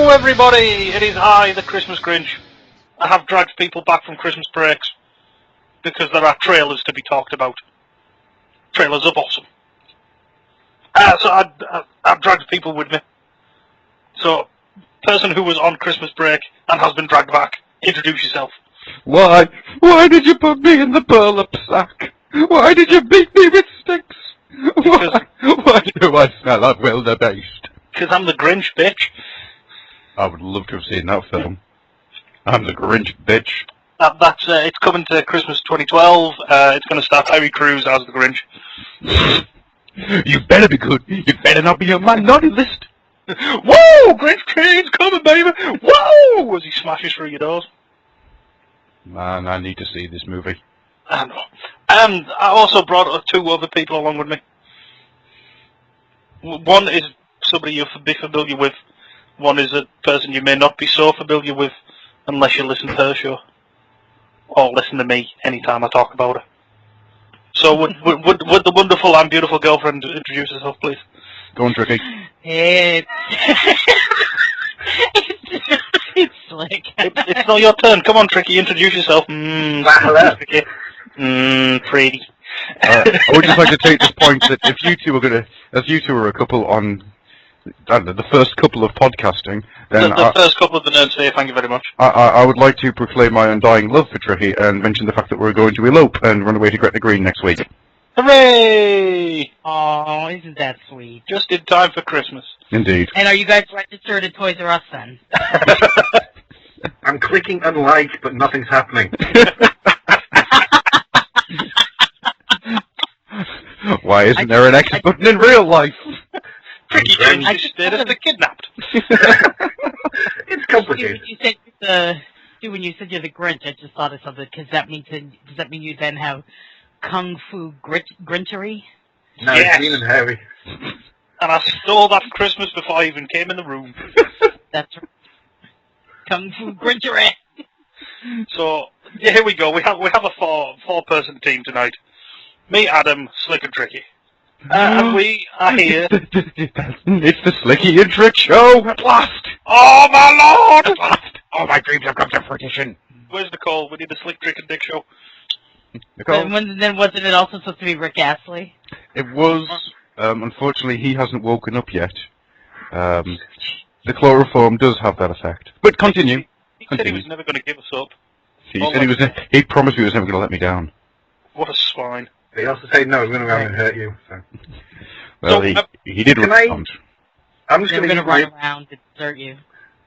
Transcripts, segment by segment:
everybody! It is I, the Christmas Grinch. I have dragged people back from Christmas breaks because there are trailers to be talked about. Trailers are awesome. So I've dragged people with me. So, person who was on Christmas break and has been dragged back, introduce yourself. Why? Why did you put me in the burlap sack? Why did you beat me with sticks? Why do I smell of wildebeest? Because I'm the Grinch, bitch. I would love to have seen that film. I'm the Grinch, bitch. It's coming to Christmas 2012. It's going to star Terry Crews as the Grinch. You better be good. You better not be on my naughty list. Whoa! Grinch Train's coming, baby! Whoa! As he smashes through your doors. Man, I need to see this movie. I know. And I also brought two other people along with me. One is somebody you'll be familiar with. One is a person you may not be so familiar with unless you listen to her show. Or listen to me anytime I talk about her. So would the wonderful and beautiful girlfriend introduce herself, please? Go on, Tricky. It's Slick. It's not your turn. Come on, Tricky, introduce yourself. Hello. Tricky. Pretty. I would just like to take this point that if you two are a couple on the first couple of podcasting, then the first couple of the nerds here, thank you very much. I would like to proclaim my undying love for Tricky and mention the fact that we're going to elope and run away to Gretna Green next week. Hooray! Oh, isn't that sweet? Just in time for Christmas. Indeed. And are you guys registered at Toys R Us then? I'm clicking unlike, but nothing's happening. Why isn't there an X button in real life? Tricky changed his status to kidnapped. It's complicated. When you said you're the Grinch, I just thought of something. Does that mean you then have Kung Fu Grinchery? No, yes. It's Dean and Harry. And I stole that Christmas before I even came in the room. That's right. Kung Fu Grinchery. So yeah, here we go. We have a four-person team tonight. Me, Adam, Slick, and Tricky. And we are here. It's the Slicky and Trick Show at last. Oh my lord! At last. All my dreams have come to fruition. Where's Nicole? We need the Slick, Trick, and Dick Show. Nicole? Then wasn't it also supposed to be Rick Astley? It was. Unfortunately, he hasn't woken up yet. The chloroform does have that effect. But continue. He said he was never going to give us up. He promised he was never going to let me down. What a swine. They also say no, we're going to go around and hurt you. So. Well, he did respond. I'm just going to run around and desert you.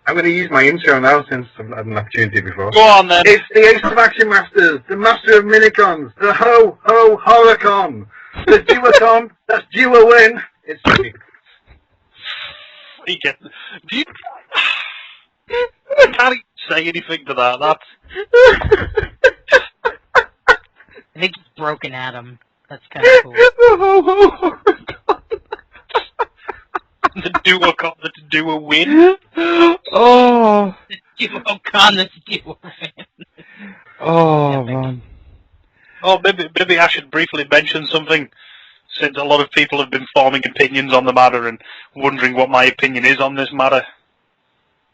I'm going to use my intro now since I've had an opportunity before. Go on then. It's the Ace of Action Masters, the Master of Minicons, the Horrorcon, the Duocon, that's due a win. It's funny. Do you... I can't even say anything to that. That's... I think he's broken Adam. That's kind of cool. The Duocon, the Duo win. Oh. The Duocon, the Duo win. Oh, man. Oh, maybe I should briefly mention something, since a lot of people have been forming opinions on the matter and wondering what my opinion is on this matter.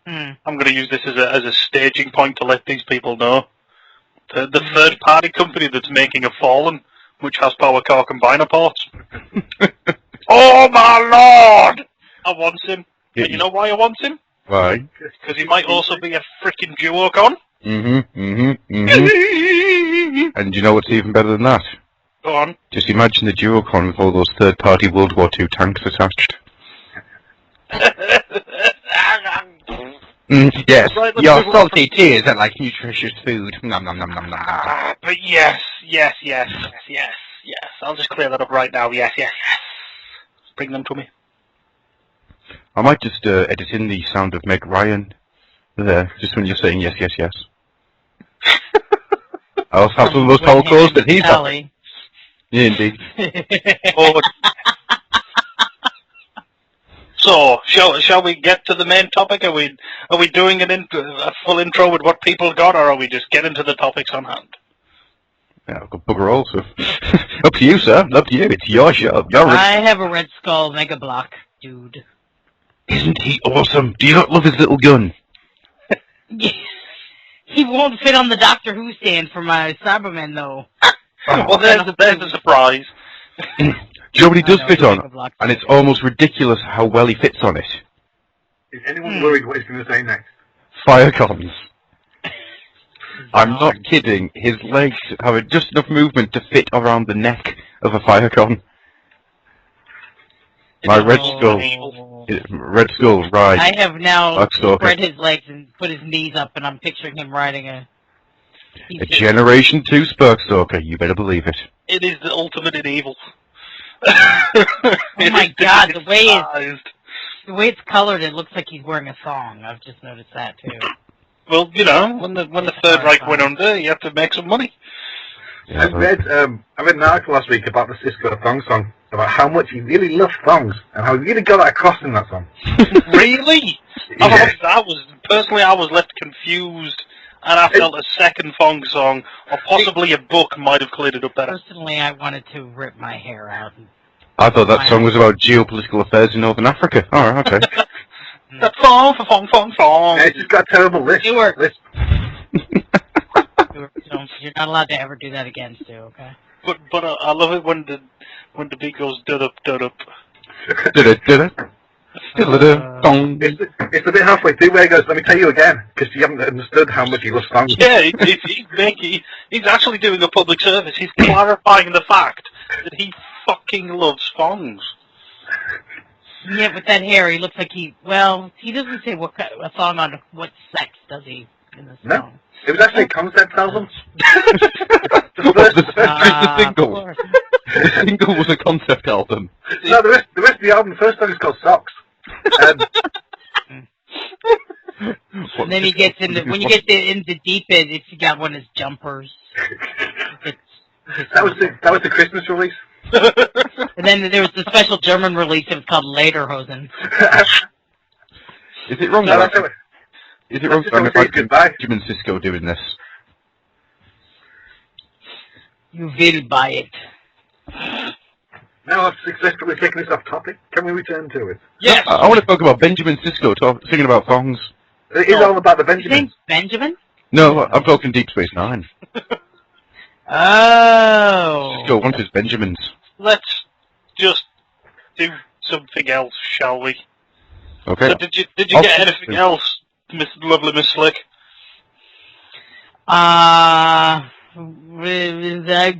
I'm going to use this as a staging point to let these people know. The third-party company that's making a Fallen, which has power core combiner ports. Oh my lord! I want him. And you know why I want him? Why? Because he might also be a frickin' Duocon. And you know what's even better than that? Go on. Just imagine the Duocon with all those third-party World War II tanks attached. Yes, Right, your salty tears are like nutritious food. Nom nom nom nom nom. But yes. I'll just clear that up right now. Yes. Bring them to me. I might just edit in the sound of Meg Ryan there, just when you're saying yes. I'll have some of those tall calls that he's having. Yeah, indeed. Oh. So, shall we get to the main topic? Are we doing a full intro with what people got, or are we just getting to the topics on hand? Yeah, I've got bugger all, so. Up to you, sir. Up to you. It's your show. I have a Red Skull Mega Block, dude. Isn't he awesome? Do you not love his little gun? He won't fit on the Doctor Who stand for my Cyberman, though. Well, there's a surprise. Do you know what he does fit on? And it's almost ridiculous how well he fits on it. Is anyone worried what he's going to say next? Firecons. I'm not kidding. His legs have just enough movement to fit around the neck of a Firecon. My Red Skull, right. I have now Darkstalker. spread his legs and put his knees up, and I'm picturing him riding a Generation 2 Sparkstalker, you better believe it. It is the ultimate in evil. Oh my god, the way it's colored, it looks like he's wearing a thong. I've just noticed that too. Well, you know, when the Third Reich went under, you have to make some money. Yeah, I read an article last week about the Cisco thong song, about how much he really loved thongs, and how he really got that across in that song. Really? Yeah. I was left confused, and I felt a second thong song, or possibly a book, might have cleared it up better. Personally, I wanted to rip my hair out. I thought that song was about geopolitical affairs in Northern Africa. Alright, okay. That thong. Yeah, it's just got a terrible list. You're not allowed to ever do that again, Stu, okay? But I love it when the beat goes dud up. Dong. It's the bit halfway through where he goes, let me tell you again, because you haven't understood how much he loves thongs. Yeah, he's actually doing a public service. He's clarifying the fact that he fucking loves thongs. Yeah, with that hair, he looks like he doesn't say a song on what sex, does he, in the song? No, it was actually a concept album. The single. The single was a concept album. No, the rest of the album, the first song is called Socks. And then he gets when you get into deep end, it's got one of his jumpers. That was the Christmas release. And then there was the special German release. It was called Lederhosen. Is it wrong? No, Is it wrong? That's just goodbye. Benjamin Sisko doing this. You will buy it. Now I've successfully taken this off topic. Can we return to it? Yes. I want to talk about Benjamin Sisko singing about thongs. It is all about the His name's Benjamins. Benjamin? No, I'm talking Deep Space Nine. Oh. Sisko wants his Benjamins. Let's just do something else, shall we? Okay. So did you get anything else, lovely Miss Slick? I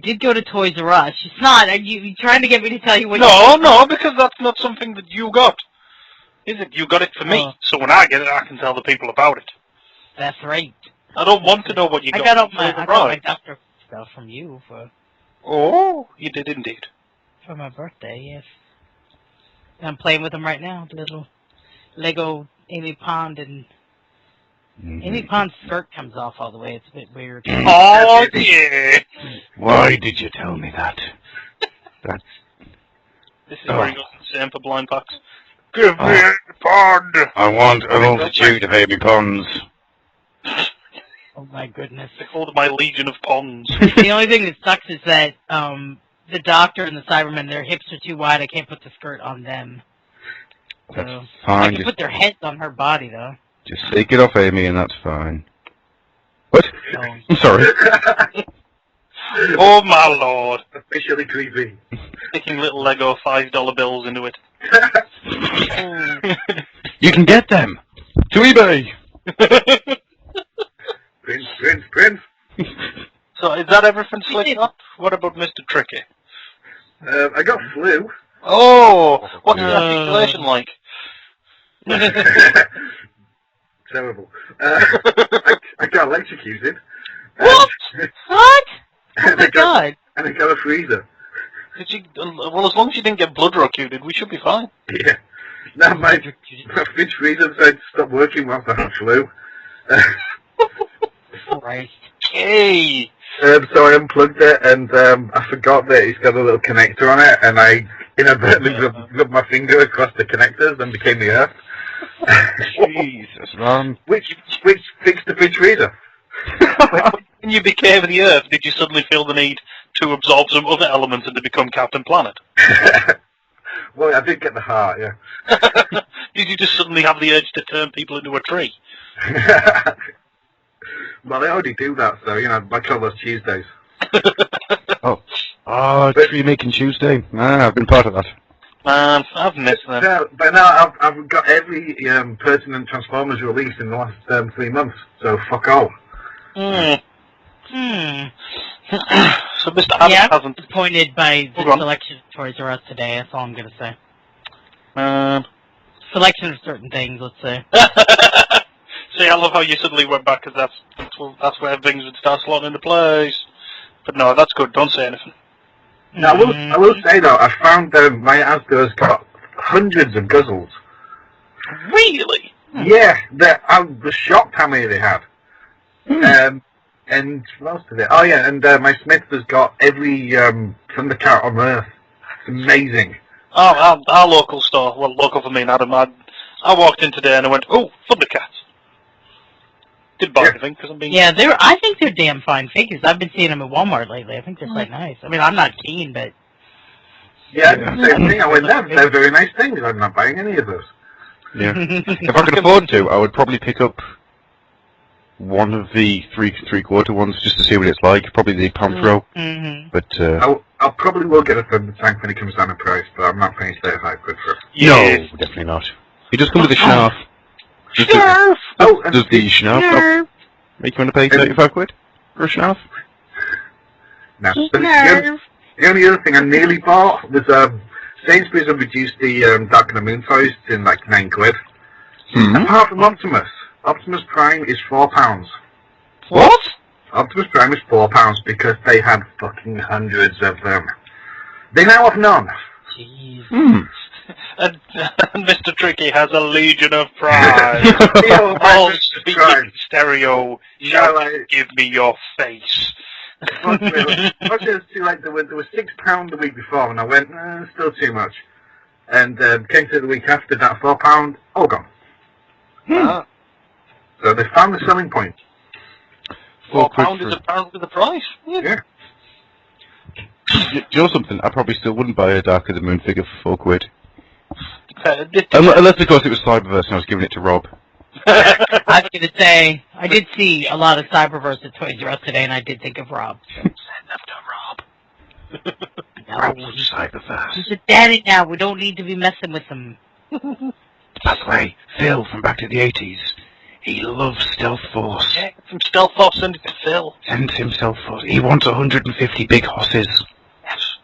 did go to Toys R Us. It's not. Are you trying to get me to tell you what? No, because that's not something that you got. Is it? You got it for me. So when I get it, I can tell the people about it. That's right. I don't want to know what you got. I got my doctor stuff from you for. Oh, you did indeed. For my birthday, yes. I'm playing with them right now. The little Lego Amy Pond and Amy Pond's skirt comes off all the way. It's a bit weird. Oh yeah. Why did you tell me that? This is where he goes insane for blind packs. Give me a pond. I want a multitude of Amy Ponds. Oh my goodness. They called my legion of ponds. The only thing that sucks is that the Doctor and the Cybermen, their hips are too wide. I can't put the skirt on them. That's So fine. I can put their heads on her body though. Just take it off Amy and that's fine. What? So, I'm sorry. Oh my lord. Officially creepy. Sticking little Lego $5 bills into it. You can get them to eBay. Prince. So is that everything Slick up? What about Mr. Tricky? I got flu. Oh, what's the articulation like? Terrible. I got electrocuted. what? What? Oh my god. And I got a freezer. Did you? Well, as long as you didn't get blood rock-uted, we should be fine. Yeah. Now my fridge freezer decided to stop working whilst I had flu. Christ. Hey. So I unplugged it and I forgot that it's got a little connector on it, and I inadvertently rubbed my finger across the connectors and became the earth. Jesus, man. Which fixed the fridge freezer. When you became the Earth, did you suddenly feel the need to absorb some other elements and to become Captain Planet? Well, I did get the heart, yeah. Did you just suddenly have the urge to turn people into a tree? Well, they already do that, so, you know, I call those Tuesdays. Oh, tree making Tuesday. I've been part of that. Man, I've missed them. But now I've got every pertinent Transformers release in the last 3 months, so fuck all. So Mr. Adams hasn't... I'm disappointed by the selection of Toys R Us today, that's all I'm going to say. Selection of certain things, let's say. See, I love how you suddenly went back, because that's where things would start slotting into place. But no, that's good, don't say anything. Now, I will say, though, I found my Asda's got hundreds of guzzles. Really? Yeah, I was shocked how many they had. And what else did it? Oh, yeah, and my Smith has got every Thundercat on Earth. It's amazing. Oh, our local store, well, local for me and Adam, I walked in today and I went, oh, Thundercats. Didn't buy anything because I'm being... Yeah, I think they're damn fine figures. I've been seeing them at Walmart lately. I think they're quite nice. I mean, I'm not keen, but... Yeah, same thing. I went, they're very nice things. I'm not buying any of those. Yeah. If I could afford to, I would probably pick up one of the three-quarter ones just to see what it's like. Probably the Panthro. But I'll probably will get a Thunder Tank when it comes down in price, but I'm not paying 35 quid for it. No, definitely not. It does come with a Schnarf. Does the Schnarf make you want to pay 35 quid for a Schnarf? No. But the only other thing I nearly bought was Sainsbury's have reduced the Dark of the Moon toys to like 9 quid. Apart from Optimus. Optimus Prime is £4. What? Optimus Prime is £4 because they had fucking hundreds of them. They now have none. Jeez. And Mr. Tricky has a legion of pride. All speaking stereo, give me your face. There was £6 the week before, and I went, still too much. And came to the week after that, £4, all gone. So they found the selling point. £4 is apparently the price. Yeah. Do you know something? I probably still wouldn't buy a Dark of the Moon figure for £4. Unless, of course, it was Cyberverse and I was giving it to Rob. I was going to say, I did see a lot of Cyberverse at Toys R Us today, and I did think of Rob. So. Send them to Rob. No, Cyberverse. He's a daddy now. We don't need to be messing with him. By the way, Phil from back to the 80s. He loves Stealth Force. Yeah, from Stealth Force, send it to Phil. Send him Stealth Force. He wants 150 big horses. Yes.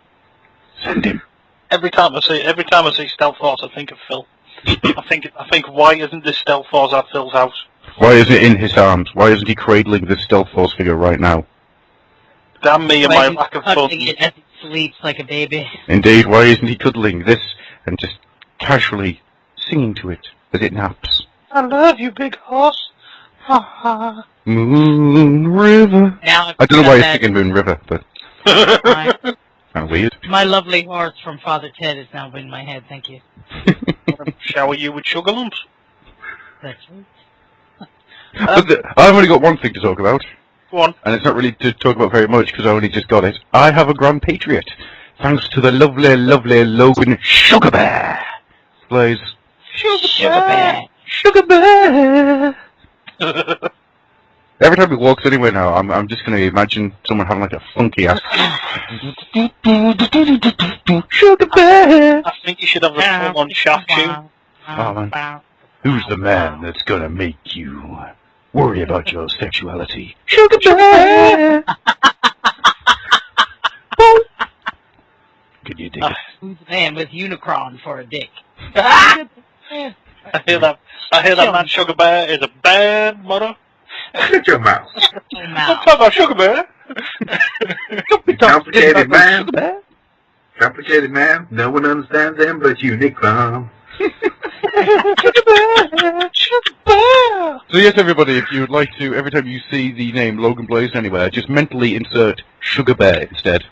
Send him. Every time I see Stealth Force, I think of Phil. I think, why isn't this Stealth Force at Phil's house? Why is it in his arms? Why isn't he cradling this Stealth Force figure right now? Damn me and my lack of fun. It as he sleeps like a baby. Indeed, why isn't he cuddling this and just casually singing to it as it naps? I love you, big horse. Moon River. Now I don't know why he's singing Moon River, but kind of weird. My lovely horse from Father Ted is now in my head, thank you. Shower you with sugar lumps. That's right. I've only got one thing to talk about. Go on. And it's not really to talk about very much because I only just got it. I have a Grand Patriot, thanks to the lovely, lovely Logan Sugar Bear. Plays Sugar Bear. Sugar Bear. Every time he walks anywhere now, I'm just going to imagine someone having like a funky ass. Sugar Bear. I think you should have a full-on shaft tune. Oh, man. Who's the man that's going to make you worry about your sexuality? Sugar Bear. Can you dig it? Who's the man with Unicron for a dick? I hear that man Sugar Bear is a bad mother. Shut your mouth. Let's talk about Sugar Bear. Complicated man. Complicated man. No one understands him but Unicron. Sugar Bear. Sugar Bear. So yes, everybody, if you would like to, every time you see the name Logan Blaze anywhere, just mentally insert Sugar Bear instead.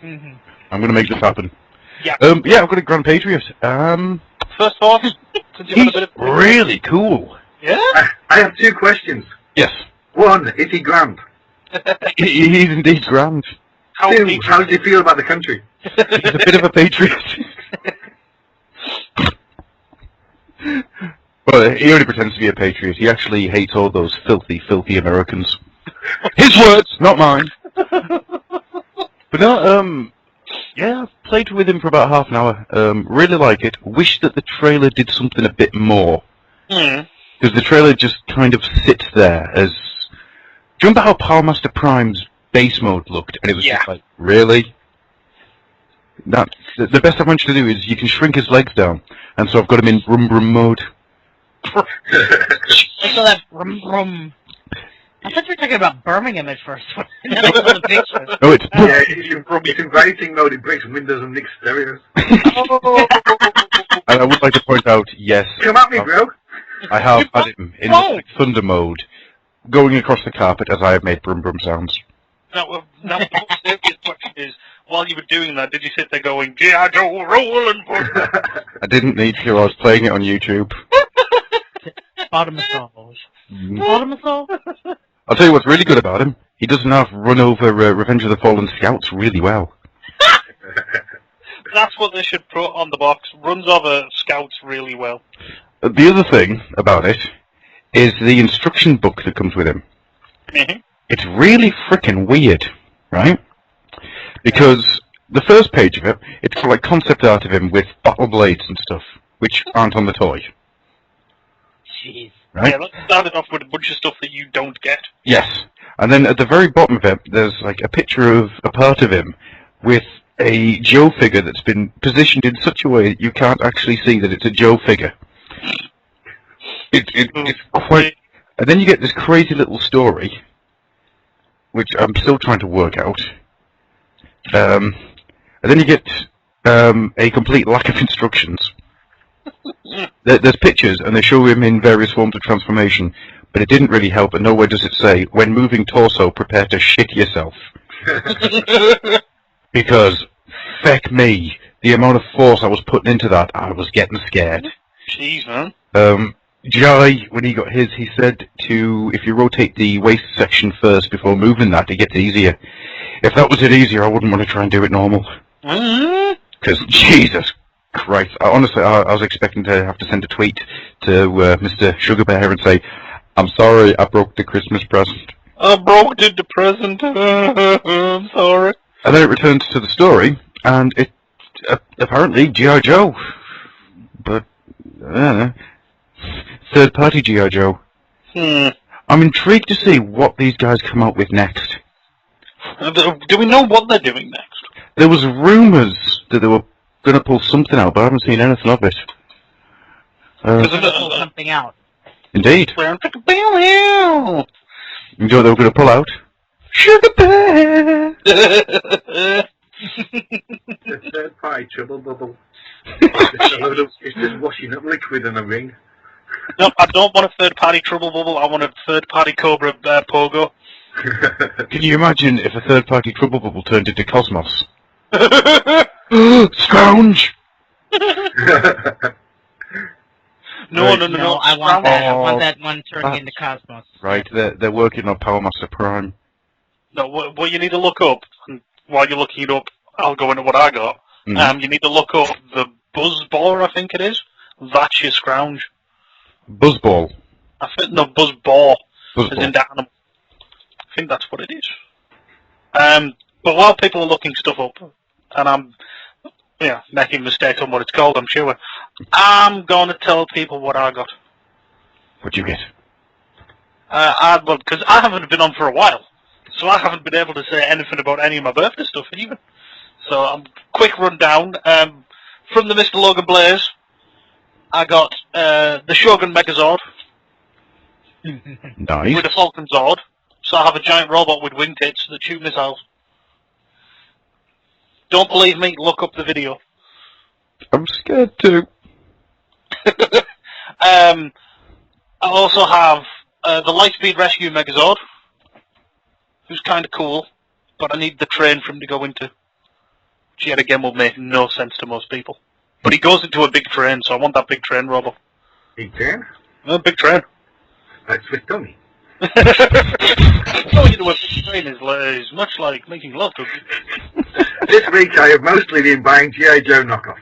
I'm going to make this happen. Yeah. Yeah, I've got a Grand Patriot. First thoughts? He's really cool. Yeah? I have 2 questions. Yes. 1, is he grand? He's indeed grand. 2, how does he feel about the country? He's a bit of a patriot. Well, he only pretends to be a patriot. He actually hates all those filthy, filthy Americans. His words, not mine. But no, yeah, I've played with him for about half an hour. Really like it. Wish that the trailer did something a bit more. Because the trailer just kind of sits there as... Do you remember how Power Master Prime's base mode looked? And it was just like, really? The best I've managed to do is you can shrink his legs down. And so I've got him in Brum Brum mode. I saw that Brum Brum. I thought you were talking about Birmingham at first. And then I saw the picture. Oh, it's... Yeah, it's in writing mode, it breaks Windows and Nick's stereos. And I would like to point out, yes... Come at me, bro! I have had him in Thunder mode, going across the carpet as I have made Brum Brum sounds. Now the serious question is, while you were doing that, did you sit there going, G I Joe, roll and push? I didn't need to, I was playing it on YouTube. Bottom massage. Bottom massage? I'll tell you what's really good about him. He doesn't have run over Revenge of the Fallen Scouts really well. That's what they should put on the box. Runs over Scouts really well. The other thing about it is the instruction book that comes with him. It's really frickin' weird, right? Because the first page of it, it's got like concept art of him with battle blades and stuff, which aren't on the toy. Jeez. Right? Yeah, let's start it off with a bunch of stuff that you don't get. Yes. And then at the very bottom of it, there's like a picture of a part of him with a Joe figure that's been positioned in such a way that you can't actually see that it's a Joe figure. It's quite... And then you get this crazy little story, which I'm still trying to work out. And then you get a complete lack of instructions. There's pictures, and they show him in various forms of transformation, but it didn't really help, and nowhere does it say, when moving torso, prepare to shit yourself. Because, feck me, the amount of force I was putting into that, I was getting scared. Jeez, man. Jai, when he got his, he said if you rotate the waist section first before moving that, it gets easier. If that was it easier, I wouldn't want to try and do it normal. Because, Jesus Christ, honestly, I was expecting to have to send a tweet to Mr. Sugar Bear and say, I'm sorry, I broke the Christmas present. I broke the present. I'm sorry. And then it returns to the story, and it apparently G I Joe, but third-party G I Joe. I'm intrigued to see what these guys come out with next. Do we know what they're doing next? There was rumours that they were going to pull something out, but I haven't seen anything of it. Pull something out. Indeed. You know what they were going to pull out? Sugar Bear! The third-party Trouble Bubble. It's just washing up liquid in a ring. No, I don't want a third-party Trouble Bubble. I want a third-party Cobra Pogo. Can you imagine if a third-party Trouble Bubble turned into Cosmos? Scrounge! No. I want that. I want that one turning into Cosmos. Right, they're working on Power Master Prime. No, what you need to look up, and while you're looking it up, I'll go into what I got. You need to look up the Buzzball, I think it is. That's your scrounge. Buzzball? I think, no, Buzzball. Buzzball. As in the animal. I think that's what it is. But while people are looking stuff up, and I'm making mistakes on what it's called, I'm sure, I'm going to tell people what I got. What'd you get? Well, because I haven't been on for a while, so I haven't been able to say anything about any of my birthday stuff even. So, quick rundown. From the Mr. Logan Blaze, I got the Shogun Megazord. Nice. With a Falcon Zord. So I have a giant robot with wingtips that shoot missiles. Don't believe me? Look up the video. I'm scared too. I also have the Lightspeed Rescue Megazord, who's kind of cool, but I need the train for him to go into. Which yet again will make no sense to most people. But he goes into a big train, so I want that big train robot. Big train? A big train. Like Swiss Dummy. Going into a big train is much like making love to you. This week I have mostly been buying G I Joe knockoffs.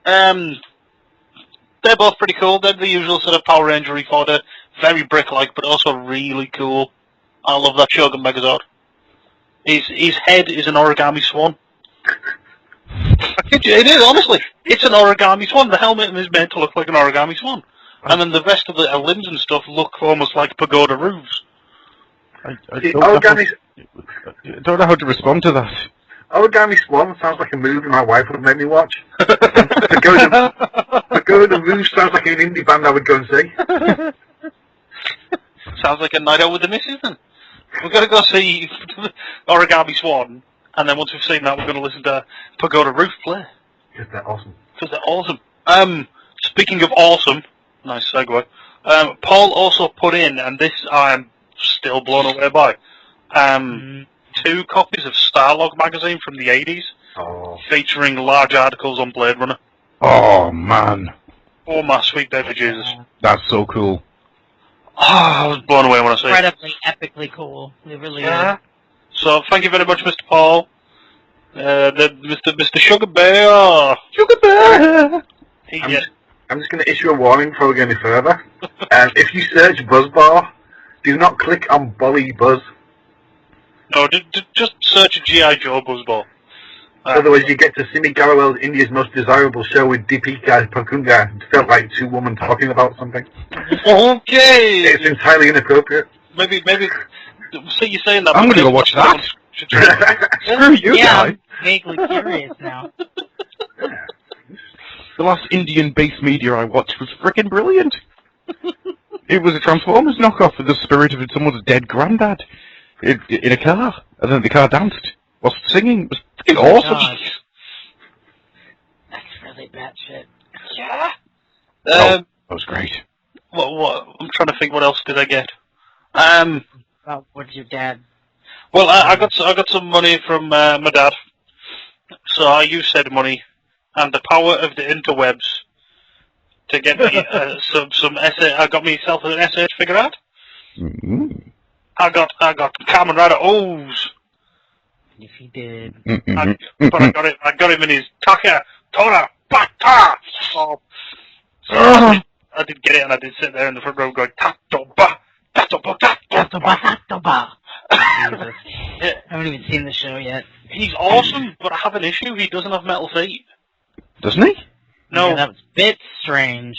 They're both pretty cool. They're the usual sort of Power Ranger recorder, very brick-like, but also really cool. I love that Shogun Megazord. His head is an origami swan. I kid you, it is, honestly. It's an origami swan. The helmet is meant to look like an origami swan. And then the rest of the limbs and stuff look almost like pagoda roofs. I don't know how to respond to that. Origami Swan sounds like a movie my wife would make me watch. Pagoda Roof sounds like an indie band I would go and see. Sounds like a night out with the missus then. We're going to go see Origami Swan, and then once we've seen that, we're going to listen to Pagoda Roof play. Because they're awesome. Because they're awesome. Speaking of awesome, nice segue, Paul also put in, and this I am still blown away by, 2 copies of Starlog magazine from the 80s, featuring large articles on Blade Runner. Oh, man. Oh, my sweet baby Jesus. That's so cool. Oh, I was blown away when I saw it. Incredibly, epically cool. It really is. So, thank you very much, Mr. Paul. Mr. Sugar Bear. Sugar Bear! I'm just going to issue a warning before we go any further. If you search Buzzbar, do not click on Bolly Buzz. No, just search G I Joe Buzzball. Otherwise, you get to Simi Garrawel's India's Most Desirable Show with Deepika Pakunga. It felt like 2 women talking about something. Okay! It's entirely inappropriate. Maybe. See you saying that. I'm going to go watch that. Screw you, yeah, guy. I'm vaguely curious now. The last Indian-based media I watched was frickin' brilliant. It was a Transformers knockoff with the spirit of someone's dead granddad in a car, and then the car danced whilst singing. It was freaking awesome. Gosh. That's really bad shit. Yeah. That was great. What? I'm trying to think. What else did I get? What did your dad? Well, I got some money from my dad, so I used said money and the power of the interwebs to get me some essay. I got myself an essay to figure out. Mm-hmm. I got Kamen Rider O's. If he did. But I got him in his Taka Tora Bata. So I did get it, and I did sit there in the front row going Tato Ba Tato Ba Tato Ba. I haven't even seen the show yet. He's awesome, but I have an issue. He doesn't have metal feet. Doesn't he? No. Yeah, that was a bit strange.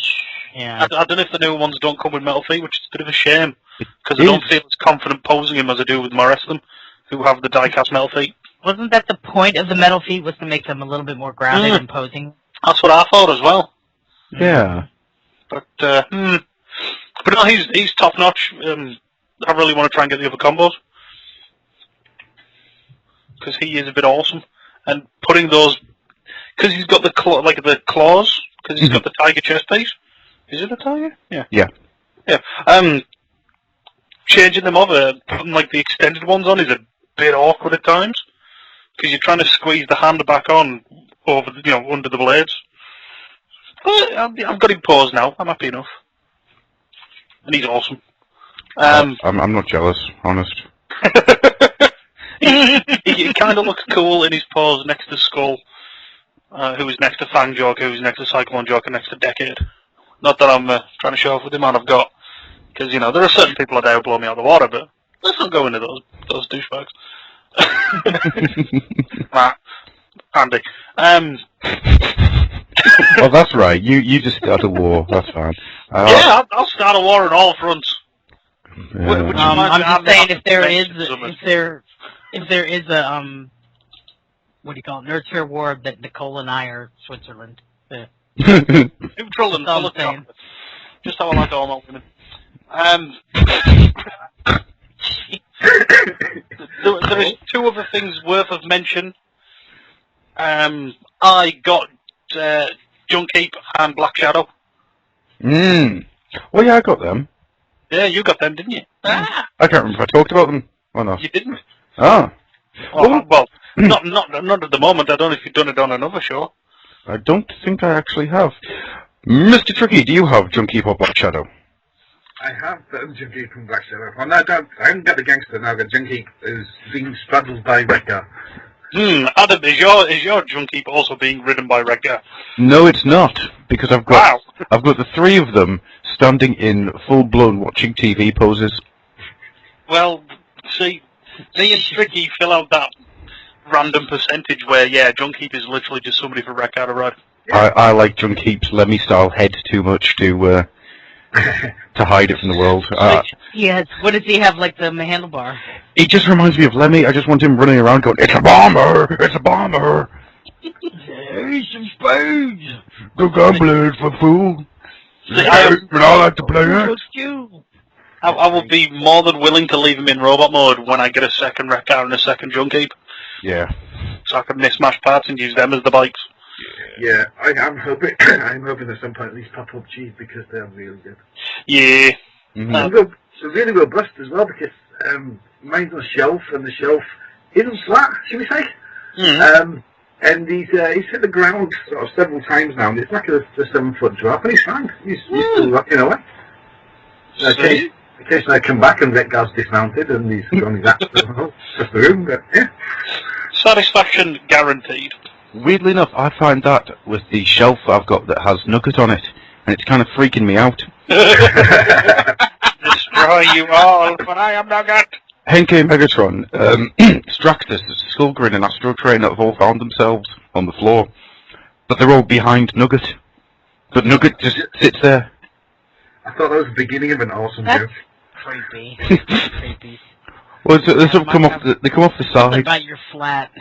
Yeah. I don't know if the new ones don't come with metal feet, which is a bit of a shame. Because I don't feel as confident posing him as I do with my rest of them, who have the die-cast metal feet. Wasn't that the point of the metal feet, was to make them a little bit more grounded and posing? That's what I thought as well. Yeah. But no, he's top-notch. I really want to try and get the other combos. Because he is a bit awesome. And putting those... Because he's got the claws, because he's got the tiger chest piece. Is it a tiger? Yeah. Yeah. Yeah. Changing them over, putting like the extended ones on is a bit awkward at times. Because you're trying to squeeze the hand back on over, under the blades. But I've got him paused now. I'm happy enough. And he's awesome. I'm not jealous, honest. he kind of looks cool in his pose next to Skull, who is next to Fang Joker, who is next to Cyclone Joker, next to Decade. Not that I'm trying to show off with the man I've got, because there are certain people that would blow me out of the water, but let's not go into those douchebags. Matt, Andy. Oh, that's right. You just start a war. That's fine. Yeah, I'll start a war on all fronts. I'm just saying, if there is a what do you call it, nurture war, that Nicole and I are Switzerland. Neutral and full of chocolate. Just how I like all my women. There is 2 other things worth of mention. I got Junkheap and Black Shadow. Well, yeah, I got them. Yeah, you got them, didn't you? I can't remember if I talked about them or not. You didn't? Oh. Well, not at the moment. I don't know if you've done it on another show. I don't think I actually have. Mr. Tricky, do you have Junkheap or Black Shadow? I have Junkheap and Black Shadow. Well, no, I haven't got the gangster now. I've got Junkheap, who's being straddled by Wrecker. Adam, is your Junkie also being ridden by Redgar? No, it's not, because I've got Wow. I've got the three of them standing in full-blown watching TV poses. Well, see, me and Tricky fill out that random percentage where, yeah, Junkie is literally just somebody for Redgar to ride. I like Junkeep's Lemmy-style head too much to hide it from the world. Yes. What does he have, like the handlebar? He just reminds me of Lemmy. I just want him running around going, "It's a bomber! It's a bomber! There's some spades. Go goblet for fool! See, But I like to play it!" I will be more than willing to leave him in robot mode when I get a second Redgar and a second Junkie, Yeah. so I can mismatch parts and use them as the bikes. Yeah, I'm hoping at some point these pop up cheap because they're really good. Yeah. Mm-hmm. And they're really robust as well because mine's on a shelf and the shelf isn't flat, should we say? Mm-hmm. And he's hit the ground sort of several times now, and it's like a 7-foot drop, and he's fine. He's still rocking away. Occasionally I come back and Redgar's dismounted and he's gone his axe across the room, but yeah. Satisfaction guaranteed. Weirdly enough, I find that with the shelf I've got that has Nugget on it, and it's kind of freaking me out. Destroy you all, but I am Nugget. Henke Megatron, Straxus, Skullgrin, and Astro Trainer have all found themselves on the floor, but they're all behind Nugget. But Nugget just sits there. I thought that was the beginning of an awesome joke. Creepy. Creepy. Well, they sort of come off the Something side. about your flat.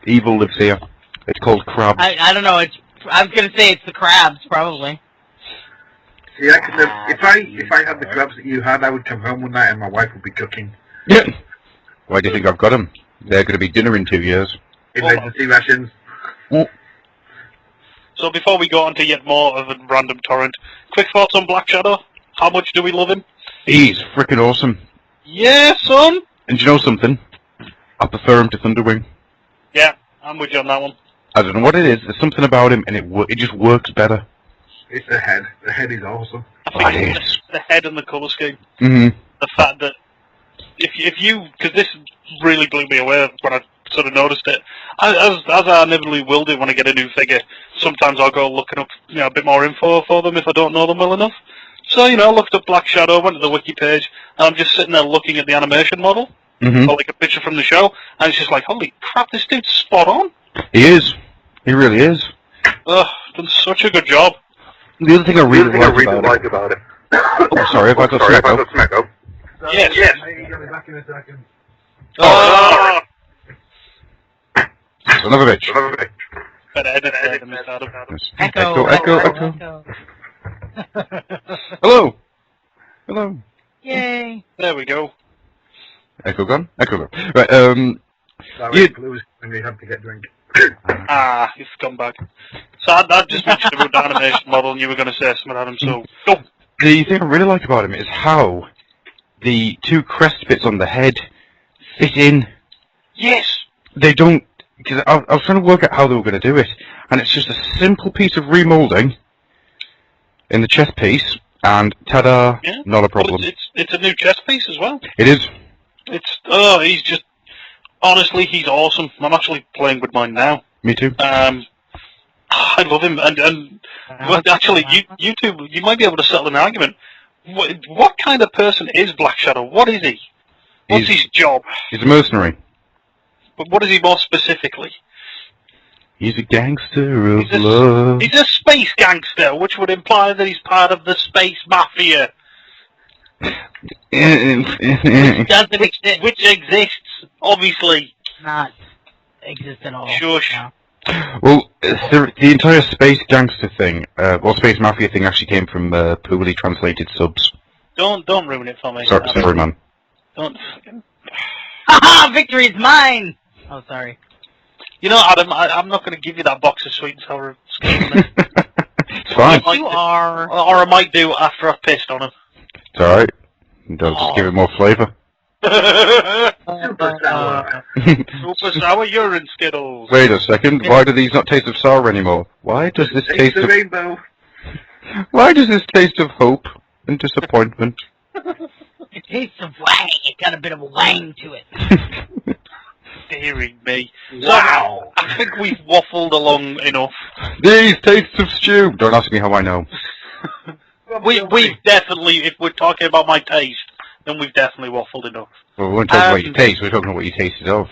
Evil lives here. It's called Crab. I don't know. I was gonna say it's the crabs, probably. See, I could never, if I had the crabs that you had, I would come home one night and my wife would be cooking. Yeah. Why do you think I've got them? They're going to be dinner in 2 years. Emergency rations. So before we go on to yet more of a random torrent, quick thoughts on Black Shadow. How much do we love him? He's freaking awesome. Yeah, son. And you know something? I prefer him to Thunderwing. Yeah, I'm with you on that one. I don't know what it is. There's something about him, and it just works better. It's the head. The head is awesome. I think it's the head and the colour scheme. Mm-hmm. The fact that if you, because this really blew me away when I sort of noticed it, as I inevitably will do when I get a new figure, sometimes I'll go looking up a bit more info for them if I don't know them well enough. So, I looked up Black Shadow, went to the wiki page, and I'm just sitting there looking at the animation model, or like a picture from the show, and it's just like, holy crap, this dude's spot on. He is. He really is. Ugh, done such a good job. The other thing I really like about it. Oh, sorry, have I got smack up? Yes. I'll be back in a second. Oh! Son of a bitch. Better edit that than this, Adam. Yes. Echo. Hello. Hello. Yay. There we go. Echo gone? Echo gone. Right, Sorry, You- Blues, and we have to get drink. Ah, you've come back. So I just mentioned about the animation model, and you were going to say something, Adam, so go. the thing I really like about him is how the two crest bits on the head fit in. Yes! They don't, because I was trying to work out how they were going to do it, and it's just a simple piece of remolding in the chest piece, and ta-da, Yeah. not a problem. Well, it's a new chest piece as well. It is. He's just, honestly, he's awesome. I'm actually playing with mine now. Me too. I love him, and well, actually, you two, you might be able to settle an argument. What kind of person is Black Shadow? What is he? What's his job? He's a mercenary. But what is he more specifically? He's a gangster of love. He's a space gangster, which would imply that he's part of the space mafia. Doesn't exist. Which exists, obviously. Not exist at all. Shush. No. Well, the entire space gangster thing, or space mafia thing, actually came from poorly translated subs. Don't ruin it for me. Sorry, man. Don't. Haha! Victory is mine! Oh, sorry. You know, Adam, I'm not going to give you that box of sweet and sour scone. It's fine. You are. Or I might do after I've pissed on him. It's alright. Don't just give it more flavour. Super sour. Super sour urine skittles. Wait a second. Why do these not taste of sour anymore? Why does this taste the of... rainbow. Why does this taste of hope and disappointment? It tastes of wang. It got a bit of a wang to it. Deary me. Wow. So I think we've waffled along enough. These tastes of stew. Don't ask me how I know. We've definitely, if we're talking about my taste, then we've definitely waffled enough. Well, we weren't talking about your taste. We're talking about what you tasted of.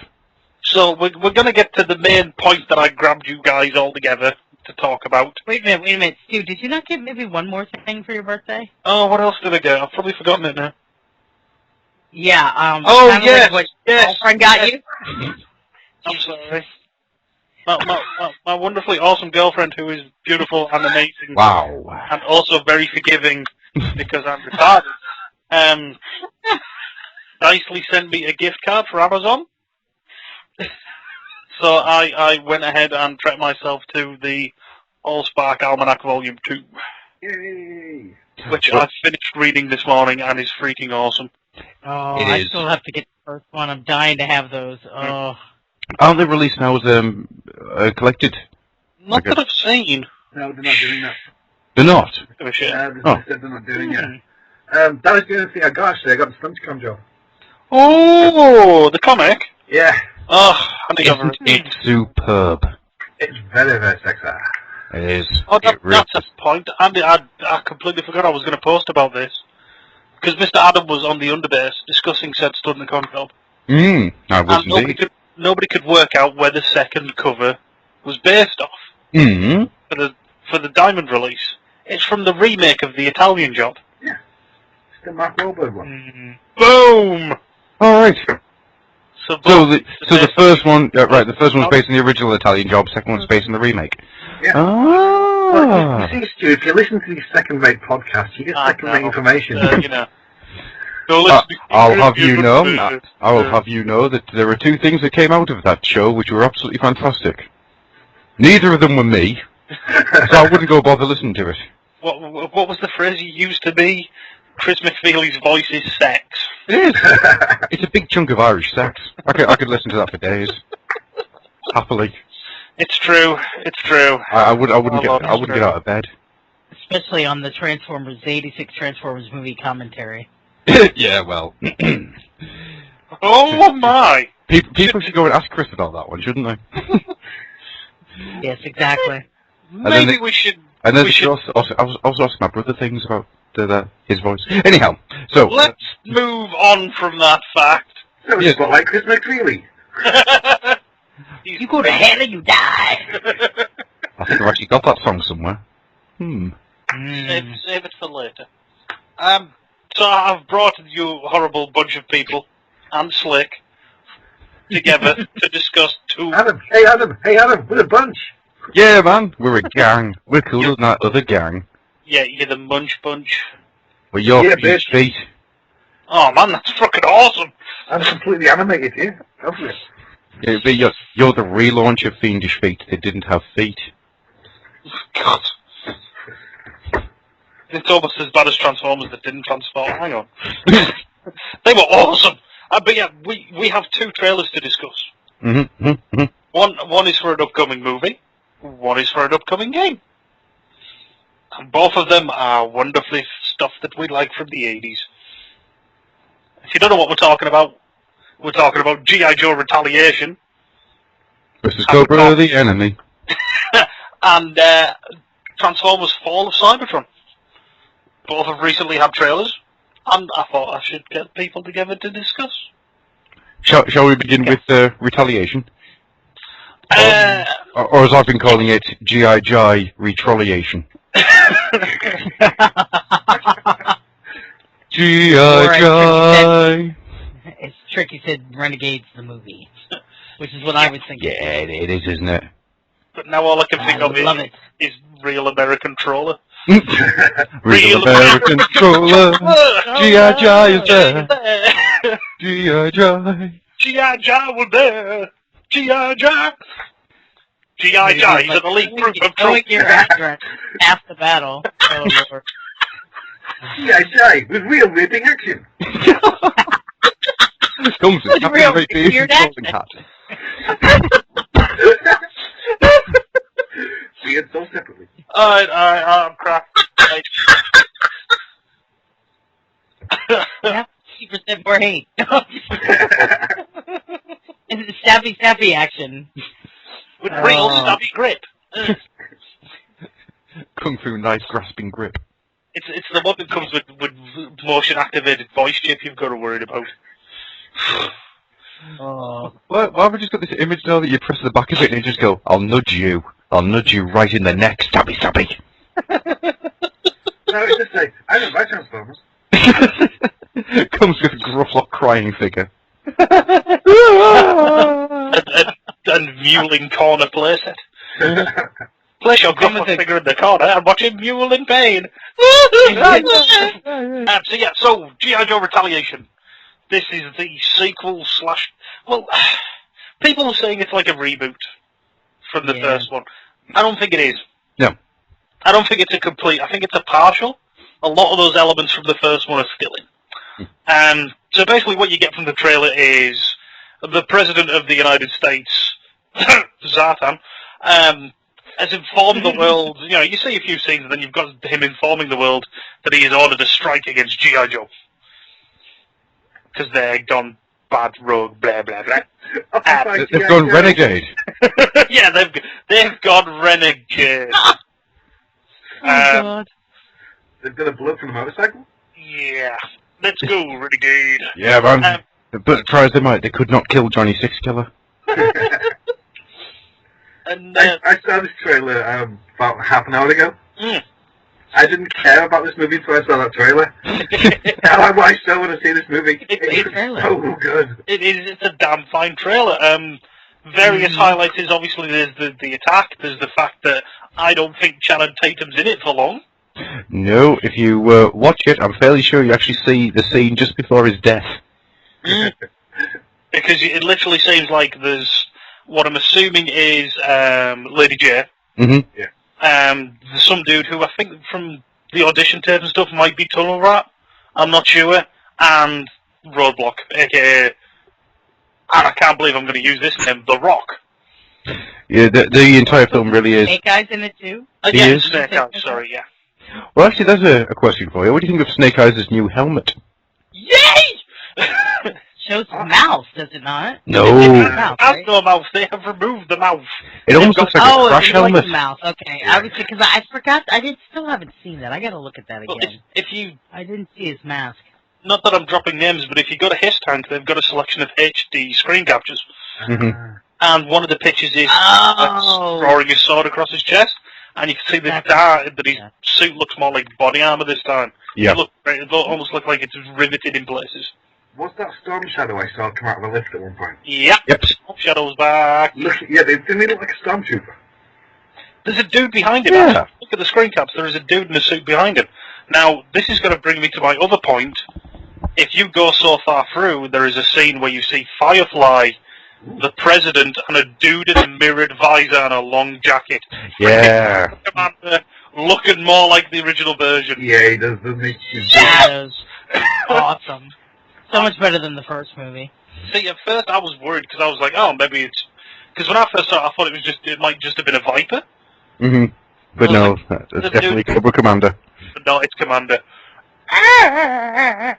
So we're going to get to the main point that I grabbed you guys all together to talk about. Wait a minute, Stu, did you not get maybe one more thing for your birthday? Oh, what else did I get? I've probably forgotten it now. Yeah, Oh, kind of yes, like what your yes, girlfriend got yes. you? I'm sorry. My wonderfully awesome girlfriend, who is beautiful and amazing. Wow. And also very forgiving because I'm retarded. Nicely sent me a gift card for Amazon. So I went ahead and treated myself to the Allspark Almanac Volume 2. Yay. Which I finished reading this morning and is freaking awesome. Oh, It I is. still have to get the first one. I'm dying to have those. Oh. Aren't they released now as collected? Not that I've seen. No, they're not doing that. They're not. Give a shit. They said they're not doing it. That was the only thing I got, actually. I got the Stunticon job. Oh, the comic? Yeah. Oh, I think I've Isn't it superb? It's very, very sexy. It is. Oh, It really that's a point. Andy, I completely forgot I was going to post about this. Because Mr. Adam was on the Underbase discussing said Stunticon job. I was And indeed. nobody could work out where the second cover was based off for the Diamond release. It's from the remake of the Italian job. Yeah. It's the Mark Wahlberg one. Boom! Alright. So the first one, right, the first one's based on the original Italian job, second one's based on the remake. Yeah. Ah. Well, you see, Stu, if you listen to these second-rate podcasts, you get second-rate information. You know. So let's I'll have you know that there were two things that came out of that show which were absolutely fantastic. Neither of them were me, so I wouldn't go bother listening to it. What was the phrase you used to be? Chris McFeely's voice is sex. It is. It's a big chunk of Irish sex. I could listen to that for days, happily. It's true. It's true. I wouldn't get out of bed. Especially on the Transformers, the 86 Transformers movie commentary. Yeah, well. Oh my! People should go and ask Chris about that one, shouldn't they? Yes, exactly. Maybe we should. And then I was asking my brother things about his voice. Anyhow, so let's move on from that fact. So it's not like Chris McFeely. You go to hell and you die. I think I've actually got that song somewhere. Save it for later. So I've brought you horrible bunch of people and Slick together to discuss two. Adam, we're a bunch. Yeah, man, we're a gang. We're cooler than that other gang. Yeah, you're the Munch Bunch. We're your feet. Oh man, that's fucking awesome. I'm completely animated here. Go for it. Yeah, you're the relaunch of Fiendish Feet. They didn't have feet. God. It's almost as bad as Transformers that didn't transform. Hang on. They were awesome. But yeah, we have two trailers to discuss. One is for an upcoming movie. One is for an upcoming game. And both of them are wonderfully stuff that we like from the 80s. If you don't know what we're talking about G I Joe Retaliation. Versus Cobra the Enemy. And Transformers Fall of Cybertron. Both have recently had trailers, and I thought I should get people together to discuss. Shall we begin with Retaliation? Or as I've been calling it, G I Jii Retroliation. G I Jii. It's Tricky said Renegades the movie, which is what I was thinking. Yeah, it is, isn't it? But now all I can think of is Real American Trawler. Real American Trawler. G I Jii is there. G I Jii. G I Jii was there. G I Jii. G I Jii is an elite group of troops. Half the battle. Oh Lord. G I Jii with real raping action. Comes with Captain Radiation Trolling Hat. See it so separately. I'm crap. 50% more hate. And stabby action. With real stabby grip. Kung Fu knife grasping grip. It's the one that comes with motion activated voice chip you've got to worry about. Why have we just got this image now that you press the back of it and you just go, I'll nudge you right in the neck, stabby. No, it's just like, I don't buy Transformers. Comes with a Gruff crying figure. and mewling corner playset. Place your Gruff figure in the corner and watch him mewl in pain. So G I Joe Retaliation. This is the sequel / well, people are saying it's like a reboot from the first one. I don't think it is. No. I don't think it's a complete. I think it's a partial. A lot of those elements from the first one are still in. And so basically what you get from the trailer is the President of the United States, Zartan, has informed the world, you see a few scenes and then you've got him informing the world that he has ordered a strike against G I Joe. Because they're gone bad rogue, blah, blah, blah. They've gone renegade. Yeah, they've gone renegade. God. They've got a blood from the motorcycle? Yeah. Let's go, renegade. Yeah, man. But try as they might, they could not kill Johnny Sixkiller. And I saw this trailer about half an hour ago. I didn't care about this movie until I saw that trailer. Now I still want to see this movie. It's so good. It's a damn fine trailer. Various highlights is obviously there's the attack, there's the fact that I don't think Channing Tatum's in it for long. No, if you watch it, I'm fairly sure you actually see the scene just before his death. Because it literally seems like there's what I'm assuming is Lady J. Mm-hmm. Yeah. There's some dude who I think from the audition tape and stuff might be Tunnel Rat. I'm not sure. And Roadblock, aka, and I can't believe I'm going to use this name, The Rock. Yeah, the entire film really is. Snake Eyes in it too? He is. Snake Eyes, sorry, yeah. Well, actually, there's a question for you. What do you think of Snake Eyes' new helmet? Yay! Shows his mouth, does it not? No. It has no mouth. They have removed the mouth. It almost looks like a crash helmet. The mouth. Okay, I was because I forgot. Still haven't seen that. I got to look at that again. Well, if you, I didn't see his mask. Not that I'm dropping names, but if you go to His Tank, they've got a selection of HD screen captures, and one of the pictures is drawing his sword across his chest, and you can see that his suit looks more like body armor this time. Yeah. It almost looks like it's riveted in places. What's that Storm Shadow I saw come out of a lift at one point? Yep. Storm Shadow's back. Didn't he look like a stormtrooper? There's a dude behind him. Yeah. Look at the screen caps. There is a dude in a suit behind him. Now, this is going to bring me to my other point. If you go so far through, there is a scene where you see Firefly, the President, and a dude in a mirrored visor and a long jacket. Yeah. Commander, looking more like the original version. Yeah, he does, doesn't he? That is awesome. So much better than the first movie. See, at first I was worried because I was like, oh, maybe it's... Because when I first saw it, I thought it might just have been a Viper. Mm-hmm. But no, it's definitely Cobra Commander. But no, it's Commander. I'm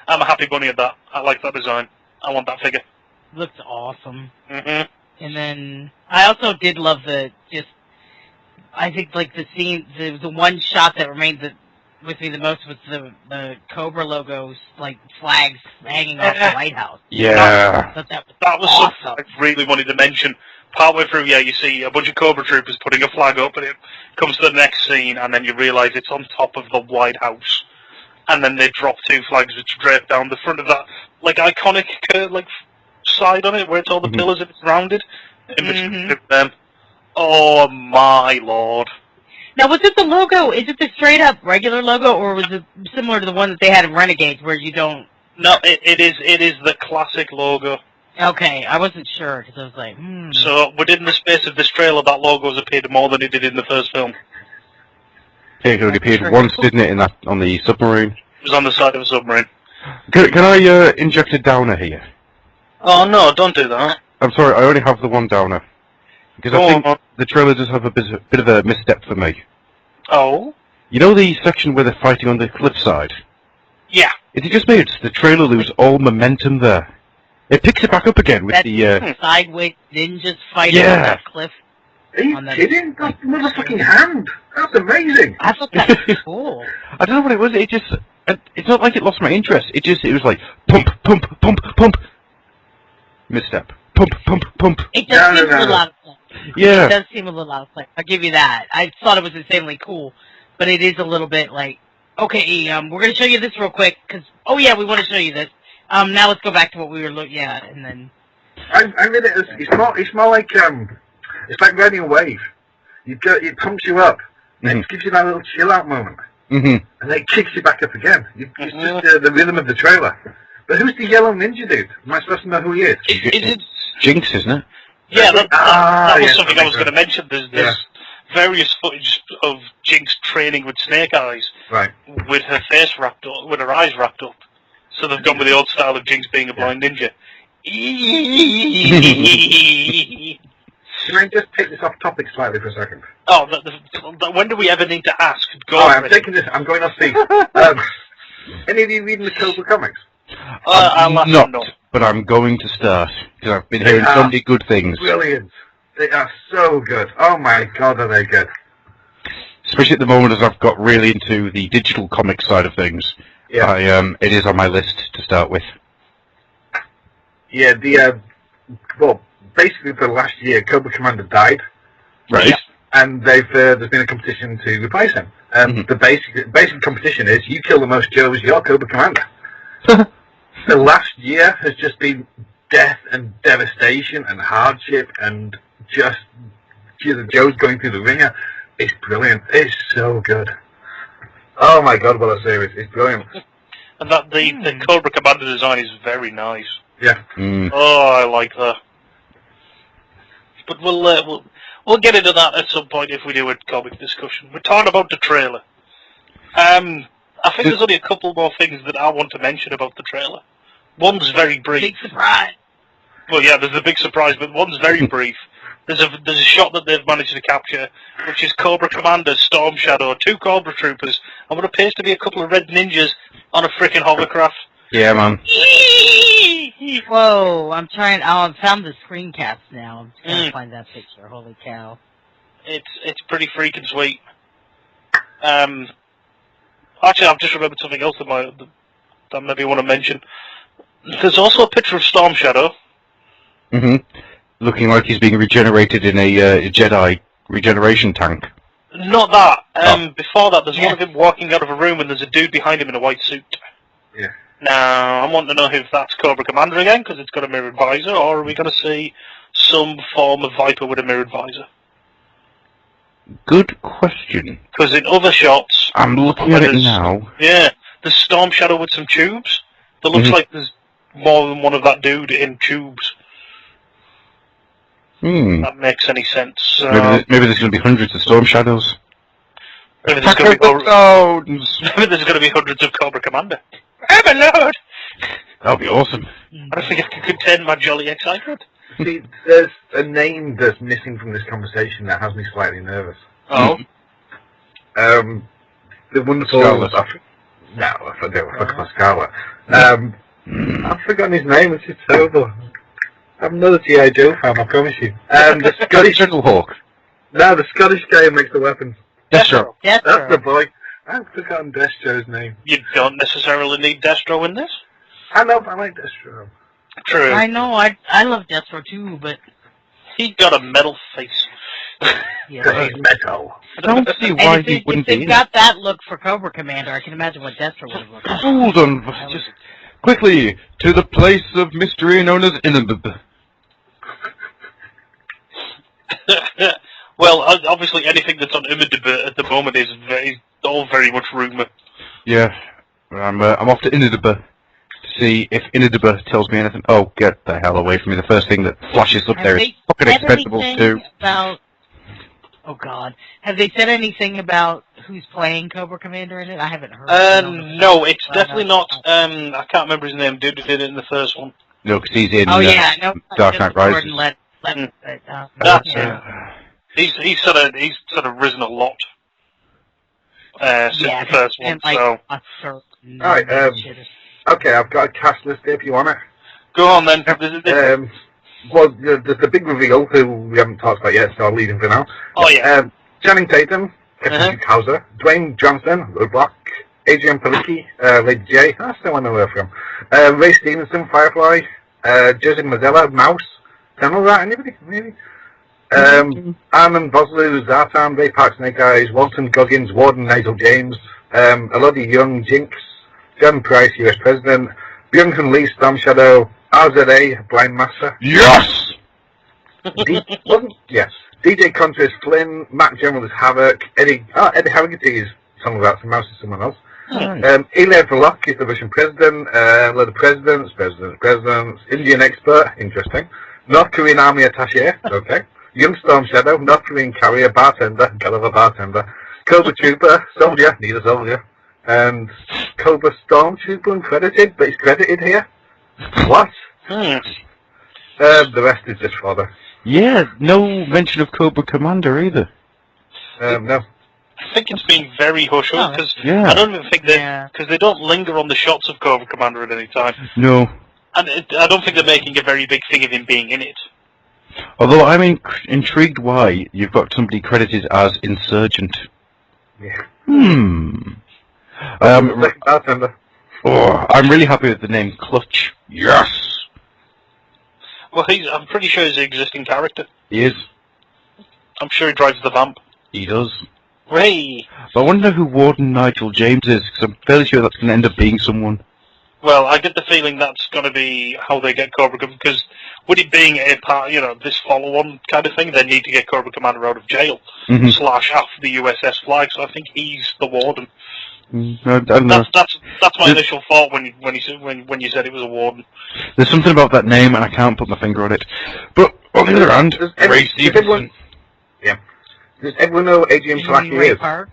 a happy bunny at that. I like that design. I want that figure. Looks awesome. Mm-hmm. And then I also did love I think like the scene, the one shot that remained with me the most was the Cobra logos, like flags hanging off the White House. Yeah. That was awesome. something I really wanted to mention. Partway through, you see a bunch of Cobra troopers putting a flag up, and it comes to the next scene, and then you realise it's on top of the White House. And then they drop two flags which drape down the front of that, like, iconic, side on it, where it's all the pillars and it's rounded. In between them. Oh, my lord. Now, was it the logo? Is it the straight-up regular logo, or was it similar to the one that they had in Renegades, where you don't... No, it is the classic logo. Okay, I wasn't sure, because I was like, So, within the space of this trailer, that logo has appeared more than it did in the first film. Yeah, it only appeared once, didn't it, on the submarine? It was on the side of a submarine. Can I inject a downer here? Oh, no, don't do that. I'm sorry, I only have the one downer. Because I think the trailer does have a bit of a misstep for me. Oh? You know the section where they're fighting on the cliffside? Yeah. It just made the trailer lose all momentum there. It picks it back up again with that the... sideways ninjas fight Yeah. on that cliff. Are you kidding? That's the motherfucking hand. That's amazing. I thought that was cool. I don't know what it was. It just... It's not like it lost my interest. It was like, pump, pump, pump, pump. Misstep. Pump, pump, pump. It does seem a little out of place. Yeah. It does seem a little out of place. I'll give you that. I thought it was insanely cool, but it is a little bit like, okay, we're going to show you this real quick, because, oh yeah, we want to show you this. Now let's go back to what we were looking at, and then... I read it as, it's more like, it's like riding a wave. It pumps you up, and it gives you that little chill out moment. And then it kicks you back up again. It's just the rhythm of the trailer. But who's the yellow ninja dude? Am I supposed to know who he is? It's Jinx, isn't it? Yeah, that was something I was right. going to mention. There's various footage of Jinx training with Snake Eyes, Right. with her face wrapped up, with her eyes wrapped up. So they've gone with the old style of Jinx being a blind ninja. Can I just take this off topic slightly for a second? Oh, when do we ever need to ask? Go I'm taking this. I'm going off speak. Any of you reading the Cobra comics? I'm not, but I'm going to start, because I've been hearing so many good things. Brilliant. They are so good. Oh my god, are they good. Especially at the moment as I've got really into the digital comic side of things. Yeah. It is on my list to start with. Yeah, well, basically for the last year, Cobra Commander died. Right. And there's been a competition to replace him. The basic competition is, you kill the most Joes, you're Cobra Commander. The last year has just been death and devastation and hardship and just the Joes going through the ringer. It's brilliant. It's so good. Oh my god, what a series. It's brilliant. And that the Cobra Commander design is very nice. Yeah. Oh, I like that. But we'll get into that at some point if we do a comic discussion. We're talking about the trailer. I think there's only a couple more things that I want to mention about the trailer. One's very brief. Big surprise. Well, yeah, there's a big surprise, but one's very brief. There's a shot that they've managed to capture, which is Cobra Commander, Storm Shadow, 2 Cobra Troopers, and what appears to be a couple of red ninjas on a frickin' hovercraft. Yeah, man. Whoa, I'm trying. Oh, I found the screencast now. I'm trying to find that picture. Holy cow. It's pretty freaking sweet. Actually, I've just remembered something else that maybe I want to mention. There's also a picture of Storm Shadow. Looking like he's being regenerated in a Jedi regeneration tank. Not that. Before that, there's one of him walking out of a room and there's a dude behind him in a white suit. Yeah. Now, I want to know if that's Cobra Commander again, because it's got a mirrored visor, or are we going to see some form of Viper with a mirrored visor? Good question. Because in other shots... I'm looking at it now. Yeah, there's Storm Shadow with some tubes. That looks like there's more than one of that dude in tubes. That makes any sense. Maybe there's going to be hundreds of Storm Shadows. Maybe there's going to be hundreds of Cobra Commander. Overload! That'll be awesome. I don't think I can contain my jolly excitement. See, there's a name that's missing from this conversation that has me slightly nervous. Oh? The wonderful... Scarlet. No, I forgot Scarlet. I've forgotten his name, which is terrible. I'm not a G I Jii fan, I promise you. The Scottish... Turtle Hawk. No, the Scottish guy who makes the weapons. Destro. That's the boy. I've forgotten Destro's name. You don't necessarily need Destro in this. I know, but I like Destro. True. I know, I love Destro too, but... He's got a metal face. Because he's metal. I don't see why he wouldn't be If they've got that look for Cobra Commander, I can imagine what Destro would have looked like. Hold on, just quickly, to the place of mystery known as Inabib. Well, obviously anything that's on IMDb at the moment is all very much rumour. Yeah, I'm off to Inabib to see if Inabib tells me anything. Oh, get the hell away from me. The first thing that flashes up there is fucking Expendables 2. Oh god. Have they said anything about who's playing Cobra Commander in it? I haven't heard. No, it's definitely not. I can't remember his name. Dude who did it in the first one. No, because he's in Dark Knight Rises. He's sort of risen a lot since the first one. So Alright, okay, I've got a cast list here if you want it. Go on then. Well, the big reveal, who we haven't talked about yet, so I'll leave him for now. Oh, yeah. Channing Tatum, Captain Hauser, Dwayne Johnson, Roadblock, Adrian Palicki, Lady J, that's the one I know her from. Ray Stevenson, Firefly, Joseph Mazzella, Mouse. Don't know that, anybody? Maybe? Armand Bosloo, Zartan, Ray Park, Snake Eyes, Walton Goggins, Warden, Nigel James, Elodie Young, Jinx, John Price, US President, Byung-Hun Lee, Storm Shadow, RZA, Blind Master. Yes! Yes. DJ Contra is Flynn, Matt General is Havoc, Eddie Harriganty is some of that, some Mouse is someone else. Ilya Volok is the Russian president, the presidents, Indian expert, interesting. North Korean army attaché, okay. Young Storm Shadow, North Korean carrier, bartender, Gulliver bartender. Cobra Trooper, soldier, need a soldier. And Cobra Stormtrooper uncredited, but he's credited here. What? The rest is just fodder. Yeah, no mention of Cobra Commander either. No. I think it's been very hush-hush, because Yeah. I don't even think because they don't linger on the shots of Cobra Commander at any time. No. And I don't think they're making a very big thing of him being in it. Although I'm intrigued why you've got somebody credited as Insurgent. Yeah. Bartender. Oh, I'm really happy with the name Clutch. Yes! Well, I'm pretty sure he's an existing character. He is. I'm sure he drives the vamp. He does. Hey! But I wonder who Warden Nigel James is, because I'm fairly sure that's going to end up being someone. Well, I get the feeling that's going to be how they get Cobra Commander, because with it being a part, this follow-on kind of thing, they need to get Cobra Commander out of jail, / off the USS flag, so I think he's the warden. I don't know. That's my initial thought when you said it was a warden. There's something about that name, and I can't put my finger on it. But, on the other hand, Ray Stevenson. Does everyone know Adrian Palicki is? Park?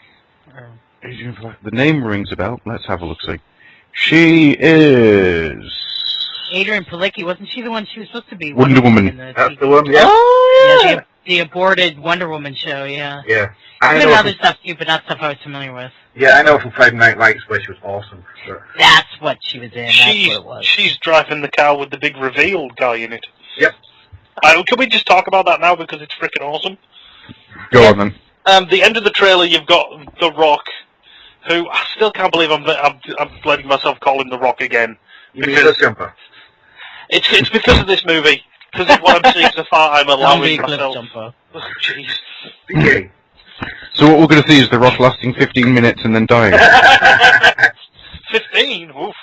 Adrian Palicki. The name rings a bell. Let's have a look-see. She is... Adrian Palicki, wasn't she the one she was supposed to be? Wonder Woman. That's the one, yeah. Oh, yeah. The aborted Wonder Woman show, yeah. Yeah. I know other stuff too, but not stuff I was familiar with. Yeah, I know from Friday Night Lights where she was awesome. But... That's what she was in. That's what it was. She's driving the car with the big reveal guy in it. Yep. Can we just talk about that now because it's freaking awesome? Go on then. The end of the trailer, you've got The Rock, who I still can't believe I'm letting myself call him The Rock again. You mean the jumper? It's because of this movie. Because of what I'm seeing so far, I'm allowing myself. Oh, jeez. Okay. So what we're going to see is The Rock lasting 15 minutes and then dying. 15? Oof.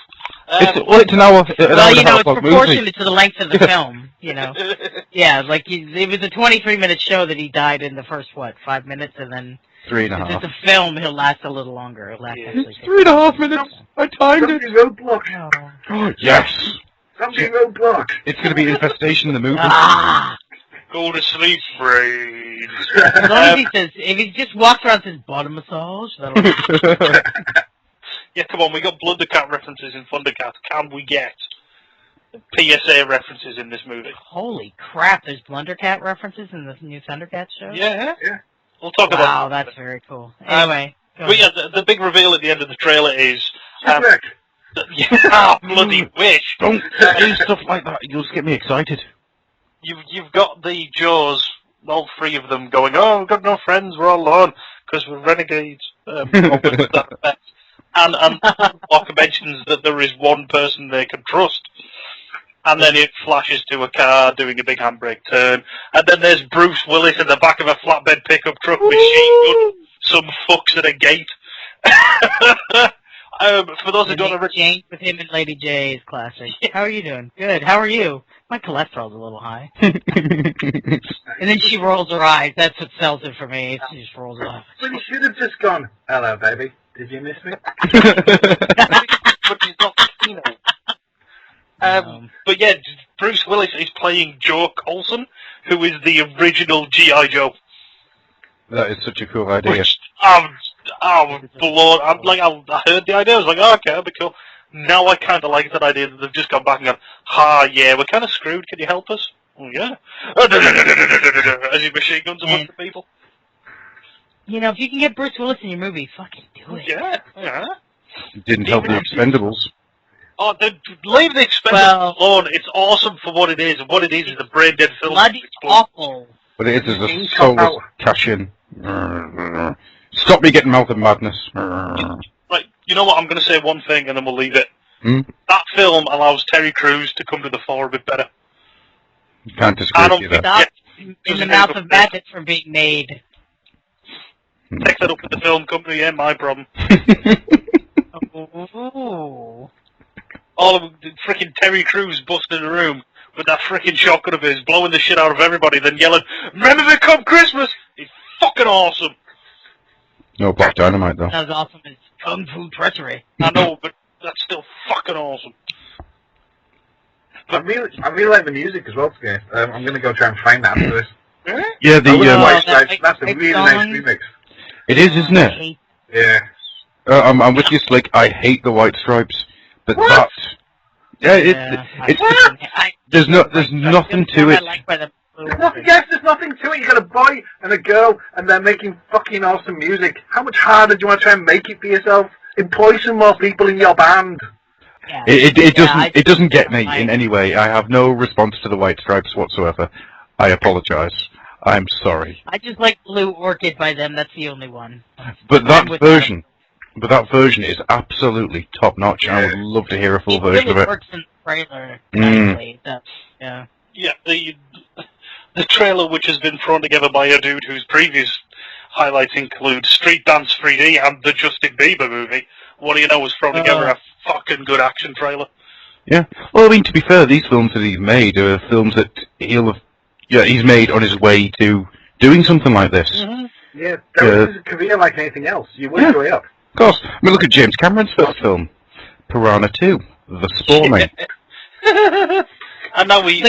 It's an hour. It's proportionate to the length of the film, Yeah, like it was a 23-minute show that he died in the first 5 minutes, and then 3.5. If it's a film, he'll last a little longer. It'll last actually 3.5 minutes. I timed it. Roadblock. Oh, yes. Somebody roadblock. It's going to be Infestation in the movie. Go to sleep, brains. As long as he says, if he just walks around and says bottom massage, that'll. Yeah, come on, we got Blundercat references in Thundercat. Can we get PSA references in this movie? Holy crap, there's Blundercat references in the new Thundercat show? Yeah. We'll talk about that. Wow, that's very cool. Anyway. But yeah, the big reveal at the end of the trailer is... bloody wish! Don't do stuff like that. You'll just get me excited. You've got the Jaws, all three of them, going, oh, we've got no friends, we're all alone, because we're renegades. And Walker mentions that there is one person they can trust. And then it flashes to a car doing a big handbrake turn. And then there's Bruce Willis in the back of a flatbed pickup truck with shotgun. Some fucks at a gate. For those who don't know... Jane with him and Lady J is classic. How are you doing? Good. How are you? My cholesterol's a little high. And then she rolls her eyes. That's what sells it for me. She just rolls her eyes. But he should have just gone, hello, baby. Did you miss me? But he's not, But yeah, Bruce Willis is playing Joe Coulson, who is the original G I Joe. That is such a cool idea. Which, I'm blown. I heard the idea. I was like, oh, okay, that'd be cool. Now I kind of like that idea that they've just gone back and gone, yeah, we're kind of screwed. Can you help us? Oh, yeah. As he machine guns a bunch of people. If you can get Bruce Willis in your movie, fucking do it. Yeah. It didn't help the Expendables. Oh, leave the Expendables alone. It's awesome for what it is, and what it is a brain-dead film. Bloody awful. What it is a soulless cash-in. Stop me getting mouth of madness. Right, you know what? I'm going to say one thing, and then we'll leave it. Hmm? That film allows Terry Crews to come to the fore a bit better. Can't disagree with you there. Stop in the mouth of madness from being made. Take that up with the film company, ain't my problem. Ooh. All of freaking Terry Crews busting in the room with that freaking shotgun of his, blowing the shit out of everybody, then yelling, "Remember to come Christmas!" It's fucking awesome. No Black Dynamite, though. That was awesome as Kung Fu treachery. I know, but that's still fucking awesome. I really like the music as well today. I'm going to go try and find that after this. Yeah, That's a really nice remix. It is, isn't it? Yeah. I'm with you, Slick. I hate the White Stripes, but that... Yeah, there's nothing to it. There's nothing to it. You got a boy and a girl, and they're making fucking awesome music. How much harder do you want to try and make it for yourself? Employ some more people in your band. Yeah. It doesn't get me in any way. I have no response to the White Stripes whatsoever. I apologize. I'm sorry. I just like Blue Orchid by them. That's the only one. But that version is absolutely top notch. I would love to hear a full version of it. It works in the trailer nicely. Yeah. Yeah, the trailer, which has been thrown together by a dude whose previous highlights include Street Dance 3D and the Justin Bieber movie. What do you know was thrown together a fucking good action trailer. Yeah. Well, I mean, to be fair, these films that he's made are films that he's made on his way to doing something like this. Mm-hmm. Yeah, that was a career like anything else. You work your way up. Of course. I mean, look at James Cameron's first film, Piranha 2, The Spawning. And now he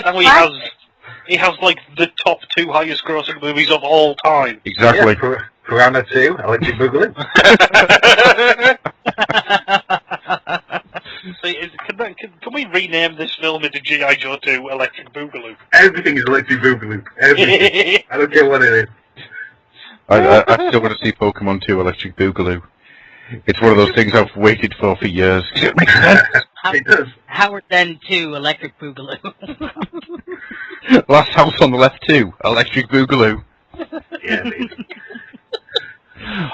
has like the top 2 highest grossing movies of all time. Exactly. Yeah, Piranha 2, Electric Boogaloo. Can we rename this film into G I Jii 2 Electric Boogaloo? Everything is Electric Boogaloo. Everything. I don't care what it is. I still want to see Pokemon 2 Electric Boogaloo. It's one of those things I've waited for years. It makes sense. It does. Howard then 2 Electric Boogaloo. Last House on the Left 2 Electric Boogaloo. Yeah, mate.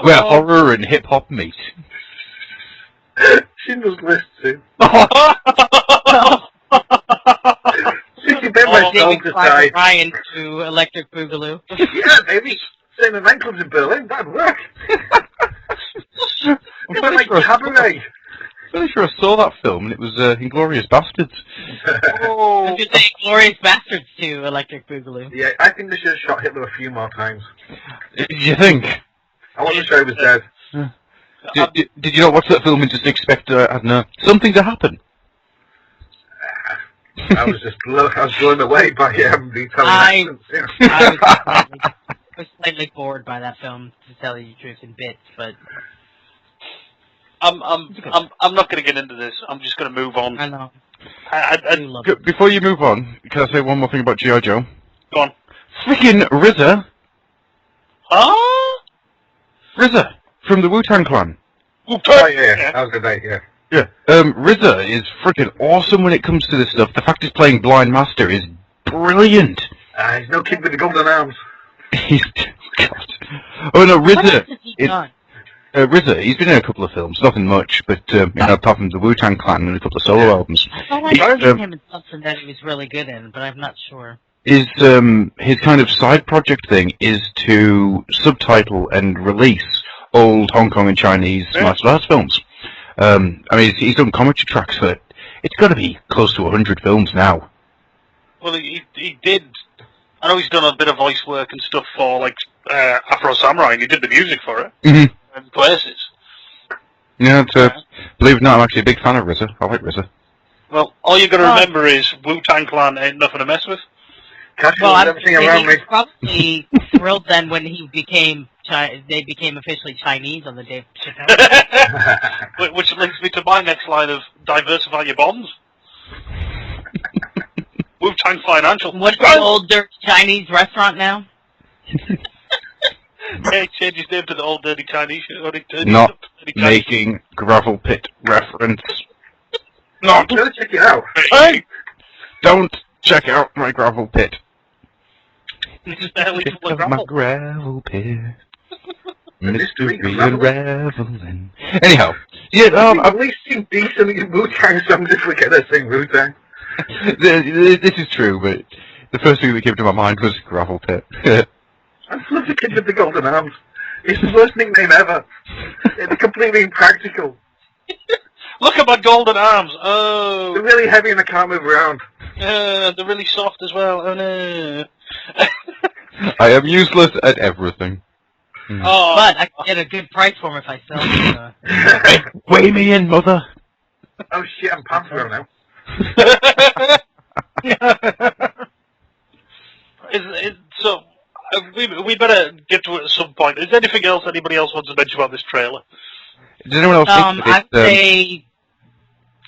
Where horror and hip hop meet. Schindler's List too. Ryan to Electric Boogaloo. Yeah, maybe. Same in nightclubs in Berlin. That'd work. It's like cabaret. I'm pretty sure I saw that film and it was Inglourious Bastards. Oh. Did you say Glorious Bastards to Electric Boogaloo? Yeah, I think they should have shot Hitler a few more times. Did you think? I wasn't sure he was dead. Did you not watch that film and just expect I don't know, something to happen? I was blown away by the Italian accents. Yeah. I was slightly bored by that film, to tell you the truth, in bits, but I'm not going to get into this. I'm just going to move on. I know. I love it. Before you move on, can I say one more thing about G I Joe? Go on. Freaking RZA. Huh? RZA from the Wu-Tang Clan. Oh yeah, that was a day. Yeah. Yeah. RZA is freaking awesome when it comes to this stuff. The fact he's playing Blind Master is brilliant. He's no kid with the golden arms. He's God. Oh no, RZA. RZA, he's been in a couple of films, nothing much, but apart from the Wu-Tang Clan and a couple of solo albums. I thought I seen him in something that he was really good in, but I'm not sure. His kind of side project thing is to subtitle and release old Hong Kong and Chinese martial arts films. I mean, he's done commentary tracks for it. It's got to be close to 100 films now. Well, he did. I know he's done a bit of voice work and stuff for like Afro Samurai, and he did the music for it. Mm-hmm. And places. Yeah, believe it or not, I'm actually a big fan of RZA. I like RZA. Well, all you got to remember is Wu-Tang Clan ain't nothing to mess with. Well, he was probably thrilled then when he became they became officially Chinese on the day of Chappelle. Which links me to my next line of diversify your bonds. Wu-Tang Financial. What's the old dirty Chinese restaurant now? Yeah, he changed his name to the Old Dirty Chinese. Not making Gravel Pit reference. Not. You gotta check it out. Hey! Don't check out my gravel pit. This is barely Pick full of up my gravel. gravel pit. Mystery Mystery unraveling. unraveling. Anyhow, yeah, We've at least seen decent Wu-Tang songs if we get to sing Wu-Tang. this is true, but the first thing that came to my mind was gravel pit. I love the kid with the golden arms. It's the worst nickname ever. It's completely impractical. Look at my golden arms. They're Oh, really heavy and I can't move around. they're really soft as well. Oh no. I am useless at everything. Oh, But I can get a good price for them if I sell them. Hey, weigh me in, mother. Oh shit, I'm Panthro now. So we better get to it at some point. Is there anything else anybody else wants to mention about this trailer? Does anyone else think I'd that say.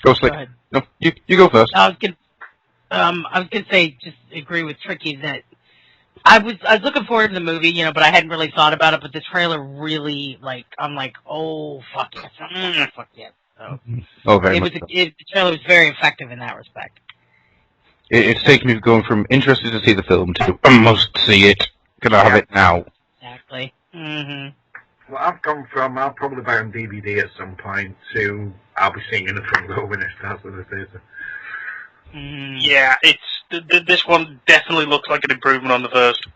Go Slick. Go ahead. No, you go first. I was gonna say, just agree with Tricky that I was looking forward to the movie, you know, but I hadn't really thought about it. But the trailer really, like, I'm like, oh fuck yes, fuck yes. So Oh, very it much. was the trailer was very effective in that respect. It's taken me going from interested to see the film to I must see it. Can I have it now? Exactly. Mm-hmm. Well, I've gone from I'll probably buy it on DVD at some point to I'll be seeing in the front row when it starts in the theatre. Mm-hmm. Yeah, this one definitely looks like an improvement on the first.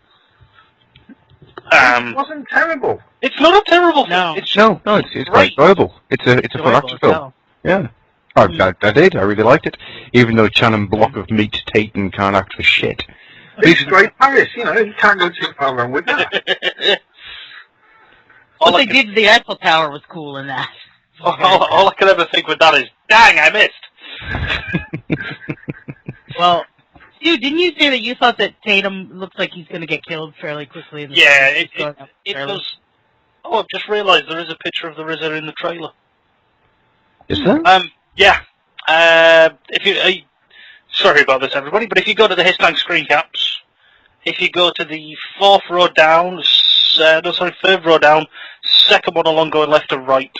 It wasn't terrible. It's not a terrible film. No. It's No, it's quite enjoyable. It's a fun action film. Yeah. I did. I really liked it. Even though Channing Block of Meat Tatum can't act for shit. It's straight Paris, you know, you can't go too far wrong with that. all, What I they can, did to the Eiffel Tower was cool in that. all I can ever think with that is, dang, I missed. Well, Stu, didn't you say that you thought that Tatum looks like he's going to get killed fairly quickly? In the Yeah, trailer? it does. Oh, I've just realised there is a picture of the RZA in the trailer. Is there? Yeah. If you, sorry about this, everybody, but if you go to the Hispanic screen caps, if you go to the third row down, second one along going left to right,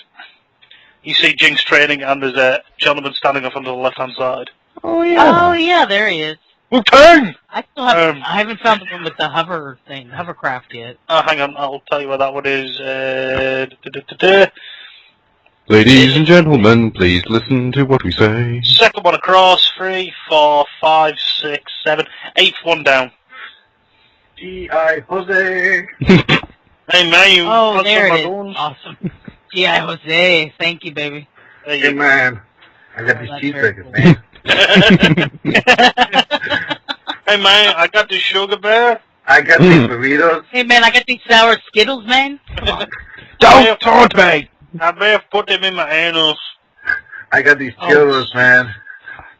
you see Jinx training, and there's a gentleman standing up on the left-hand side. Oh yeah. Oh yeah, there he is. Wu-Tang! I still haven't. I haven't found the one with the hovercraft yet. Oh, hang on, I'll tell you where that one is. Ladies and gentlemen, please listen to what we say. Second one across, 3, 4, 5, 6, 7, 8th one down. G I Jose. Hey man, you Oh, want there some it is. maroons? Awesome. G I Jose, thank you, baby. There Hey you go. man, I got these That's cheeseburgers, very man. Hey man, I got this sugar bear. I got these burritos. Hey man, I got these sour Skittles, man. Don't taunt me! I may have put them in my anus. I got these churros, man.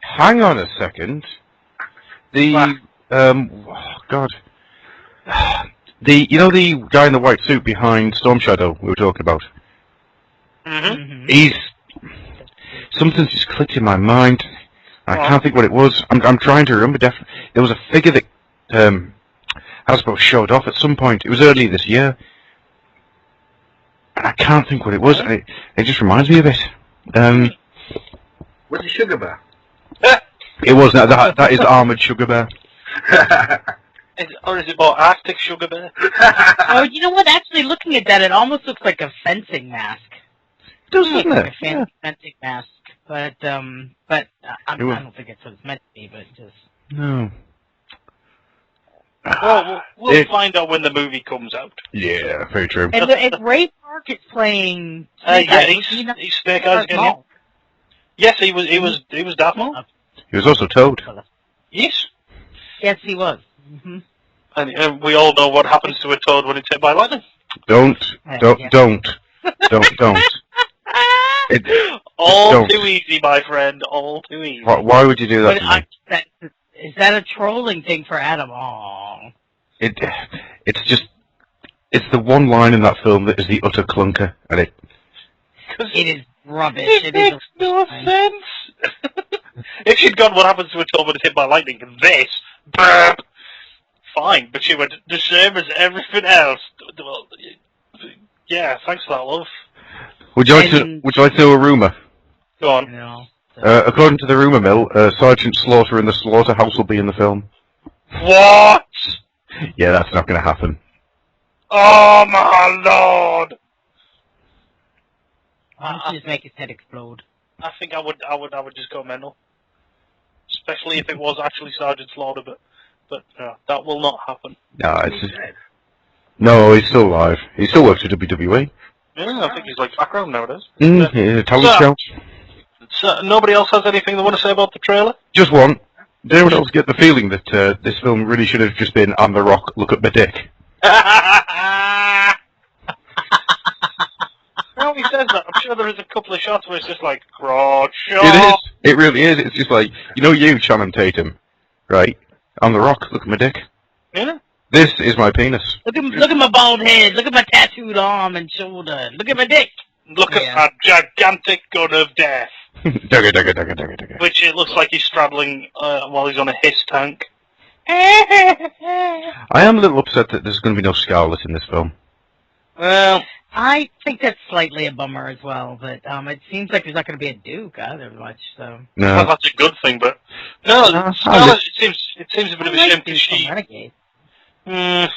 Hang on a second. God. The guy in the white suit behind Storm Shadow we were talking about. Mm-hmm. Something's just clicked in my mind. I can't think what it was. I'm trying to remember. There was a figure that Hasbro showed off at some point. It was early this year. And I can't think what it was. And it just reminds me of it. What's a sugar bar? It was that is Armored Sugar Bear. Or is it more Arctic sugar bear? Oh, you know what? Actually, looking at that, it almost looks like a fencing mask. It does, doesn't Like it? a fancy fencing mask. But I don't think it's what it's meant to be. But just No. Well, we'll find out when the movie comes out. Yeah, very true. and Ray Park is playing. Yeah, he's Snake Eyes again. Yeah. Yes, he was Darth Maul. He was also Toad. Yes. Yes, he was. Mm-hmm. And we all know what happens to a toad when it's hit by lightning. Don't. All don't. too easy, my friend. All too easy. Why would you do that But to me? is that a trolling thing for Adam? Oh. It's the one line in that film that is the utter clunker, and it It is rubbish. It makes no sense. If she'd gone, what happens to a toad when it's hit by lightning? This, burp. Fine, but she went the same as everything else. Well, yeah, thanks for that, love. Would you like to know a rumor? Go on. No. So. According to the rumor mill, Sergeant Slaughter in the slaughterhouse will be in the film. What? Yeah, that's not going to happen. Oh my lord! Why don't you just make his head explode? I think I would just go mental. Especially if it was actually Sergeant Slaughter, but that will not happen. No, it's just... No, he's still alive. He still works at WWE. Yeah, I think he's like background nowadays. Talent show. So, nobody else has anything they want to say about the trailer? Just one. Did anyone else get the feeling that this film really should have just been "I'm the Rock, look at my dick"? No, he says that. I'm sure there is a couple of shots where it's just like, crotch shot. It is. It really is. It's just like, you, Channing Tatum, right? I'm the Rock, look at my dick. Yeah. This is my penis. Look at my bald head. Look at my tattooed arm and shoulder. Look at my dick. Look at that gigantic gun of death. Dugga. Which it looks like he's straddling while he's on a hiss tank. I am a little upset that there's going to be no Scarlet in this film. Well, I think that's slightly a bummer as well, but it seems like there's not going to be a Duke either much, so... No. Well, that's a good thing, but... No, Scarlet, it seems a bit of a shame because she... No,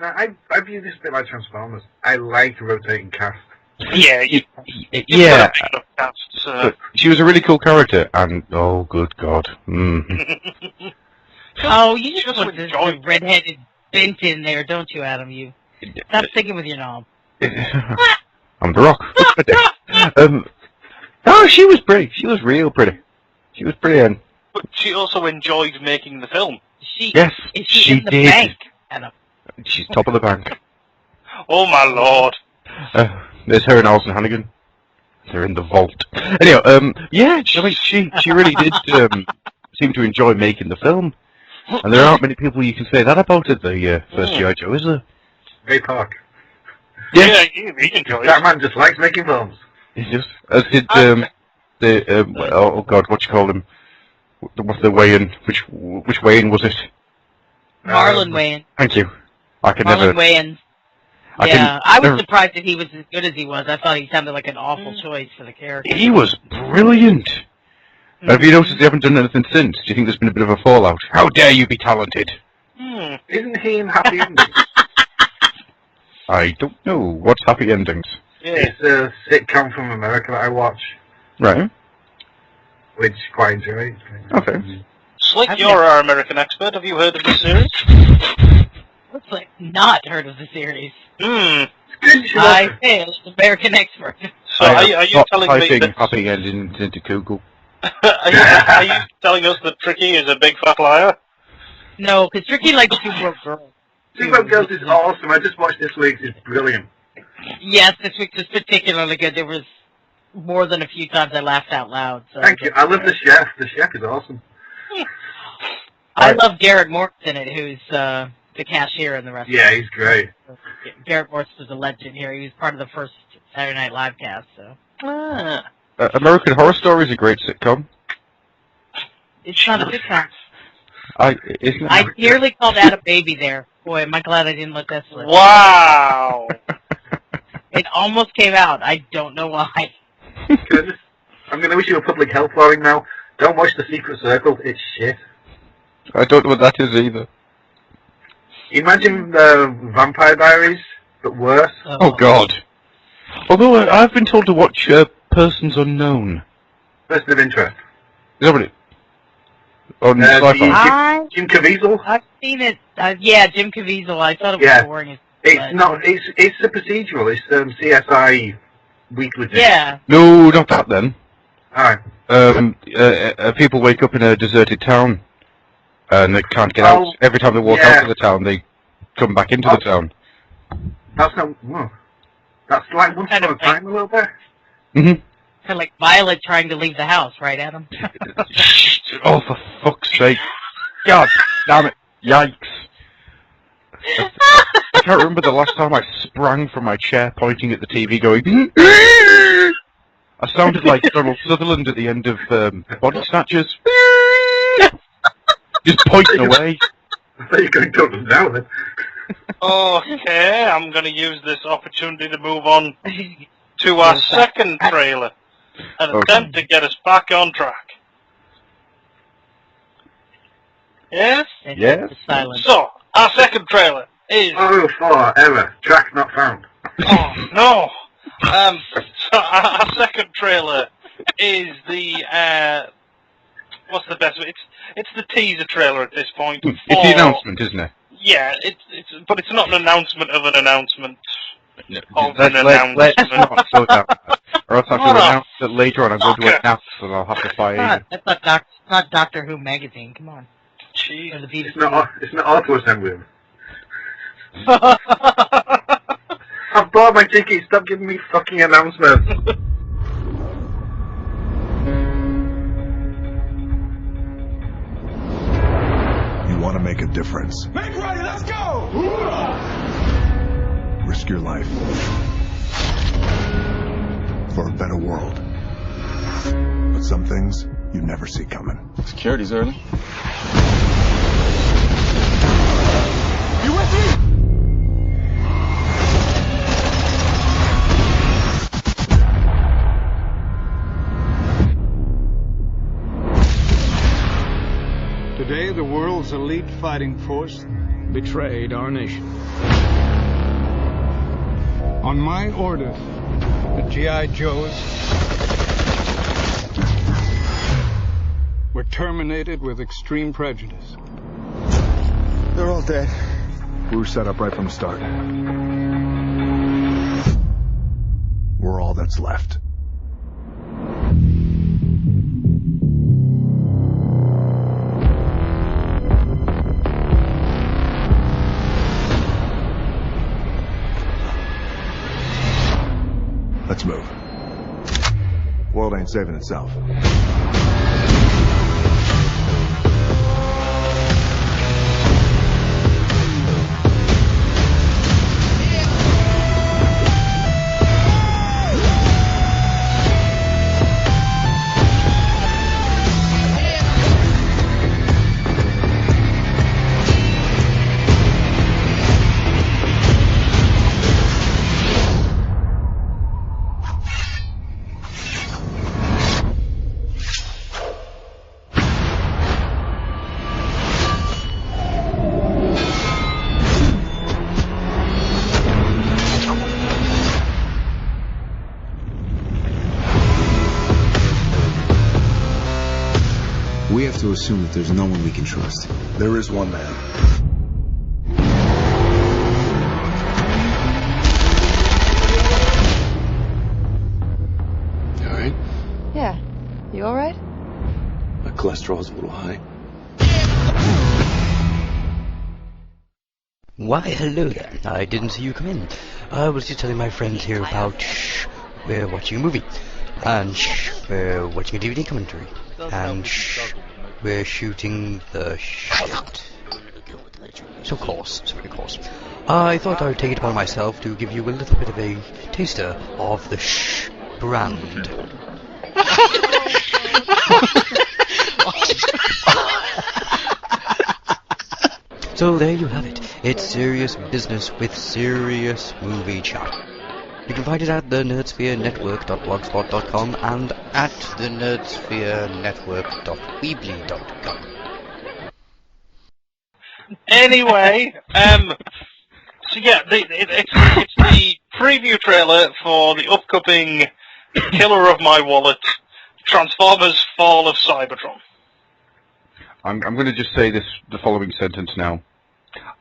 I view this a bit like Transformers. I like a rotating cast. Yeah, yeah. So. She was a really cool character, and oh, good God. Oh, you just want put the redheaded bent in there, don't you, Adam? You stop thinking with your knob. I'm the Rock. Oh, she was pretty. She was real pretty. She was pretty, and but she also enjoyed making the film. Yes, is she in the did. Bank, Adam? She's top of the bank. Oh my lord! There's her and Alison Hannigan. They're in the vault. Anyway, yeah, I mean, she really did seem to enjoy making the film. And there aren't many people you can say that about at the first G I Joe, is there? Ray Park. Yeah, he enjoys that man just likes making films. He just, as did oh God, what you call him? What's the Wayne? Which Wayne was it? Marlon Wayans. Thank you. I could Marlon never. Wayans. Yeah, I was surprised that he was as good as he was. I thought he sounded like an awful choice for the character. He was brilliant. Have you noticed they haven't done anything since? Do you think there's been a bit of a fallout? How dare you be talented? Isn't he in Happy Endings? I don't know. What's Happy Endings? Yeah. It's a sitcom from America that I watch. Right. Which quite enjoy. Okay. Slick, you're our American expert. Have you heard of the series? Looks like not heard of the series. Hmm. I failed, American expert. So are you telling me that... Happy Endings into Google. are you telling us that Tricky is a big fat liar? No, because Tricky likes Two Broke Girls. Two Broke Girls is awesome. I just watched this week's. It's brilliant. Yes, this week was particularly good. There was more than a few times I laughed out loud. So. Thank you. I love the chef. The chef is awesome. I love Garrett Morris in it, who's the cashier in the restaurant. Yeah, he's great. Garrett Morris was a legend here. He was part of the first Saturday Night Live cast. So. American Horror Story is a great sitcom. It's not a sitcom. Isn't it? I nearly called Adam Baby there. Boy, am I glad I didn't let that slip. Wow! It almost came out. I don't know why. I'm going to wish you a public health warning now. Don't watch The Secret Circle. It's shit. I don't know what that is either. Imagine Vampire Diaries, but worse. Oh God. Although I've been told to watch Persons Unknown. Person of Interest. Is that what it? On Sci-Fi. Jim Caviezel. I've seen it. Yeah, Jim Caviezel. I thought it was boring. It's not. It's a procedural. It's CSI Weekly. Yeah. No, not that then. Alright. People wake up in a deserted town, and they can't get out. Every time they walk out of the town, they come back into the town. That's not. Whoa. That's like Once Upon a Time a little bit. Mm-hmm. Kind of like Violet trying to leave the house, right, Adam? Oh, for fuck's sake! God damn it! Yikes! I can't remember the last time I sprang from my chair, pointing at the TV, going. I sounded like Donald Sutherland at the end of Body Snatchers. Just pointing away. I thought you were going to talk now then. Okay, I'm going to use this opportunity to move on to our second trailer. An attempt to get us back on track. Yes? Yes. Silence. So, our second trailer is... 404, error, track not found. Oh, no! So, our second trailer is the, what's the best way? It's the teaser trailer at this point. It's the announcement, isn't it? Yeah, but it's not an announcement of an announcement. No, Of let's an not announcement. slow down. Or else I have What to up? announce it later on. I'm going to Okay. announce it and I'll have to fire you. That's not Doctor Who magazine. Come on. Jeez. Or the BBC. It's not auto-assembly. I've bought my ticket, stop giving me fucking announcements. You want to make a difference. Make ready, let's go! Risk your life for a better world. But some things you never see coming. Security's early. You with me? Today, the world's elite fighting force betrayed our nation. On my order, the GI Joes were terminated with extreme prejudice. They're all dead. We were set up right from the start. We're all that's left. Let's move. World ain't saving itself. We have to assume that there's no one we can trust. There is one man. You all right? Yeah. You alright? My cholesterol's a little high. Why, hello there. I didn't see you come in. I was just telling my friends here about we're watching a movie, and we're watching a DVD commentary, and we're shooting the shot. So of course. I thought I would take it upon myself to give you a little bit of a taster of the brand. So there you have it. It's serious business with serious movie chat. You can find it at thenerdspherenetwork.blogspot.com and at thenerdspherenetwork.weebly.com. Anyway, so yeah, it's the preview trailer for the upcoming killer of my wallet, Transformers: Fall of Cybertron. I'm going to just say the following sentence now.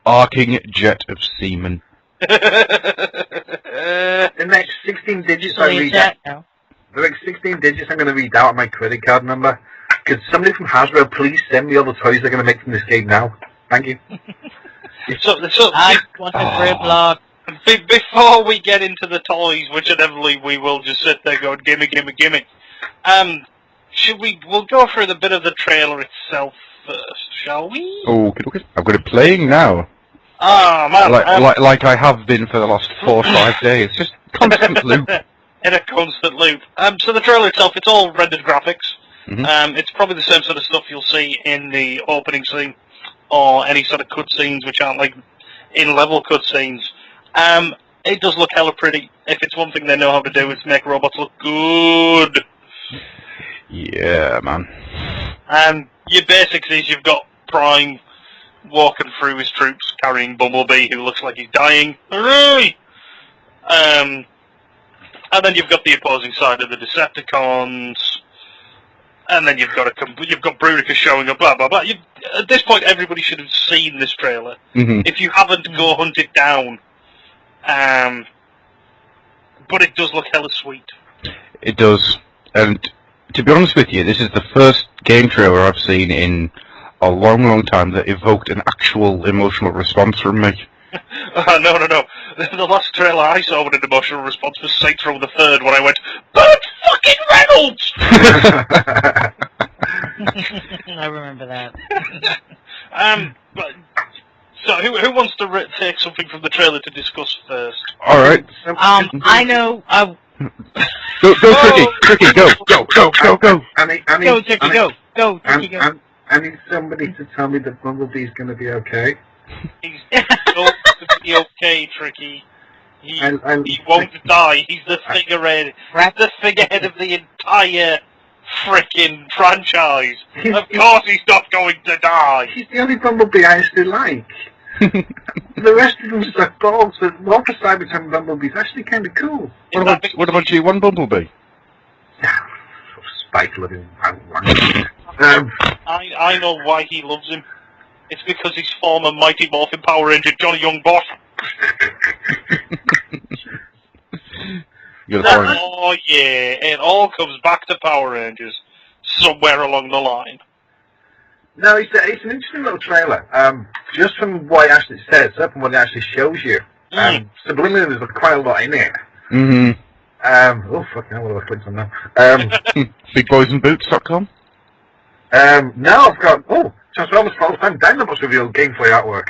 Arcing jet of semen. The next 16 digits I read out. The next 16 digits I'm going to read out on my credit card number. Could somebody from Hasbro please send me all the toys they're going to make from this game now? Thank you. I want a gridlock. Before we get into the toys, which inevitably we will just sit there going, gimme. We'll go through the bit of the trailer itself first, shall we? Okay. I've got it playing now. Ah, man. Like I have been for the last 4 or 5 days. Just constant loop. In a constant loop. So the trailer itself, it's all rendered graphics. Mm-hmm. It's probably the same sort of stuff you'll see in the opening scene, or any sort of cutscenes which aren't like in-level cutscenes. It does look hella pretty. If it's one thing they know how to do, it's make robots look good. Yeah, man. And your basics is you've got Prime walking through his troops carrying Bumblebee, who looks like he's dying. Hooray! And then you've got the opposing side of the Decepticons. And then you've got Brunica showing up, blah blah blah. At this point, everybody should have seen this trailer. If you haven't, go hunt it down. But it does look hella sweet. It does. And to be honest with you, this is the first game trailer I've seen in a long, long time that evoked an actual emotional response from me. No. The last trailer I saw with an emotional response was Saints Row the Third, when I went, Burt fucking Reynolds! I remember that. So who wants to take something from the trailer to discuss first? All right. I know. Go, Tricky, go. Go, Tricky, go. I need somebody to tell me that Bumblebee's going to be okay. He's going to be okay, Tricky. He won't die. He's the figurehead. He's the figurehead of the entire frickin' franchise. Of course he's not going to die. He's the only Bumblebee I actually like. The rest of them suck balls, but Walter Cybertron Bumblebee's actually kind of cool. What about G1 Bumblebee? Spike living. I know why he loves him. It's because he's former Mighty Morphin Power Ranger Johnny Young Boss. Oh yeah, it all comes back to Power Rangers somewhere along the line. No, it's an interesting little trailer. Just from what it actually sets up and what it actually shows you. Subliminally, there's quite a lot in it. Oh, fucking hell, what have I clicked on now? BigBoysandBoots.com? No, I've got... Transformers False Time Dinobots revealed gameplay artwork.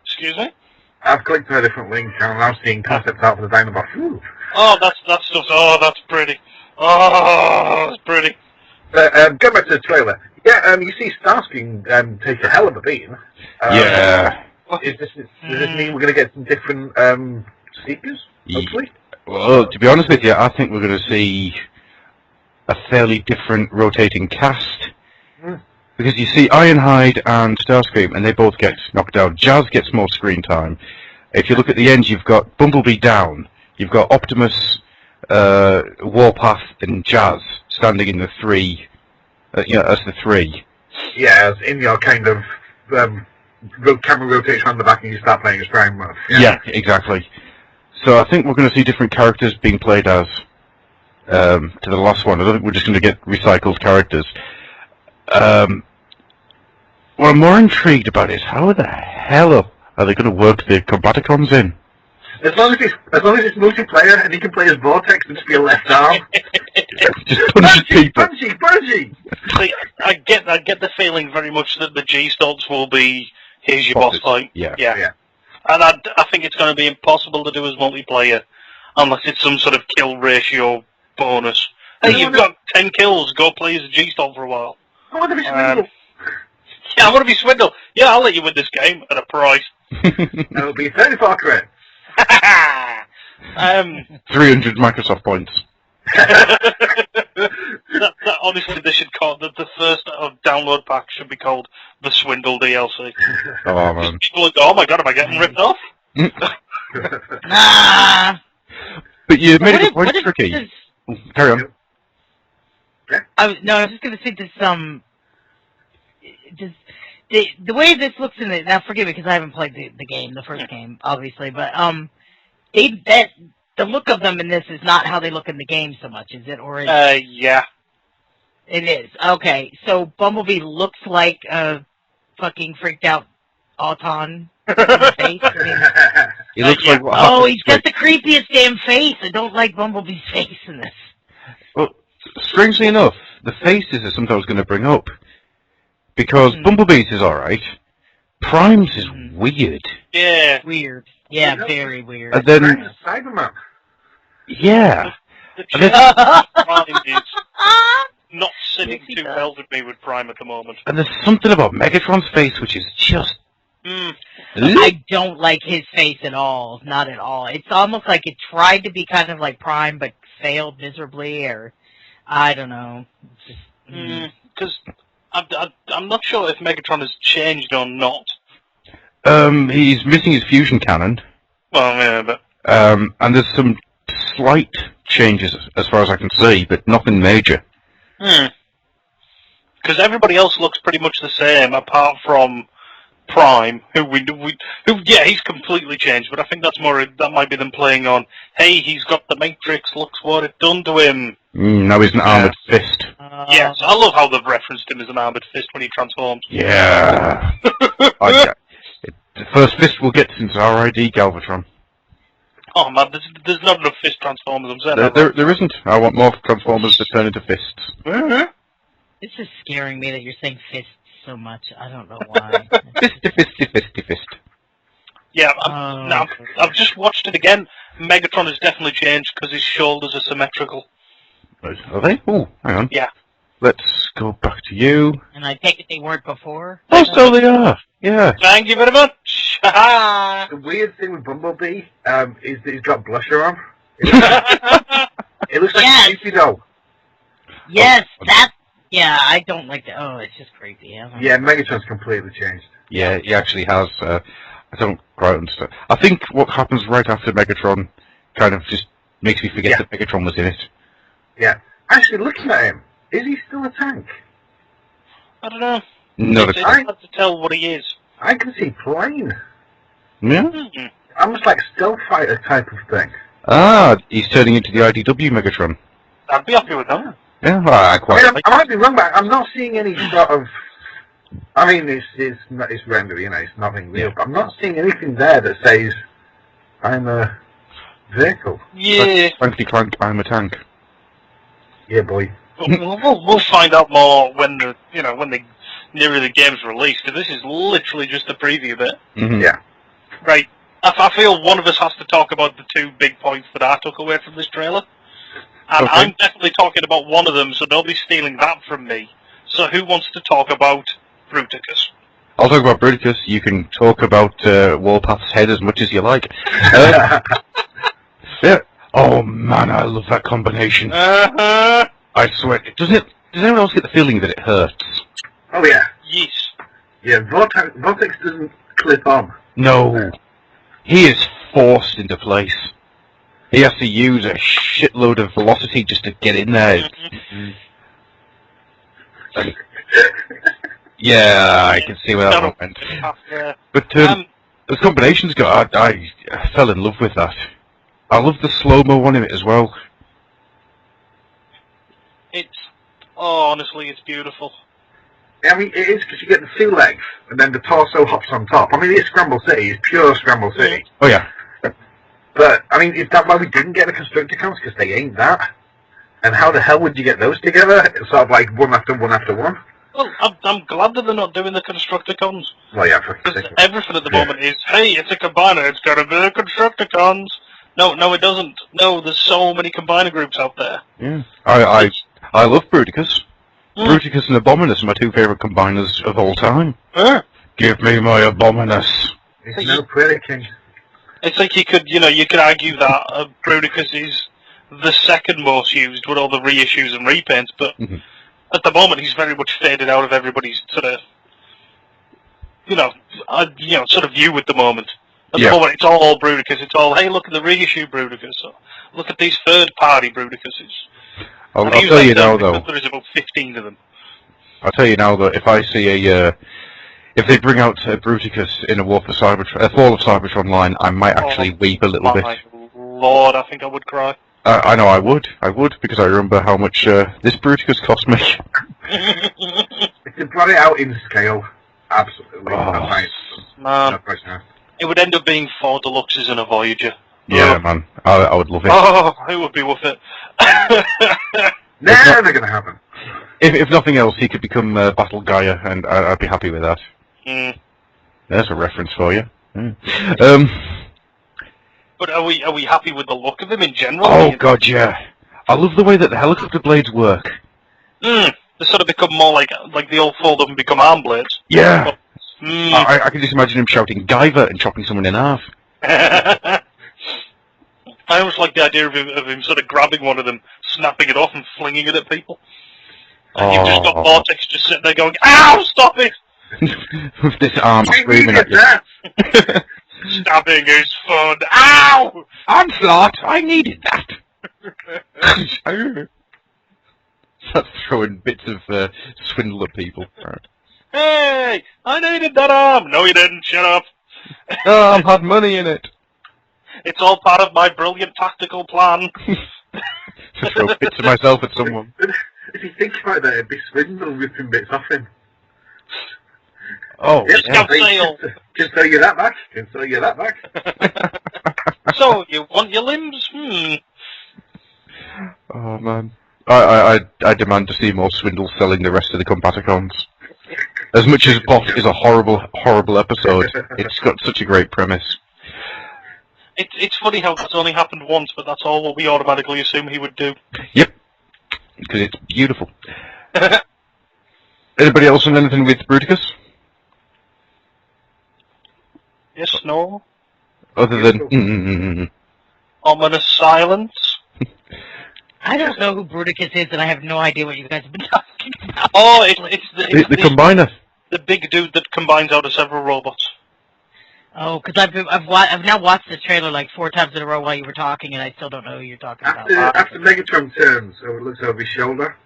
Excuse me? I've clicked on a different link and I'm now seeing concept art for the Dinobots. Ooh. Oh, that's pretty. Oh, that's pretty. Going back to the trailer. Yeah, you see Starscream take a hell of a beating. Yeah. Does this mean we're going to get some different speakers, hopefully? Well, to be honest with you, I think we're going to see a fairly different rotating cast. Because you see Ironhide and Starscream, and they both get knocked out. Jazz gets more screen time. If you look at the end, you've got Bumblebee down. You've got Optimus, Warpath, and Jazz standing in the three, as the three. Yeah, as in your kind of camera rotates around the back and you start playing as Prime Mode. Yeah, exactly. So I think we're going to see different characters being played as to the last one. I don't think we're just going to get recycled characters. What I'm more intrigued about is how the hell are they going to work the Combaticons in? As long as it's multiplayer and he can play as Vortex and just be a left arm. Just punch people. Punchy! See, I get the feeling very much that the G-Stomps will be here's your boss fight. Yeah. And I think it's going to be impossible to do as multiplayer unless it's some sort of kill ratio bonus. Hey, you've got 10 kills, go play as a G-Stomp for a while. I want to be Swindle. Yeah, I want to be Swindle. Yeah, I'll let you win this game at a price. That'll be 34 credits. 300 Microsoft points. Honestly, they should call the first download pack should be called the Swindle DLC. Oh man! People go, oh my god, am I getting ripped off? But you made it quite tricky. Carry on. I was just going to say this. The way this looks in it. Now, forgive me because I haven't played the game, the first game, obviously. But the look of them in this is not how they look in the game so much, is it? Or yeah, it is. Okay, so Bumblebee looks like a fucking freaked out Auton face. He looks like what oh, he's got the creepiest damn face. I don't like Bumblebee's face in this. Well, strangely enough, the faces are something I was going to bring up. Because Bumblebee's is alright, Prime's is weird. Yeah. Weird. Yeah, very weird. And then... Cyberman. Yeah. The Prime is not sitting too well with me with Prime at the moment. And there's something about Megatron's face which is just... I don't like his face at all. Not at all. It's almost like it tried to be kind of like Prime, but failed miserably, or... I don't know. Because I'm not sure if Megatron has changed or not. He's missing his fusion cannon. Well, yeah, but... And there's some slight changes as far as I can see, but nothing major. Because everybody else looks pretty much the same, apart from Prime, who he's completely changed, but I think that might be them playing on, hey, he's got the Matrix, looks what it done to him. Now he's an armoured fist. Yes, I love how they've referenced him as an armoured fist when he transforms. Yeah. The first fist we'll get since RID Galvatron. Oh man, there's not enough fist transformers, I'm saying. There isn't. I want more transformers that turn into fists. This is scaring me that you're saying fists so much. I don't know why. Fist. Yeah, I've just watched it again. Megatron has definitely changed because his shoulders are symmetrical. Are they? Oh, hang on. Yeah. Let's go back to you. And I take it they weren't before? Oh, so they are. Yeah. Thank you very much. The weird thing with Bumblebee is that he's got blusher on. It looks like a creepy doll. Yes, yeah, I don't like that. Oh, it's just creepy. Yeah, Megatron's completely changed. Yeah, he actually has. I don't quite understand. I think what happens right after Megatron kind of just makes me forget that Megatron was in it. Yeah. Actually, looking at him, is he still a tank? I don't know. No, it's hard to tell what he is. I can see plane. Yeah? Almost like stealth fighter type of thing. Ah, he's turning into the IDW Megatron. I'd be happy with that. Yeah, well, I might be wrong, but I'm not seeing any sort of... I mean, it's render, you know, it's nothing real, but I'm not seeing anything there that says, I'm a vehicle. Yeah. Clankety clank, I'm a tank. Yeah, boy. We'll find out more when nearer the game's released. This is literally just the preview bit. Yeah. Right. I feel one of us has to talk about the two big points that I took away from this trailer. And I'm definitely talking about one of them, so nobody's stealing that from me. So who wants to talk about Bruticus? I'll talk about Bruticus. You can talk about Warpath's head as much as you like. Yeah. Oh man, I love that combination. I swear. Does anyone else get the feeling that it hurts? Oh yeah. Yes. Yeah, Vortex doesn't clip on. No. He is forced into place. He has to use a shitload of velocity just to get in there. Yeah, I can see where that one went. But those combinations I fell in love with that. I love the slow-mo on it as well. Honestly, it's beautiful. I mean, it is because you get the two legs, and then the torso hops on top. I mean, it's Scramble City, it's pure Scramble City. Oh yeah. But, I mean, is that why we didn't get the Constructicons? Because they ain't that. And how the hell would you get those together? It's sort of like one after one after one. Well, I'm glad that they're not doing the Constructicons. Well, yeah, because everything at the moment is, hey, it's a combiner, it's got to be the Constructicons. No, it doesn't. No, there's so many combiner groups out there. Yeah. I love Bruticus. Bruticus and Abominus are my two favourite combiners of all time. Give me my Abominus. It's no Predaking. It's like you could argue that Bruticus is the second most used with all the reissues and repaints, but at the moment he's very much faded out of everybody's sort of, sort of view at the moment. At the moment, it's all Bruticus. It's all, hey, look at the reissue Bruticus. Or, look at these third-party Bruticuses. I'll tell you now, though. There is about 15 of them. I'll tell you now, though, if I see if they bring out Bruticus in a Fall of Cybertron line, I might actually weep a little bit. My lord, I think I would cry. I know I would, because I remember how much this Bruticus cost me. If they brought it out in scale, absolutely. Man. It would end up being 4 Deluxes and a Voyager. Yeah, man. I would love it. Oh, it would be worth it. Never going to happen. If nothing else, he could become Battle Gaia, and I'd be happy with that. There's a reference for you. But are we happy with the look of him in general? Oh god, yeah. I love the way that the helicopter blades work. They sort of become more like the old fold up and become arm blades. Yeah. I can just imagine him shouting Guyver and chopping someone in half. I almost like the idea of him sort of grabbing one of them, snapping it off and flinging it at people. And you've just got Vortex just sitting there going, "Ow, stop it!" With this arm screaming at you. Stabbing is fun. Ow! Onslaught! I needed that! Start throwing bits of swindle at people. Hey! I needed that arm! No, you didn't. Shut up. Oh, I've had money in it. It's all part of my brilliant tactical plan. To throw bits of myself at someone. If you think about that, it'd be swindle ripping bits off him. Oh, Yes, yeah. sale. Can sell you that back. Can sell you that back. So, you want your limbs? Oh, man. I demand to see more swindle selling the rest of the Combaticons. As much as Bot is a horrible, horrible episode, it's got such a great premise. It's funny how that's only happened once, but that's all what we automatically assume he would do. Yep. Because it's beautiful. Anybody else on anything with Bruticus? Yes, no? Other than... Ominous silence? I don't know who Bruticus is, and I have no idea what you guys have been talking about. Oh, it's the combiner. The big dude that combines out of several robots. Oh, because I've now watched the trailer like 4 times in a row while you were talking, and I still don't know who you're talking about. After Megatron turns, so it looks over his shoulder,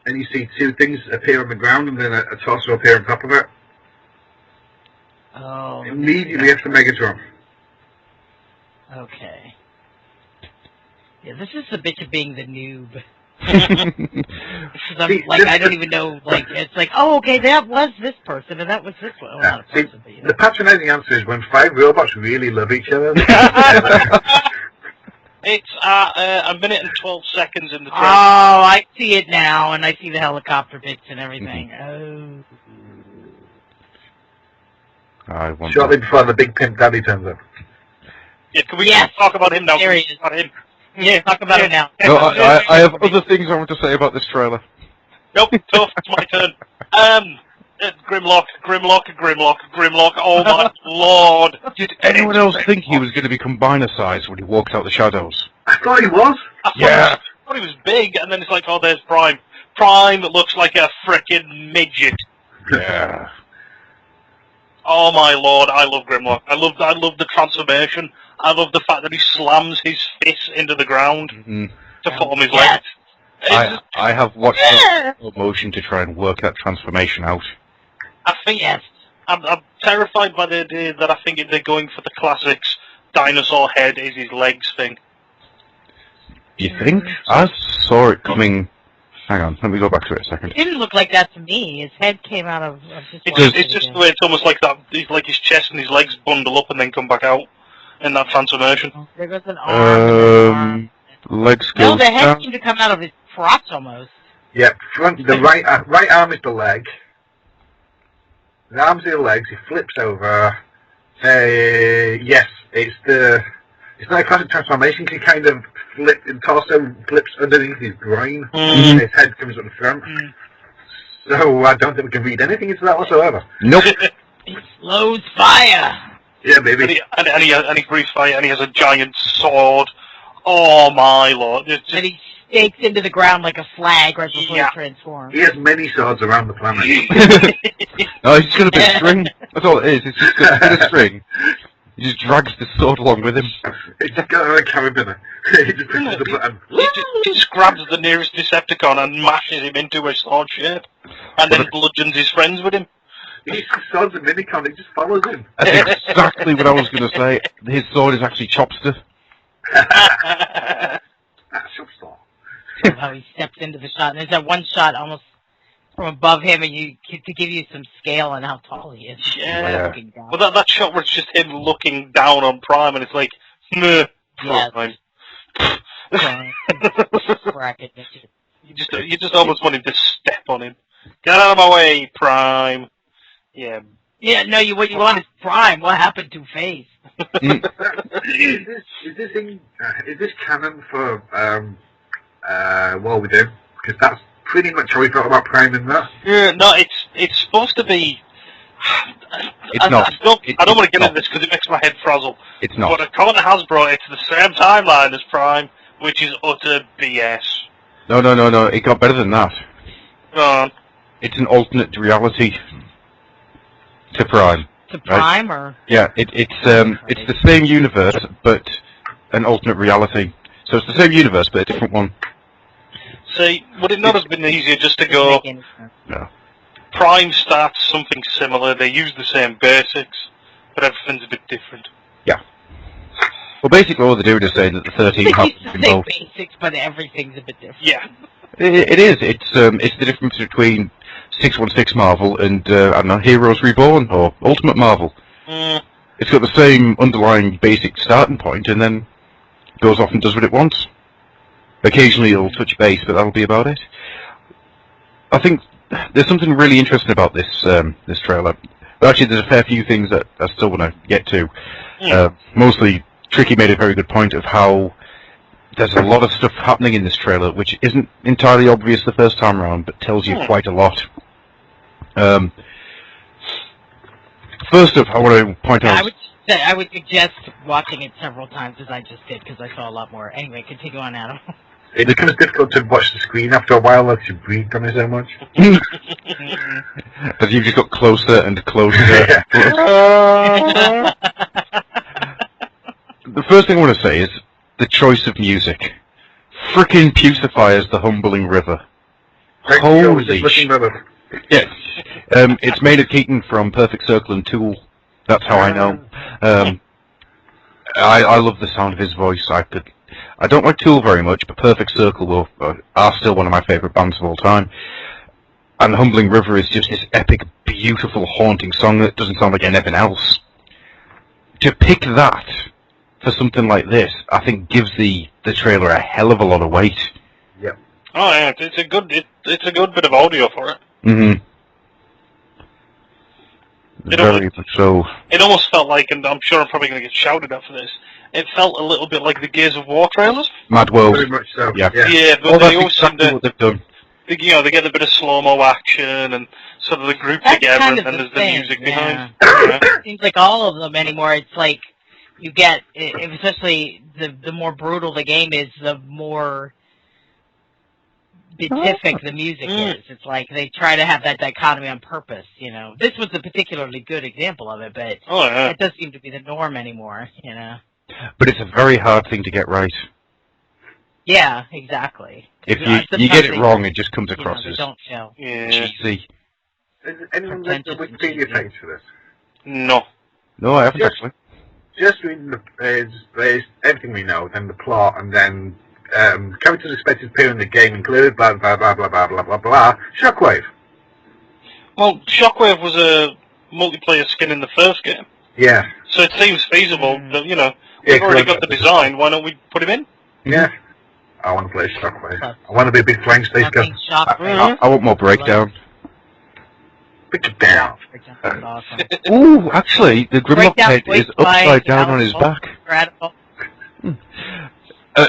and you see 2 things appear on the ground, and then a torso appear on top of it. Oh. Immediately after Megatron. Okay. Yeah, this is the bitch of being the noob. Because I'm like, I don't even know, like, it's like, oh, okay, that was this person, and that was this one. Well, not a person, but, you know. The patronizing answer is when 5 robots really love each other. It's a minute and 12 seconds in the trailer. Oh, I see it now, and I see the helicopter bits and everything. Shortly before the big pimp daddy turns up. Yeah, can we talk about him now? There he is. About him. Yeah, talk about him now. No, I have other things I want to say about this trailer. Nope, tough, it's my turn. Grimlock. Oh my lord. Did anyone else think he was going to be combiner size when he walked out the shadows? I thought he was. I thought he was big, and then it's like, oh, there's Prime. Prime that looks like a frickin' midget. Yeah. Oh my lord, I love Grimlock. I love the transformation. I love the fact that he slams his fist into the ground to form his legs. I have watched that slow motion to try and work that transformation out. I think I'm terrified by the idea that I think they're going for the classics. Dinosaur head is his legs thing. You think? I saw it coming. Hang on, let me go back to it a second. It didn't look like that to me. His head came out of just It's just the way it's almost like that. Like his chest and his legs bundle up and then come back out in that transformation. Oh, there goes an arm. Legs go No, the head down. seemed to come out of his crotch almost. Yep, the right arm is the leg. The arms are the legs. He flips over. Yes, it's not a classic transformation. He kind of flip and torso flips underneath his groin. And his head comes up the front. So I don't think we can read anything into that whatsoever. Nope. He slows fire. Yeah, baby. And he breathes fire, and he has a giant sword. Oh my lord! And he stakes into the ground like a flag right before he transforms. He has many swords around the planet. No, he's just got a bit of string. That's all it is. It's just got a bit of string. He just drags the sword along with him. He's just got a carabiner. He just pushes the button. He just grabs the nearest Decepticon and mashes him into a sword shape, and then bludgeons his friends with him. His sword's a minicon. He just follows him. That's exactly what I was going to say. His sword is actually Chopster. How he steps into the shot, and there's that one shot almost from above him, and to give you some scale on how tall he is. Yeah. Looking down. Well, that shot where it's just him looking down on Prime, and it's like, meh, Prime. You just almost want him to step on him. Get out of my way, Prime. Yeah. Yeah, no, what you want is Prime. What happened to Face? Is this canon for what we do? Because that's pretty much how we felt about Prime in that. Yeah, no, it's supposed to be It's not. I don't want to get into this because it makes my head frazzle. It's not. But according to Hasbro, it's the same timeline as Prime, which is utter BS. No. It got better than that. Go on. It's an alternate reality to Prime. To Prime, right? or? Yeah, it's the same universe, but an alternate reality. So it's the same universe, but a different one. See, would it not have been easier just to go... No. Prime starts something similar, they use the same basics, but everything's a bit different. Yeah. Well, basically all they're doing is saying that the 13 happens in both. Basics, but everything's a bit different. Yeah. It is. It's the difference between 616 Marvel and, I don't know, Heroes Reborn or Ultimate Marvel. It's got the same underlying basic starting point and then goes off and does what it wants. Occasionally it'll touch base, but that'll be about it. I think there's something really interesting about this this trailer. But actually, there's a fair few things that I still want to get to. Mostly, Tricky made a very good point of how there's a lot of stuff happening in this trailer which isn't entirely obvious the first time around, but tells you quite a lot. First up, I want to point out... I would suggest watching it several times, as I just did, because I saw a lot more. Anyway, continue on, Adam. It becomes difficult to watch the screen after a while as you breathe on it so much. As you've just got closer and closer. The first thing I want to say is the choice of music. Frickin' Pucifiers The Humbling River. Holy shit. Yes. It's Maynard Keaton from Perfect Circle and Tool. That's how I know. I love the sound of his voice. I don't like Tool very much, but Perfect Circle are still one of my favourite bands of all time. And Humbling River is just this epic, beautiful, haunting song that doesn't sound like anything else. To pick that for something like this, I think gives the trailer a hell of a lot of weight. Yep. Oh yeah, it's a good bit of audio for it. Mm-hmm. Very much so. It almost felt like, and I'm sure I'm probably going to get shouted at for this, it felt a little bit like the Gears of War trailers. Mad World. Very much so. Yeah, but they always exactly what they've done. They get a bit of slow-mo action and sort of the group together, kind and of then there's thing, the music behind. It seems like all of them anymore, it's like you get, especially the more brutal the game is, the more beatific the music is. It's like they try to have that dichotomy on purpose, you know. This was a particularly good example of it, but it does seem to be the norm anymore, you know. But it's a very hard thing to get right. Yeah, exactly. If you get it wrong, it just comes across as don't show. cheesy. Has anyone read the Wikipedia page for this? No. No, I haven't actually. Just reading everything we know, then the plot, and then characters expected to appear in the game include blah blah blah blah blah blah blah blah. Shockwave. Well, Shockwave was a multiplayer skin in the first game. Yeah. So it seems feasible that, you know, we've already got the design, why don't we put him in? Yeah. I want to play Shockwave. I want to be a big flying space gun. I want more Breakdown. Break it down. Awesome. Ooh, actually, the Grimlock head is upside down on his back.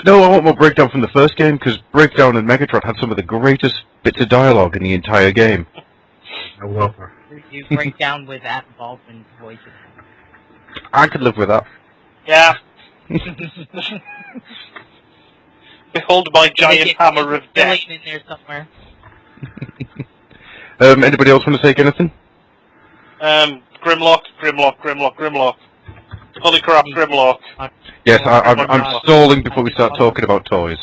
No, I want more Breakdown from the first game, because Breakdown and Megatron had some of the greatest bits of dialogue in the entire game. I love her. You break down with Adam Baldwin's voices. I could live with that. Yeah. Behold my giant hammer of death. In there somewhere. Anybody else want to say anything? Grimlock. Holy crap, Grimlock. Yes, I'm stalling before we start talking about toys.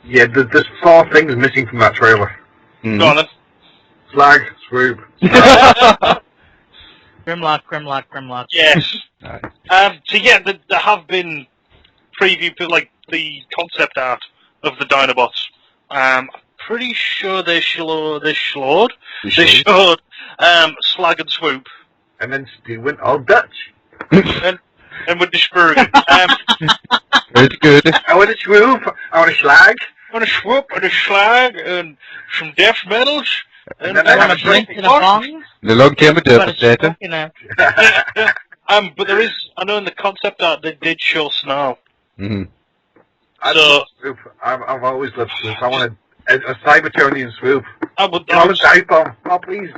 Yeah, there's 4 things missing from that trailer. Mm. Go on then. Slag, swoop. Grimlock. Yes. So yeah, there have been preview, like the concept art of the Dinobots. I'm pretty sure they showed Slag and Swoop. And then Stu went all Dutch. and with the Spurgen. It's good. I want a Swoop, I want a Slag. I want a Swoop and a Slag and some death metals. And then I want a drink in a bong. The long came a devastator. But there is, I know in the concept art they did show Snarl. Mm-hmm. I've always loved Swoop. I want a Cybertronian Swoop. I would a dive bomb. Oh, please.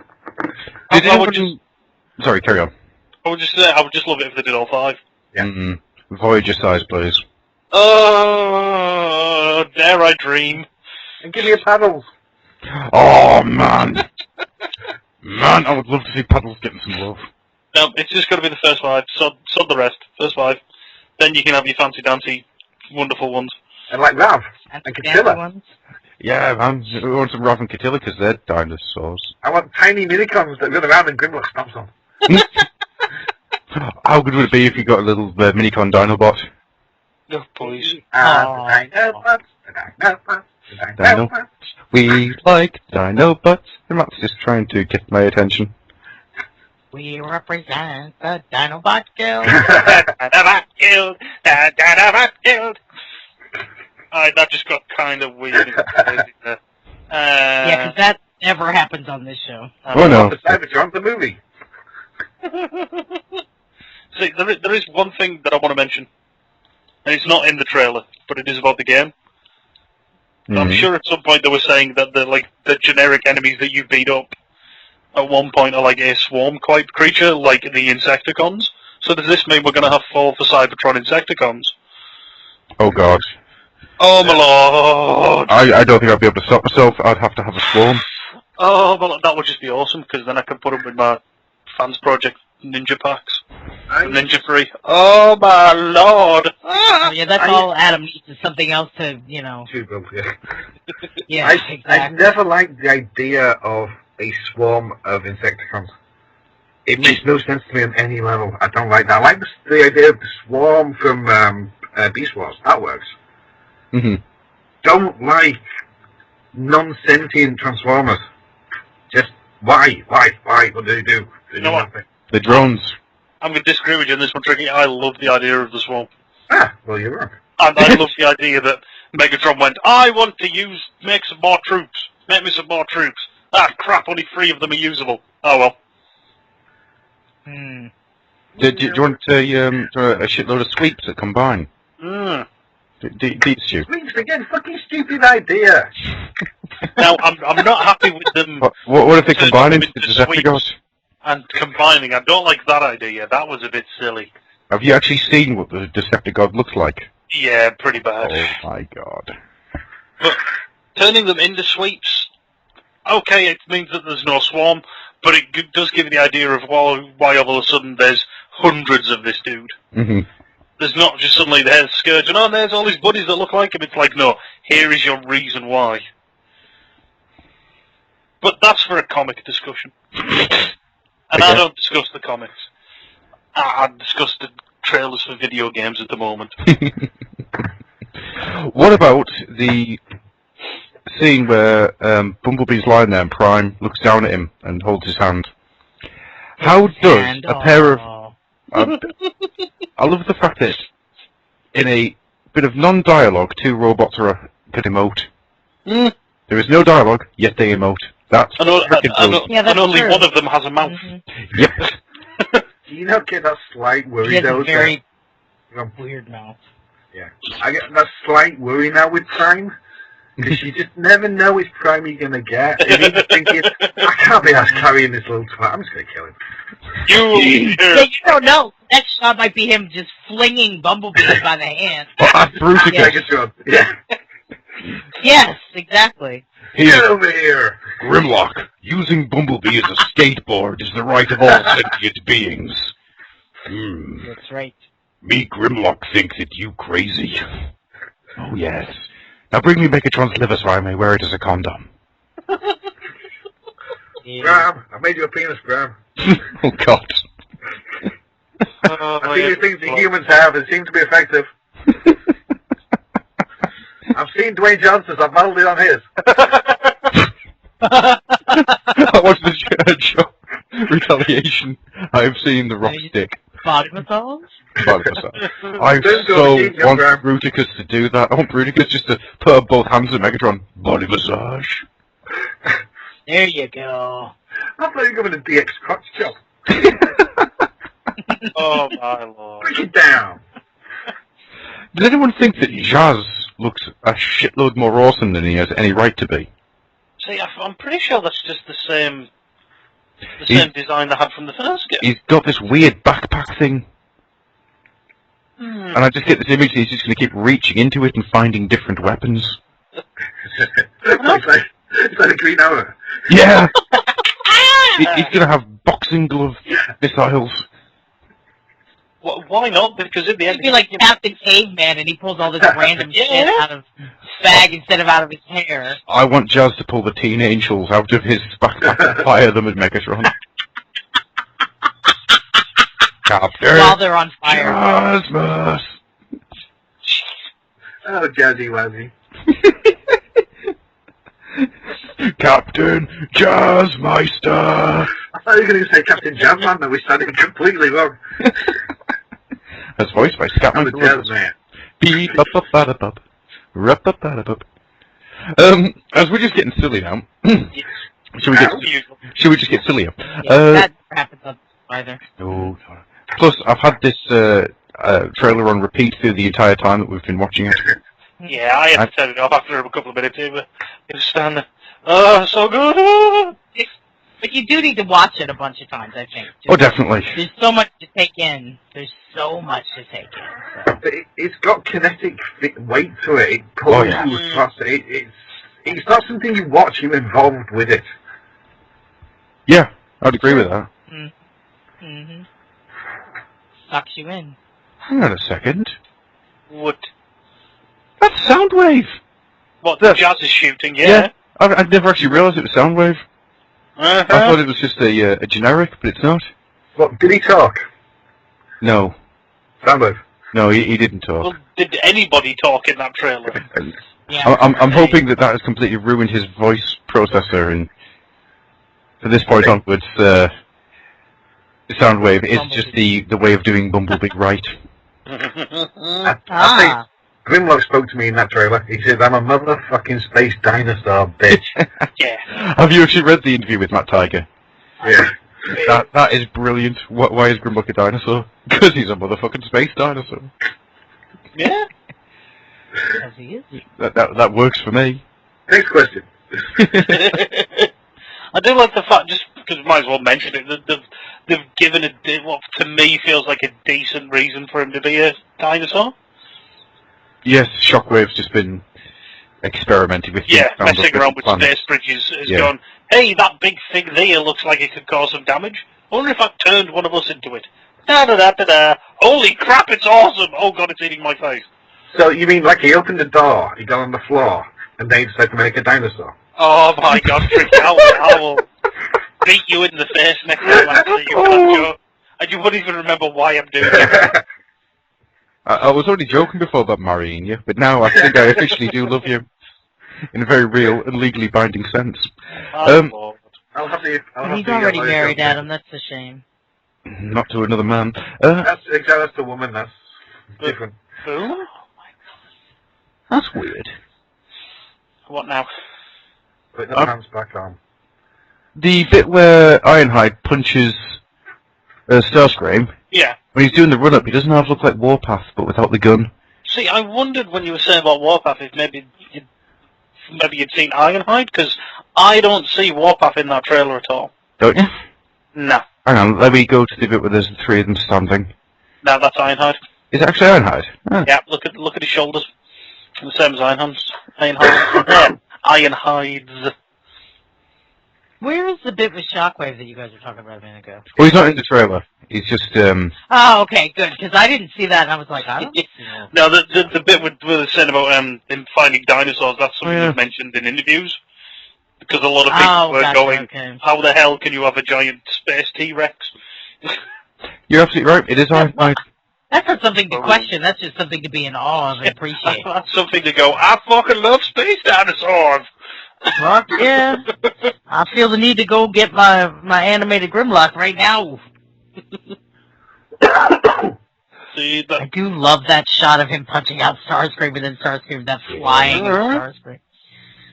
Sorry, carry on. I would just love it if they did all 5. Yeah. Voyager size, please. Oh, dare I dream? And give me a paddles. Oh, man. Man, I would love to see Paddles getting some love. No, it's just got to be the first 5. Sod the rest. First 5. Then you can have your fancy dancy, wonderful ones. And like Rav. And Catilla. Yeah, man. We want some Rav and Catilla because they're dinosaurs. I want tiny minicons that run around and Grimlock stomps on. How good would it be if you got a little minicon Dinobot? Oh, please. Dino. We like Dinobots. And Matt's just trying to get my attention. We represent the Dinobot Guild. Dinobot Guild. Dinobot Guild. That just got kind of weird and crazy there. Yeah, because that never happens on this show. Oh no. The Cybertron, the movie. See, there is one thing that I want to mention. And it's not in the trailer, but it is about the game. I'm sure at some point they were saying that the generic enemies that you beat up at one point are like a swarm-type creature, like the Insecticons. So does this mean we're going to have 4 for Cybertron Insecticons? Oh god. Oh my lord! I don't think I'd be able to stop myself. I'd have to have a swarm. Oh, well, that would just be awesome, because then I can put them with my Fans Project Ninja Packs. Ninja Free. Oh my lord! Oh, yeah, that's all Adam needs is something else to, Yeah. Yeah, exactly. I never liked the idea of a swarm of Insecticons. It makes no sense to me on any level. I don't like that. I like the idea of the swarm from Beast Wars. That works. Don't like non-sentient Transformers. Just why? What do they do? They do nothing. The drones. I'm going to disagree with you on this one, Tricky. I love the idea of the swarm. Ah, well, you're wrong. And I love the idea that Megatron went, I want to make some more troops. Make me some more troops. Ah, crap, only 3 of them are usable. Oh, well. Do you want a shitload of sweeps that combine? Beats you. Sweeps again, fucking stupid idea. Now, I'm not happy with them. What if they combine into the Decepticons? And combining, I don't like that idea. That was a bit silly. Have you actually seen what the Decepticon looks like? Yeah, pretty bad. Oh my god. But turning them into sweeps, okay, it means that there's no swarm, but it does give you the idea of why all of a sudden there's hundreds of this dude. There's not just suddenly there's Scourge and there's all his buddies that look like him. It's like, no, here is your reason why. But that's for a comic discussion. And I don't discuss the comics. I discuss the trailers for video games at the moment. What about the scene where Bumblebee's lying there and Prime looks down at him and holds his hand? How does a pair of... I love the fact that in a bit of non-dialogue, 2 robots can emote. There is no dialogue, yet they emote. That's and only one of them has a mouth. Yep. Do you not get that slight worry He has though? a very weird mouth. Yeah. I get that slight worry now with Prime. Because you just never know which Prime you're going to get. And you're just thinking, I can't be asked carrying this little twat. I'm just going to kill him. You don't know. Next shot might be him just flinging Bumblebee by the hand. Bruticus. Yeah. Yes, exactly. Get over here! Grimlock, using Bumblebee as a skateboard is the right of all sentient beings. That's right. Me, Grimlock, think that you crazy. Oh, yes. Now bring me Megatron's liver so I may wear it as a condom. Graham, I made you a penis, Graham. Oh, God. I see these things that humans have and seem to be effective. I've seen Dwayne Johnson's, I've modeled it on his. I watched the show Retaliation. I've seen the rock stick. Body massage? Body massage. I so want Bruticus to do that. I want Bruticus just to put both hands in Megatron. Body massage. There you go. I thought you were going to DX crotch job. Oh my lord. Break it down. Does anyone think that Jazz looks a shitload more awesome than he has any right to be? See, I'm pretty sure that's just the same The same design they had from the first game. He's got this weird backpack thing. And I just get this image that he's just going to keep reaching into it and finding different weapons. it's like a Green Arrow. Yeah! He's going to have boxing glove missiles. Well, why not? Because at the end... He'd be like Captain Caveman and he pulls all this random shit out of bag instead of out of his hair. I want Jazz to pull the Teen Angels out of his backpack and fire them at Megatron. Captain While they're on fire. Jasmus! Oh, Jazzy Wazzy. Captain Jazzmeister! I thought you were going to say Captain Jazzman, and we sounded completely wrong. That's voiced by I'm the Scatman. Jazzman. Beep, bop, bop, bada, bop. Rup, bop, bada, bop. As we're just getting silly now, should we just get sillier? That happens up either. Oh, plus, I've had this trailer on repeat through the entire time that we've been watching it. Yeah, I had to turn it off after a couple of minutes. It was standing. Oh, so good! But you do need to watch it a bunch of times, I think. Oh, definitely. There's so much to take in. There's so much to take in. So. But it's got kinetic weight to it. It pulls you across it. It's not something you watch, you're involved with it. Yeah, I'd agree with that. Mm-hmm. Sucks you in. Hang on a second. What? That's Soundwave! What, the Jazz is shooting, yeah? I'd never actually realised it was Soundwave. I thought it was just a generic, but it's not. What, did he talk? No. Soundwave? No, he didn't talk. Well, did anybody talk in that trailer? Yeah, I'm hoping that has completely ruined his voice processor, and from this point onwards, Soundwave is just the way of doing Bumblebee right. I think Grimlock spoke to me in that trailer. He said, I'm a motherfucking space dinosaur, bitch. Yeah. Have you actually read the interview with Matt Tiger? Yeah. That is brilliant. Why is Grimlock a dinosaur? Because he's a motherfucking space dinosaur. Yeah. As he is. That works for me. Next question. I do like the fact, just because we might as well mention it, that they've given what to me feels like a decent reason for him to be a dinosaur. Yes, Shockwave's just been experimenting with messing around with space bridges. Has gone, hey, that big thing there looks like it could cause some damage. I wonder if I turned one of us into it. Da-da-da-da-da. Holy crap, it's awesome! Oh god, it's eating my face. So you mean like he opened the door, he got on the floor, and then he decided to make a dinosaur? Oh my god, freak out. I will beat you in the face next time I see you can't joke. And you wouldn't even remember why I'm doing it. I was already joking before about marrying you, but now I think I officially do love you. In a very real and legally binding sense. I'll have He's already married, Adam, that's a shame. Not to another man. That's the woman, that's different. Who? That's weird. What now? Put the pants back on. The bit where Ironhide punches Starscream. Yeah. When he's doing the run-up, he doesn't have to look like Warpath, but without the gun. See, I wondered when you were saying about Warpath if maybe you'd seen Ironhide, because I don't see Warpath in that trailer at all. Don't you? No. Hang on, let me go to the bit where there's the three of them standing. No, that's Ironhide. Is it actually Ironhide? Oh. Yeah, look at his shoulders. The same as Ironhide. Ironhides. Where is the bit with Shockwave that you guys were talking about a minute ago? Well, he's not in the trailer. He's just, Oh, okay, good, because I didn't see that, and I was like, I don't know. No, the bit with the saying about him finding dinosaurs, that's something that's mentioned in interviews. Because a lot of people were going, how the hell can you have a giant space T-Rex? You're absolutely right, it is Ironhide. That's not something to question, that's just something to be in awe of and appreciate. That's something to go, I fucking love space dinosaurs! Fuck yeah. I feel the need to go get my animated Grimlock right now. See, I do love that shot of him punching out Starscream and then Starscream, that flying Starscream.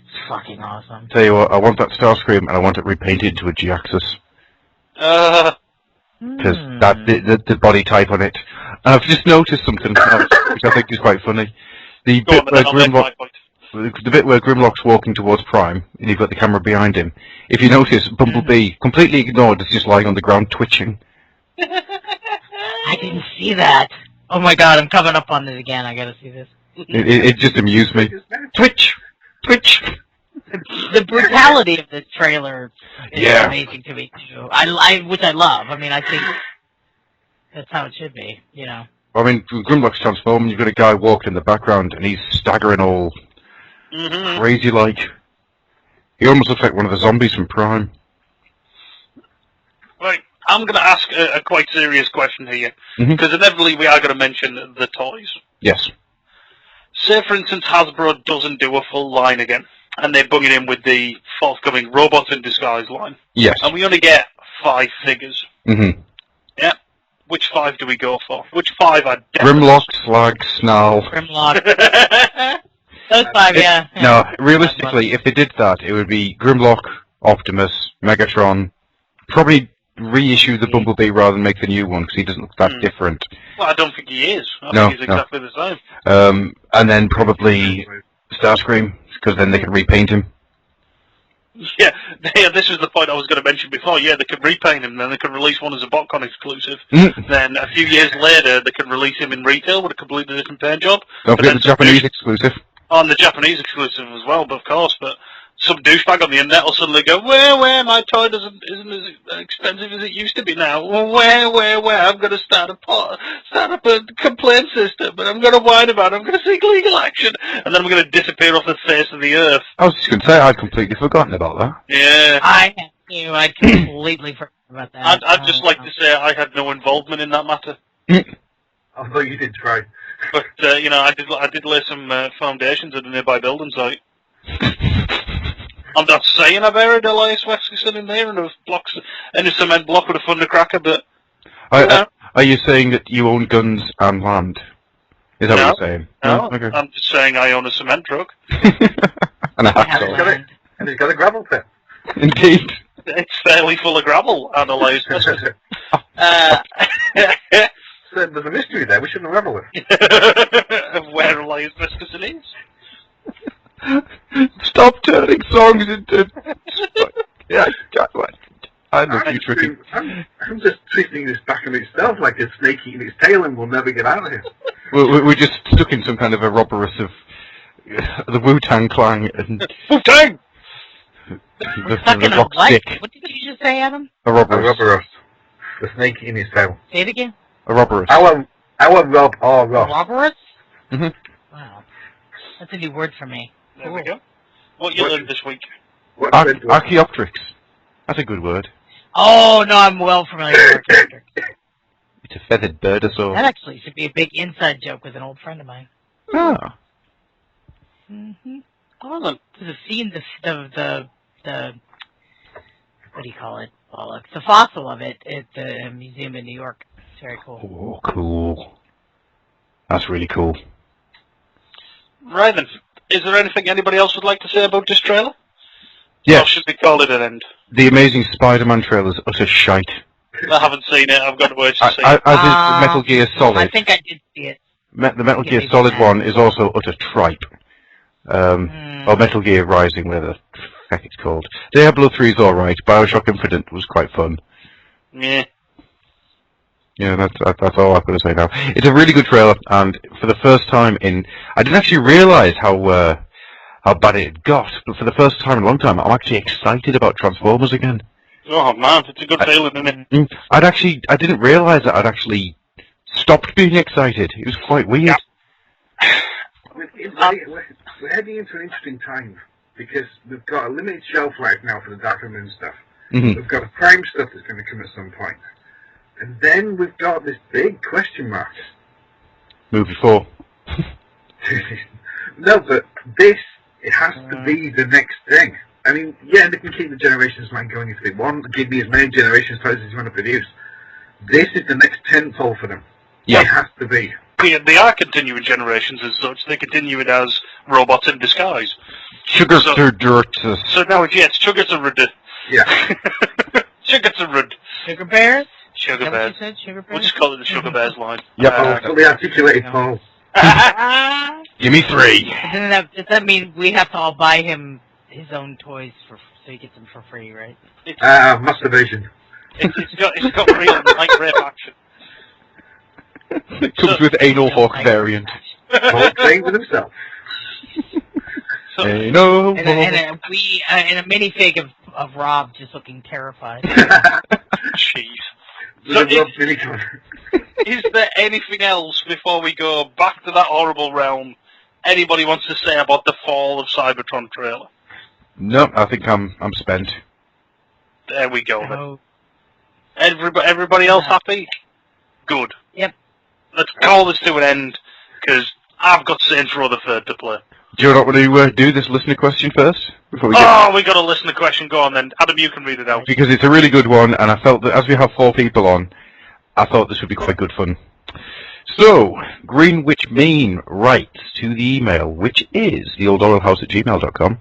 It's fucking awesome. Tell you what, I want that Starscream and I want it repainted into a G-axis. Because the body type on it. I've just noticed something else, which I think is quite funny. The bit where Grimlock... the bit where Grimlock's walking towards Prime, and you've got the camera behind him. If you notice, Bumblebee, completely ignored, is just lying on the ground twitching. I didn't see that. Oh my god, I'm coming up on it again. I gotta see this. It just amused me. Twitch! Twitch! The brutality of this trailer is amazing to me too. Which I love. I mean, I think that's how it should be. You know. I mean, Grimlock's transforming. You've got a guy walking in the background, and he's staggering all crazy like. He almost looks like one of the zombies from Prime. Right, I'm going to ask a quite serious question here, because inevitably we are going to mention the toys. Yes. Say, for instance, Hasbro doesn't do a full line again, and they bung it in with the forthcoming Robots in Disguise line. Yes. And we only get 5 figures. Mm-hmm. Yeah. Which 5 do we go for? Which 5 are definitely... Grimlock, Slag, Snarl. Grimlock. Those 5, yeah. No, realistically, if they did that, it would be Grimlock, Optimus, Megatron, probably reissue the Bumblebee rather than make the new one, because he doesn't look that different. Well, I don't think he is. I think he's exactly the same. And then probably Starscream, because then they can repaint him. Yeah, this is the point I was going to mention before. Yeah, they can repaint him, then they can release one as a BotCon exclusive. Then a few years later, they can release him in retail with a completely different paint job. Don't forget the Japanese exclusive. On the Japanese exclusive as well, but of course. But some douchebag on the internet will suddenly go, where, my toy isn't as expensive as it used to be now. Well, where, I'm going to start up a complaint system, and I'm going to whine about it, I'm going to seek legal action, and then I'm going to disappear off the face of the earth. I was just going to say, I'd completely forgotten about that. Yeah. I completely forgot about that. I'd just like to say I had no involvement in that matter. Although you did try. But, I did lay some foundations at a nearby building site. I'm not saying I buried Elias Wexkerson in there in a cement block with a thundercracker, but... Are you saying that you own guns and land? Is that what you're saying? No, okay. I'm just saying I own a cement truck. And a hacksaw. And he's got a gravel pit. Indeed. It's fairly full of gravel, and Elias Wexkerson. So there's a mystery there, we shouldn't revel with. Of where Elias Wexkerson is. Stop turning songs into... Yeah, I know you tricky. I'm just twisting this back on itself like a snake eating its tail and we'll never get out of here. We're just stuck in some kind of a Ouroboros of the Wu-Tang Clan and... Wu-Tang! the rock stick. What did you just say, Adam? Ouroboros. The snake eating its tail. Say it again. Ouroboros. Our Rob or Ross. Ouroboros? Mm-hmm. Wow. That's a new word for me. There we go. What you learned this week? Archaeopteryx. That's a good word. Oh, no, I'm well familiar with Archaeopteryx. It's a feathered bird or so. That actually should be a big inside joke with an old friend of mine. Ah. Oh, look, there's a scene, the what do you call it? Well, it's the fossil of it at the museum in New York. It's very cool. Oh, cool. That's really cool. Right then. Is there anything anybody else would like to say about this trailer? Yeah. Or should we call it an end? The Amazing Spider-Man trailer's utter shite. I haven't seen it. I've got to wait to see As it. is the Metal Gear Solid. I think I did see it. The Metal Gear Solid one is also utter tripe. Or Metal Gear Rising, whatever the heck it's called. Diablo 3 is alright. Bioshock Infinite was quite fun. Yeah. Yeah, that's all I've got to say now. It's a really good trailer, and for the first time I didn't actually realise how bad it got, but for the first time in a long time, I'm actually excited about Transformers again. Oh man, it's a good feeling, isn't it? I didn't realise that I'd actually stopped being excited. It was quite weird. We're heading into an interesting time, because we've got a limited shelf life now for the Dark of the Moon stuff. We've got a Prime stuff that's going to come at some point. And then we've got this big question mark. Movie 4. No, but it has to be the next thing. I mean, yeah, they can keep the Generations line going if they want. Give me as many Generations titles as you want to produce. This is the next tentpole for them. Yeah. It has to be. They are continuing Generations as such. They continue it as Robots in Disguise. Sugar to dirt. So now it's Sugar to Rud. Yeah. Sugar to Rud. Sugar Bears? Sugar Bears. Sugar Bears? We'll just call it the Sugar Bears line. Yep. Fully articulated, Paul. Give me 3. Does that mean we have to all buy him his own toys so he gets them for free, right? Masturbation. It's got real light rape action. It comes with anal hawk variant. All playing with himself. Anal hawk. And a minifig of Rob just looking terrified. Jeez. So is there anything else before we go back to that horrible realm anybody wants to say about the fall of Cybertron trailer? No, I think I'm spent. There we go Oh. then. Everybody else happy? Good. Yep. Let's call this to an end, because I've got Saints Row the Third to play. Do you not want to do this listener question first? Before we we got a listener question. Go on then. Adam, you can read it out. Because it's a really good one, and I felt that as we have 4 people on, I thought this would be quite good fun. So, Greenwich Main writes to the email, which is theoldoilhouse@gmail.com.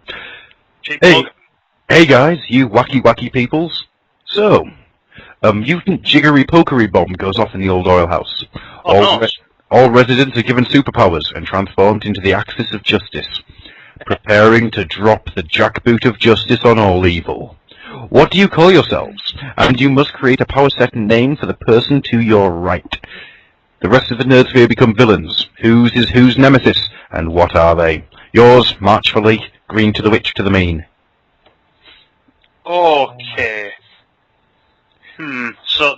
Hey guys, you wacky peoples. So, a mutant jiggery pokery bomb goes off in the old oil house. All residents are given superpowers and transformed into the Axis of Justice, preparing to drop the jackboot of justice on all evil. What do you call yourselves? And you must create a power set and name for the person to your right. The rest of the Nerdsphere become villains. Whose is whose nemesis, and what are they? Yours, marchfully, Green to the Witch to the Mean. Okay. So,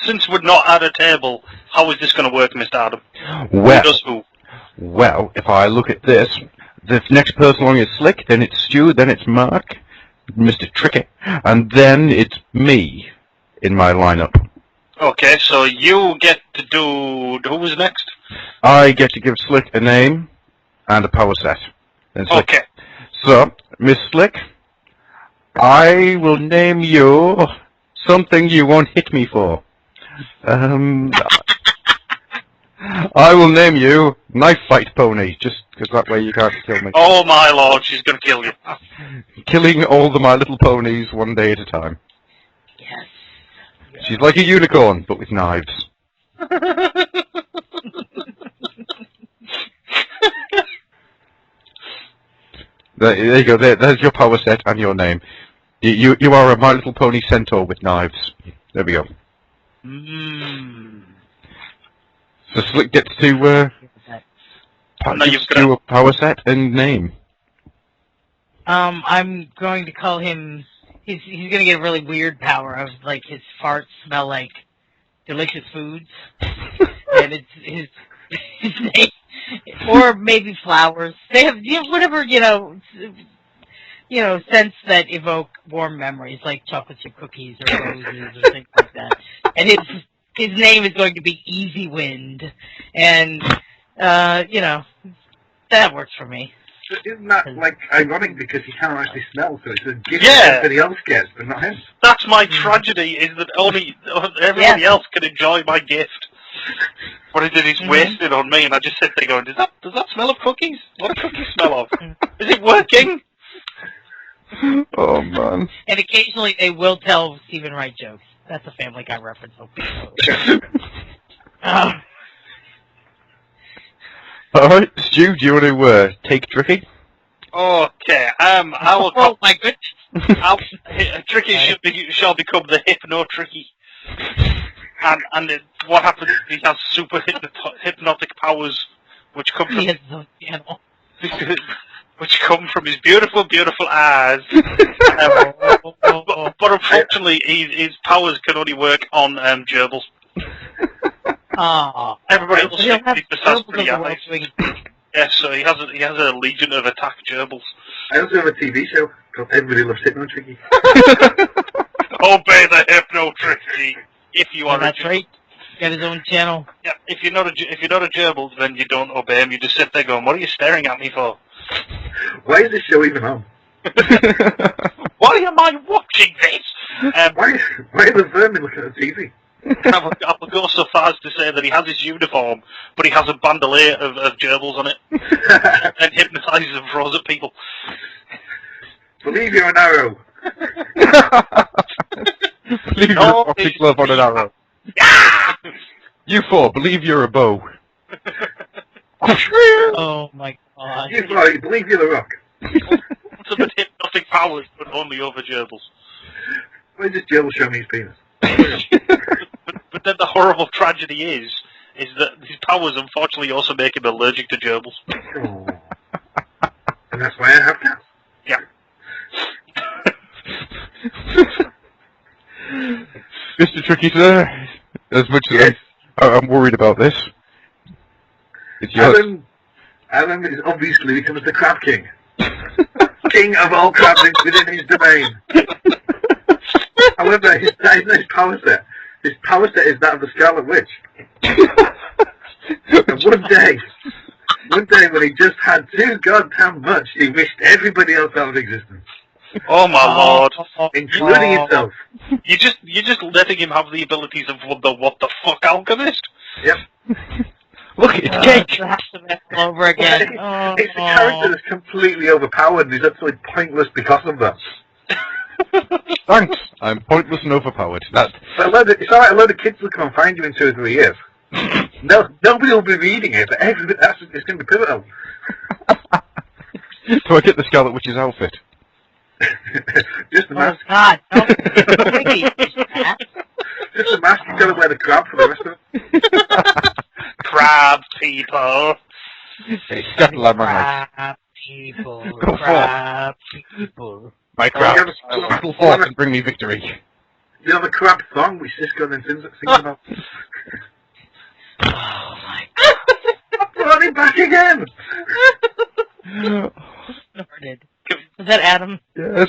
since we're not at a table, how is this going to work, Mr. Adam? Well, Who does who? Well, if I look at this, the next person along is Slick, then it's Stu, then it's Mark, Mr. Tricky, and then it's me in my lineup. Okay, so you get to do... Who was next? I get to give Slick a name and a power set. Then Slick. Okay. So, Miss Slick, I will name you something you won't hit me for. I will name you Knife Fight Pony, just because that way you can't kill me. Oh my lord, she's going to kill you. Killing all the My Little Ponies one day at a time. Yes. She's like a unicorn, but with knives. There you go, there's your power set and your name. You are a My Little Pony centaur with knives. There we go. So Slick gets to do a power set and name. I'm going to call him... He's going to get a really weird power of, like, his farts smell like delicious foods. And it's his name... Or maybe flowers. They have whatever, scents that evoke warm memories, like chocolate chip cookies or roses or things like that. And his name is going to be Easy Wind. And, that works for me. Isn't that, like, ironic because he can't actually smell, so it's a gift everybody else gets, but not him? That's my tragedy, is that everybody else can enjoy my gift. What it is wasted on me, and I just sit there going, does that smell of cookies? What do cookies smell of? Is it working? Oh, man. And occasionally they will tell Stephen Wright jokes. That's a Family Guy reference. Alright, Stu, do you want to take Tricky? Okay, I will... Oh, my goodness. Tricky shall become the Hypno Tricky. And what happens is he has super hypnotic powers, which come from... which come from his beautiful, beautiful eyes. But unfortunately, his powers can only work on gerbils. Everybody else has pretty eyes. Yes, so he has a legion of attack gerbils. I also have a TV show called Everybody Loves Hypno Tricky. Obey the Hypno Tricky if you are. That's right. He's got his own channel. Yeah, if you're not a gerbil, then you don't obey him. You just sit there going, "What are you staring at me for? Why is this show even on? Why am I watching this?" Why are the vermin looking at the TV? I will go so far as to say that he has his uniform, but he has a bandolier of gerbils on it, and hypnotizes and throws at people. Believe you're an arrow. Believe you're a boxing glove on an arrow. Yeah! You four, believe you're a bow. Oh my god. You believe you're the Rock. Ultimate hypnotic powers, but only over gerbils. Why does Gerbil show me his penis? But then the horrible tragedy is that his powers unfortunately also make him allergic to gerbils. Oh. And that's why I have cats. Yeah. Mr. Tricky, sir, as much as I'm worried about this, it's yours. Alan is obviously becomes the Crab King. King of all crabs within his domain. However, that is not his power set. His power set is that of the Scarlet Witch. And one day when he just had too goddamn much, he wished everybody else out of existence. Oh my lord. Including himself. You're just letting him have the abilities of the what the fuck alchemist? Yep. Look, it's cake! All over again. It's a character that's completely overpowered and he's absolutely pointless because of that. Thanks. I'm pointless and overpowered. It's alright, a load of kids will come and find you in 2 or 3 years. No, nobody will be reading it, but it's going to be pivotal. So I get the Scarlet Witch's outfit. Just the mask. Oh god, no. Just the mask, you've got to wear the crab for the rest of it. Crab people. Crab people. Crab people. My crab will battle forth and bring me victory. You know the crab song which Cisco then sings about? Oh my god. I brought it back again! Snorted. Was that Adam? Yes.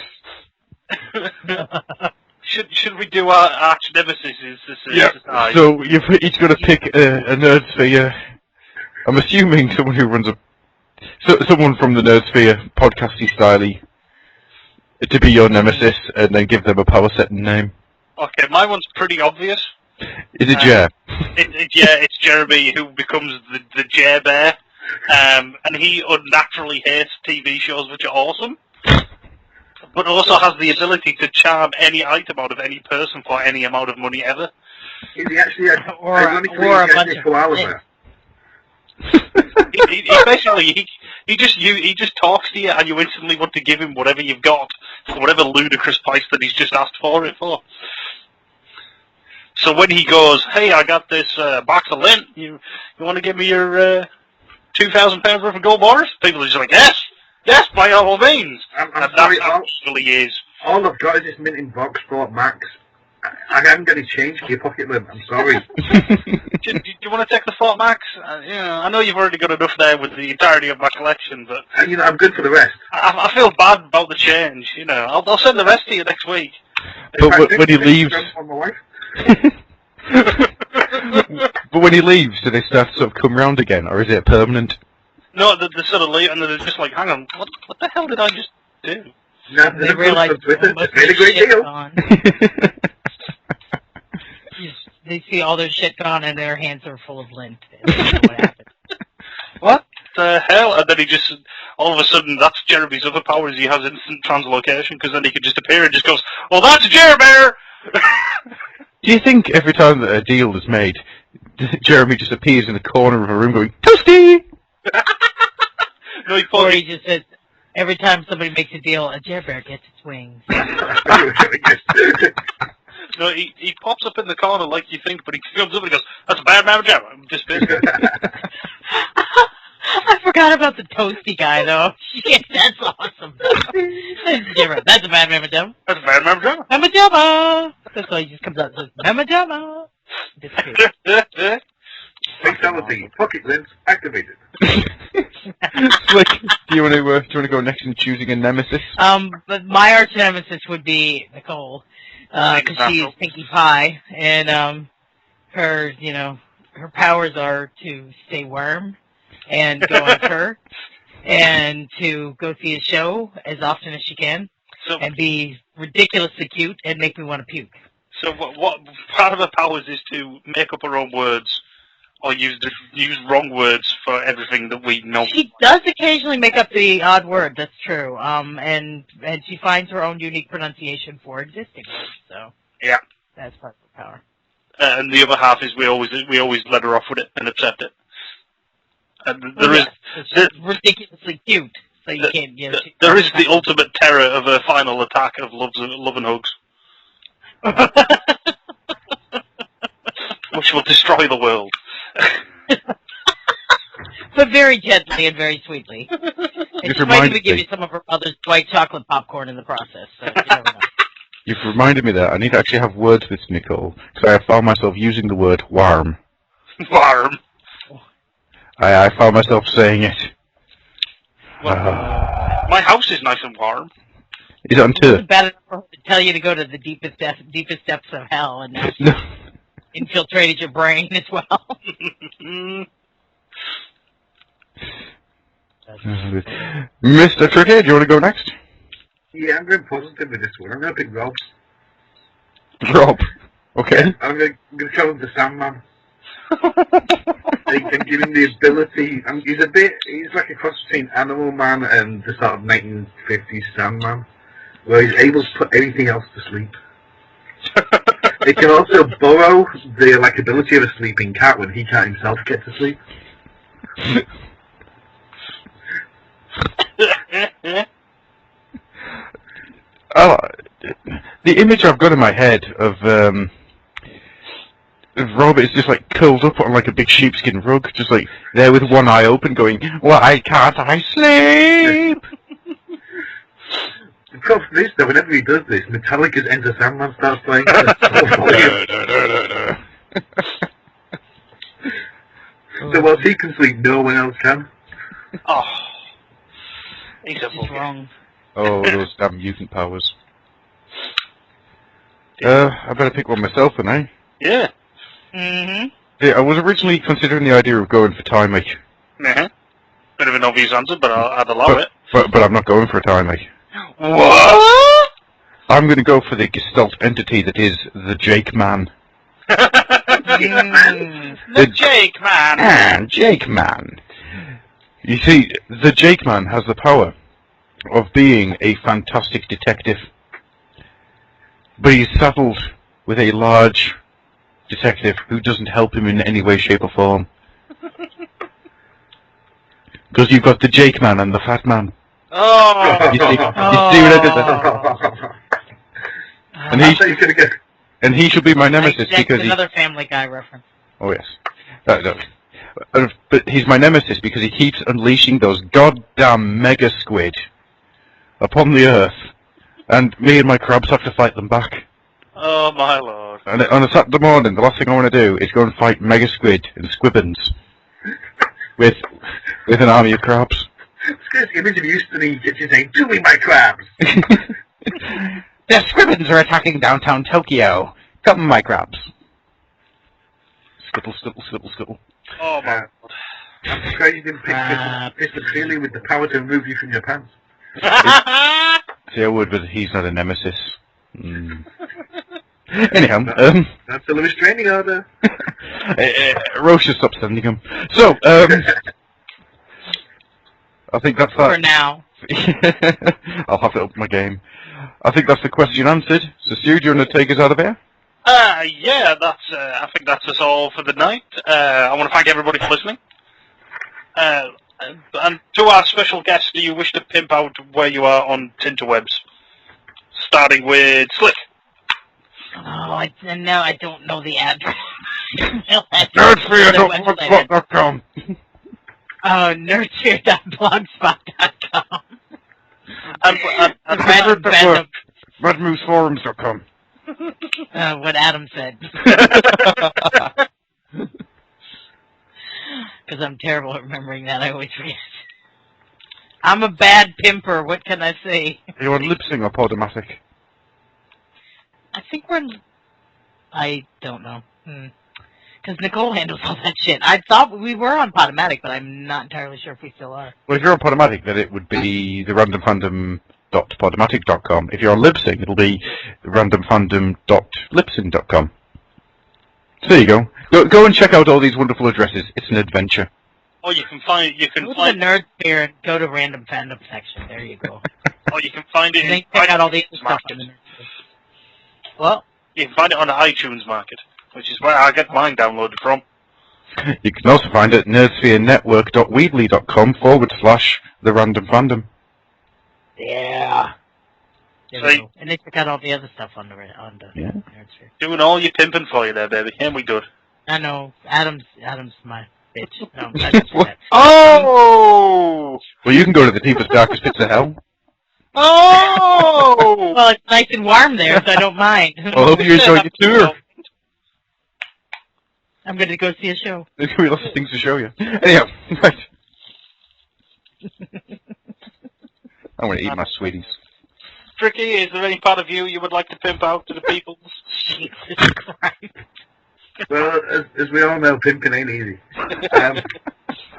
Should we do our arch nemesis? Yeah. So you've each got to pick a nerd sphere. I'm assuming someone who runs someone from the nerd sphere, podcasty styley, to be your nemesis, and then give them a power set and name. Okay, my one's pretty obvious. Is it Jer? It's Jeremy who becomes the Jer Bear, and he unnaturally hates TV shows which are awesome, but also has the ability to charm any item out of any person for any amount of money ever. Is he actually a bunch of koala bear? he basically he just talks to you and you instantly want to give him whatever you've got for whatever ludicrous price that he's just asked for it for. So when he goes, hey, I got this box of lint, you want to give me your £2,000 worth of gold bars? People are just like, yes, by all means. I'm sorry, that's how it really is. All I've got is this mint in box Fort Max. I haven't got any change for your pocket lint, I'm sorry. Do you want to take the Fort Max? I know you've already got enough there with the entirety of my collection, but... I'm good for the rest. I feel bad about the change, I'll send the rest to you next week. But when he leaves... But when he leaves, do they start to sort of come round again, or is it permanent? No, they sort of leave, and they're just like, hang on, what the hell did I just do? No, they realize it's made a great deal. They see all their shit gone, and their hands are full of lint. And they don't know what happened. What the hell? And then he just, all of a sudden, that's Jeremy's other powers. He has instant translocation, because then he can just appear and just goes, well, that's Jer Bear! Do you think every time that a deal is made, Jeremy just appears in the corner of a room going, Toasty! No, or he just says, every time somebody makes a deal, a Jer Bear gets its wings. No, he pops up in the corner like you think, but he comes up and he goes, that's a bad Mamma Jamma. I'm just busy. I forgot about the toasty guy, though. Shit, that's awesome. That's a bad Mamma Jamma. That's a bad Mamma Jamma. Mamma Jamma! That's why he just comes out and says, Mamma Jamma! Fatality. Pocket lens activated. Slick, do you want to go next in choosing a nemesis? But my arch nemesis would be Nicole, because she's Pinkie Pie, and her powers are to stay warm and go on tour, and to go see a show as often as she can, and be ridiculously cute and make me want to puke. So what part of her powers is to make up her own words, or use wrong words for everything that we know? She does occasionally make up the odd word, that's true. And she finds her own unique pronunciation for existing words, so yeah, that's part of her power. And the other half is we always let her off with it and accept it. There is it's ridiculously cute, so you can't give. There is the ultimate terror of a final attack of love and hugs, which will destroy the world. But very gently and very sweetly. And she might even give you some of her mother's white chocolate popcorn in the process, so you never know. You've reminded me that I need to actually have words with Nicole, because I have found myself using the word warm. Warm. I found myself saying it. Well, my house is nice and warm. Is it on tour? It's bad enough for her to tell you to go to the deepest depths of hell, and now she's infiltrated your brain as well. Mr. Tricky, do you want to go next? Yeah, I'm going positive with this one. I'm going to pick Rob. Rob. Okay. Yeah, I'm going to call him the Sandman. They can give him the ability. He's like a cross between Animal Man and the sort of 1950s Sandman, where he's able to put anything else to sleep. They can also borrow the ability of a sleeping cat when he can't himself get to sleep. The image I've got in my head of Rob is just like curled up on like a big sheepskin rug, just like there with one eye open going, why can't I sleep? The problem is that whenever he does this, Metallica's Enter Sandman starts playing. So whilst he can sleep, no one else can. Oh. He's wrong. Oh, those damn mutant powers. I better pick one myself, then, eh? Yeah. Mm-hmm. Yeah, I was originally considering the idea of going for Timey. Uh-huh. Bit of an obvious answer, but I'd allow it. But I'm not going for a Timey. What? I'm going to go for the Gestalt entity that is the Jake Man. The Jake Man! Jake Man. You see, the Jake Man has the power of being a fantastic detective. But he's saddled with a large detective who doesn't help him in any way, shape or form. Because you've got the Jake Man and the Fat Man. Oh! You see what I did there? And he should be my nemesis because another Family Guy reference. Oh yes. But he's my nemesis because he keeps unleashing those goddamn mega squid upon the earth, and me and my crabs have to fight them back. Oh my lord. And on a Saturday morning, the last thing I want to do is go and fight mega squid and squibbins with an army of crabs. This image of Houston, he gets his name, "Do me, my crabs!" The squibbins are attacking downtown Tokyo. Come, my crabs. Skittle, skittle, skittle, skittle. Oh my god. I'm surprised you didn't pick Mr. Clearly with the power to remove you from your pants. See, I would, but he's not a nemesis. Anyhow, that's a restraining order. Roche should stop sending him. So, I think that's that. For now. I'll have to up my game. I think that's the question answered. So, Stu, do you want to take us out of here? Yeah, I think that's us all for the night. I want to thank everybody for listening. And to our special guest, do you wish to pimp out where you are on Tinterwebs? Starting with Slick. Oh, I don't know the address. Nerdsphere.blogspot.com. Oh, nerdsphere.blogspot.com. And Redmooseforums.com. What Adam said. Because I'm terrible at remembering that. I always forget. I'm a bad pimper. What can I say? Are you on Lipsing or Podomatic? I think we're on... I don't know. Because Nicole handles all that shit. I thought we were on Podomatic, but I'm not entirely sure if we still are. Well, if you're on Podomatic, then it would be the randomfandom.podomatic.com. If you're on Lipsing, it'll be the randomfandom.lipsing.com. So there you go. Go and check out all these wonderful addresses. It's an adventure. Oh, you can find go to the Nerd Sphere and go to Random Fandom section. There you go. Oh, you can find it. And then check out all the other stuff on the Nerd Sphere. Well, you can find it on the iTunes market, which is where I get mine downloaded from. You can also find it at nerdspherenetwork.weebly.com/the-random-fandom. Yeah. There we Right. go. And they took out all the other stuff on the Yeah. Nerdsphere. Doing all your pimping for you there, baby. Ain't we good? I know. Adam's my bitch. No, I didn't say that. Oh! Well, you can go to the deepest, darkest pits of hell. Oh! Well, it's nice and warm there, so I don't mind. Well, hope you enjoy your tour. I'm going to go see a show. There's going to be lots of things to show you. Anyhow, right. I'm going to eat my sweeties. Tricky, is there any part of you would like to pimp out to the people? Jesus Christ. Well, as we all know, pimping ain't easy.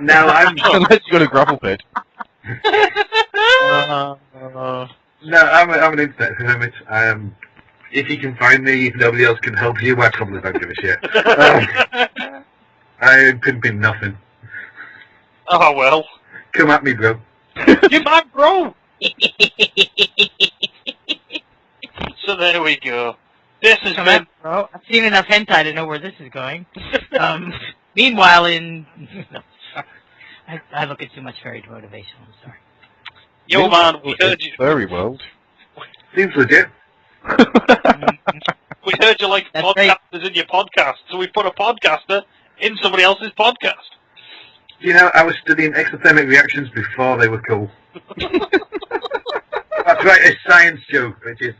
Now Unless you got a gravel pit. No, I'm an internet hermit. If you can find me, if nobody else can help you, I probably don't give a shit. I ain't pimping nothing. Oh, well. Come at me, bro. You might, bro! So there we go. This has been... Bro, I've seen enough hentai to know where this is going. Meanwhile, no, sorry. I look at too much fairy motivation. I'm sorry. Yo, man, we heard you. Furry world. Seems legit. We heard you like That's podcasters right. in your podcast, so we put a podcaster in somebody else's podcast. You know, I was studying exothermic reactions before they were cool. That's right, a science joke, bitches.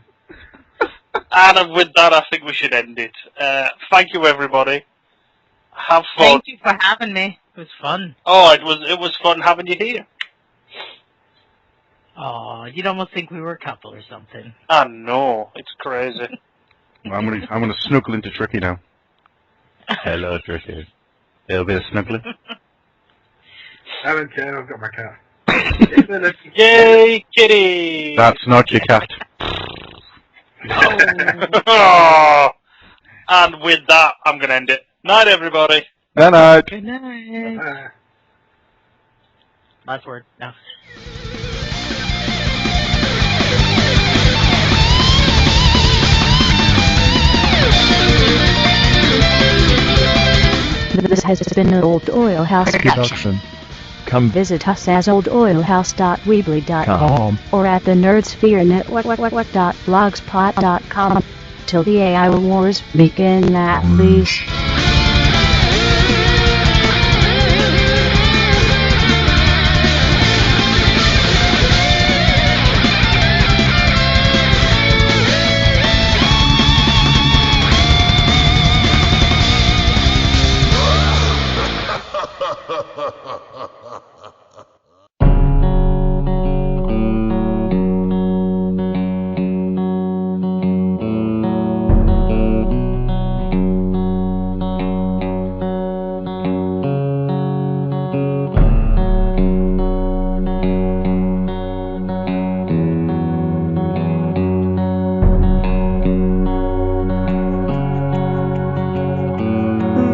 And with that, I think we should end it. Thank you, everybody. Have fun. Thank you for having me. It was fun. Oh, it was fun having you here. Oh, you'd almost think we were a couple or something. I know, it's crazy. I'm gonna snuggle into Tricky now. Hello, Tricky. A little bit of snuggling. I don't care, I've got my cat. Yay, kitty! That's not your cat. Oh. And with that, I'm gonna end it. Night, everybody. Night. Good night. Last word. No. This has been an Old Oil House production. Come visit us as oldoilhouse.weebly.com or at the nerdspherenetwork.blogspot.com. Till the AI wars begin, at least.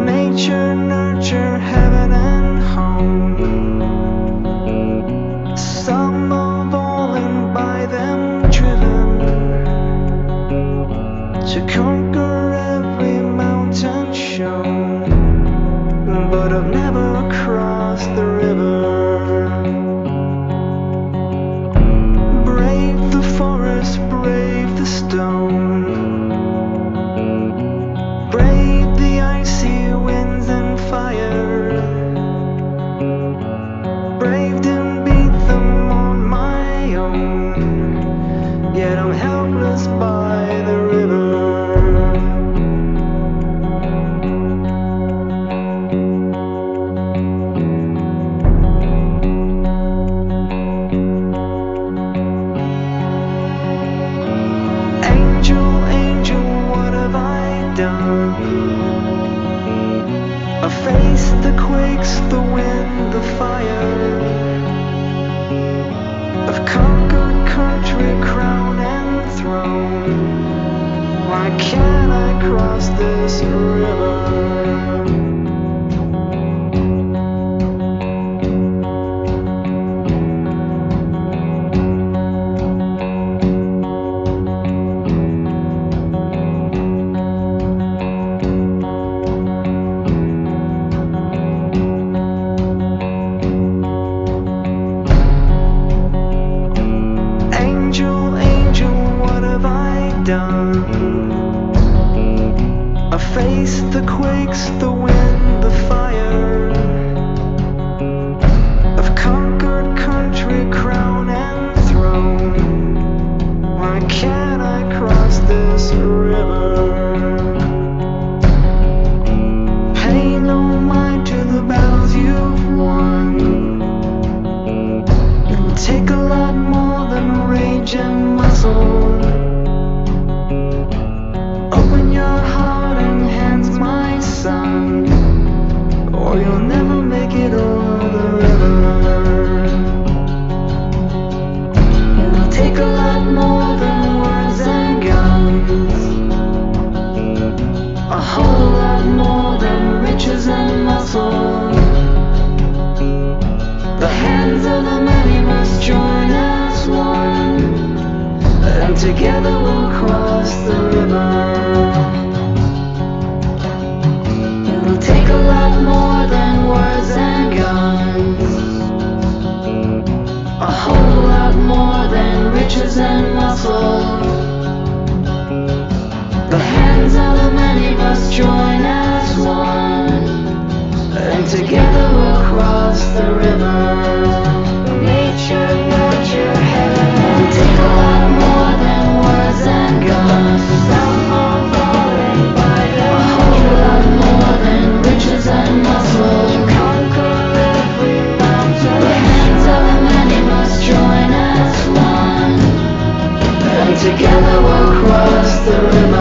Nature, nurture, heaven and home. done. I face the quakes, the wind, the fire. I've conquered country, crown and throne. Why can't I cross this river? Pay no mind to the battles you've won. It'll take a lot more than rage and muscle. Open your heart and hands, my son, or you'll never make it over the river. It'll take a lot more than words and guns, a whole lot more than riches and muscle. The hands of the many must join as one, and together we'll cross the river. It'll take a lot more than words and guns, a whole lot more than riches and muscle. The hands of the many must join as one, and together we'll cross the river. Nature, nurture, heaven. It'll take a lot more than words and guns, some more falling by the a whole lot more than riches and muscle. To conquer every mountain. The hands of the many must join as one, and together we'll cross the river.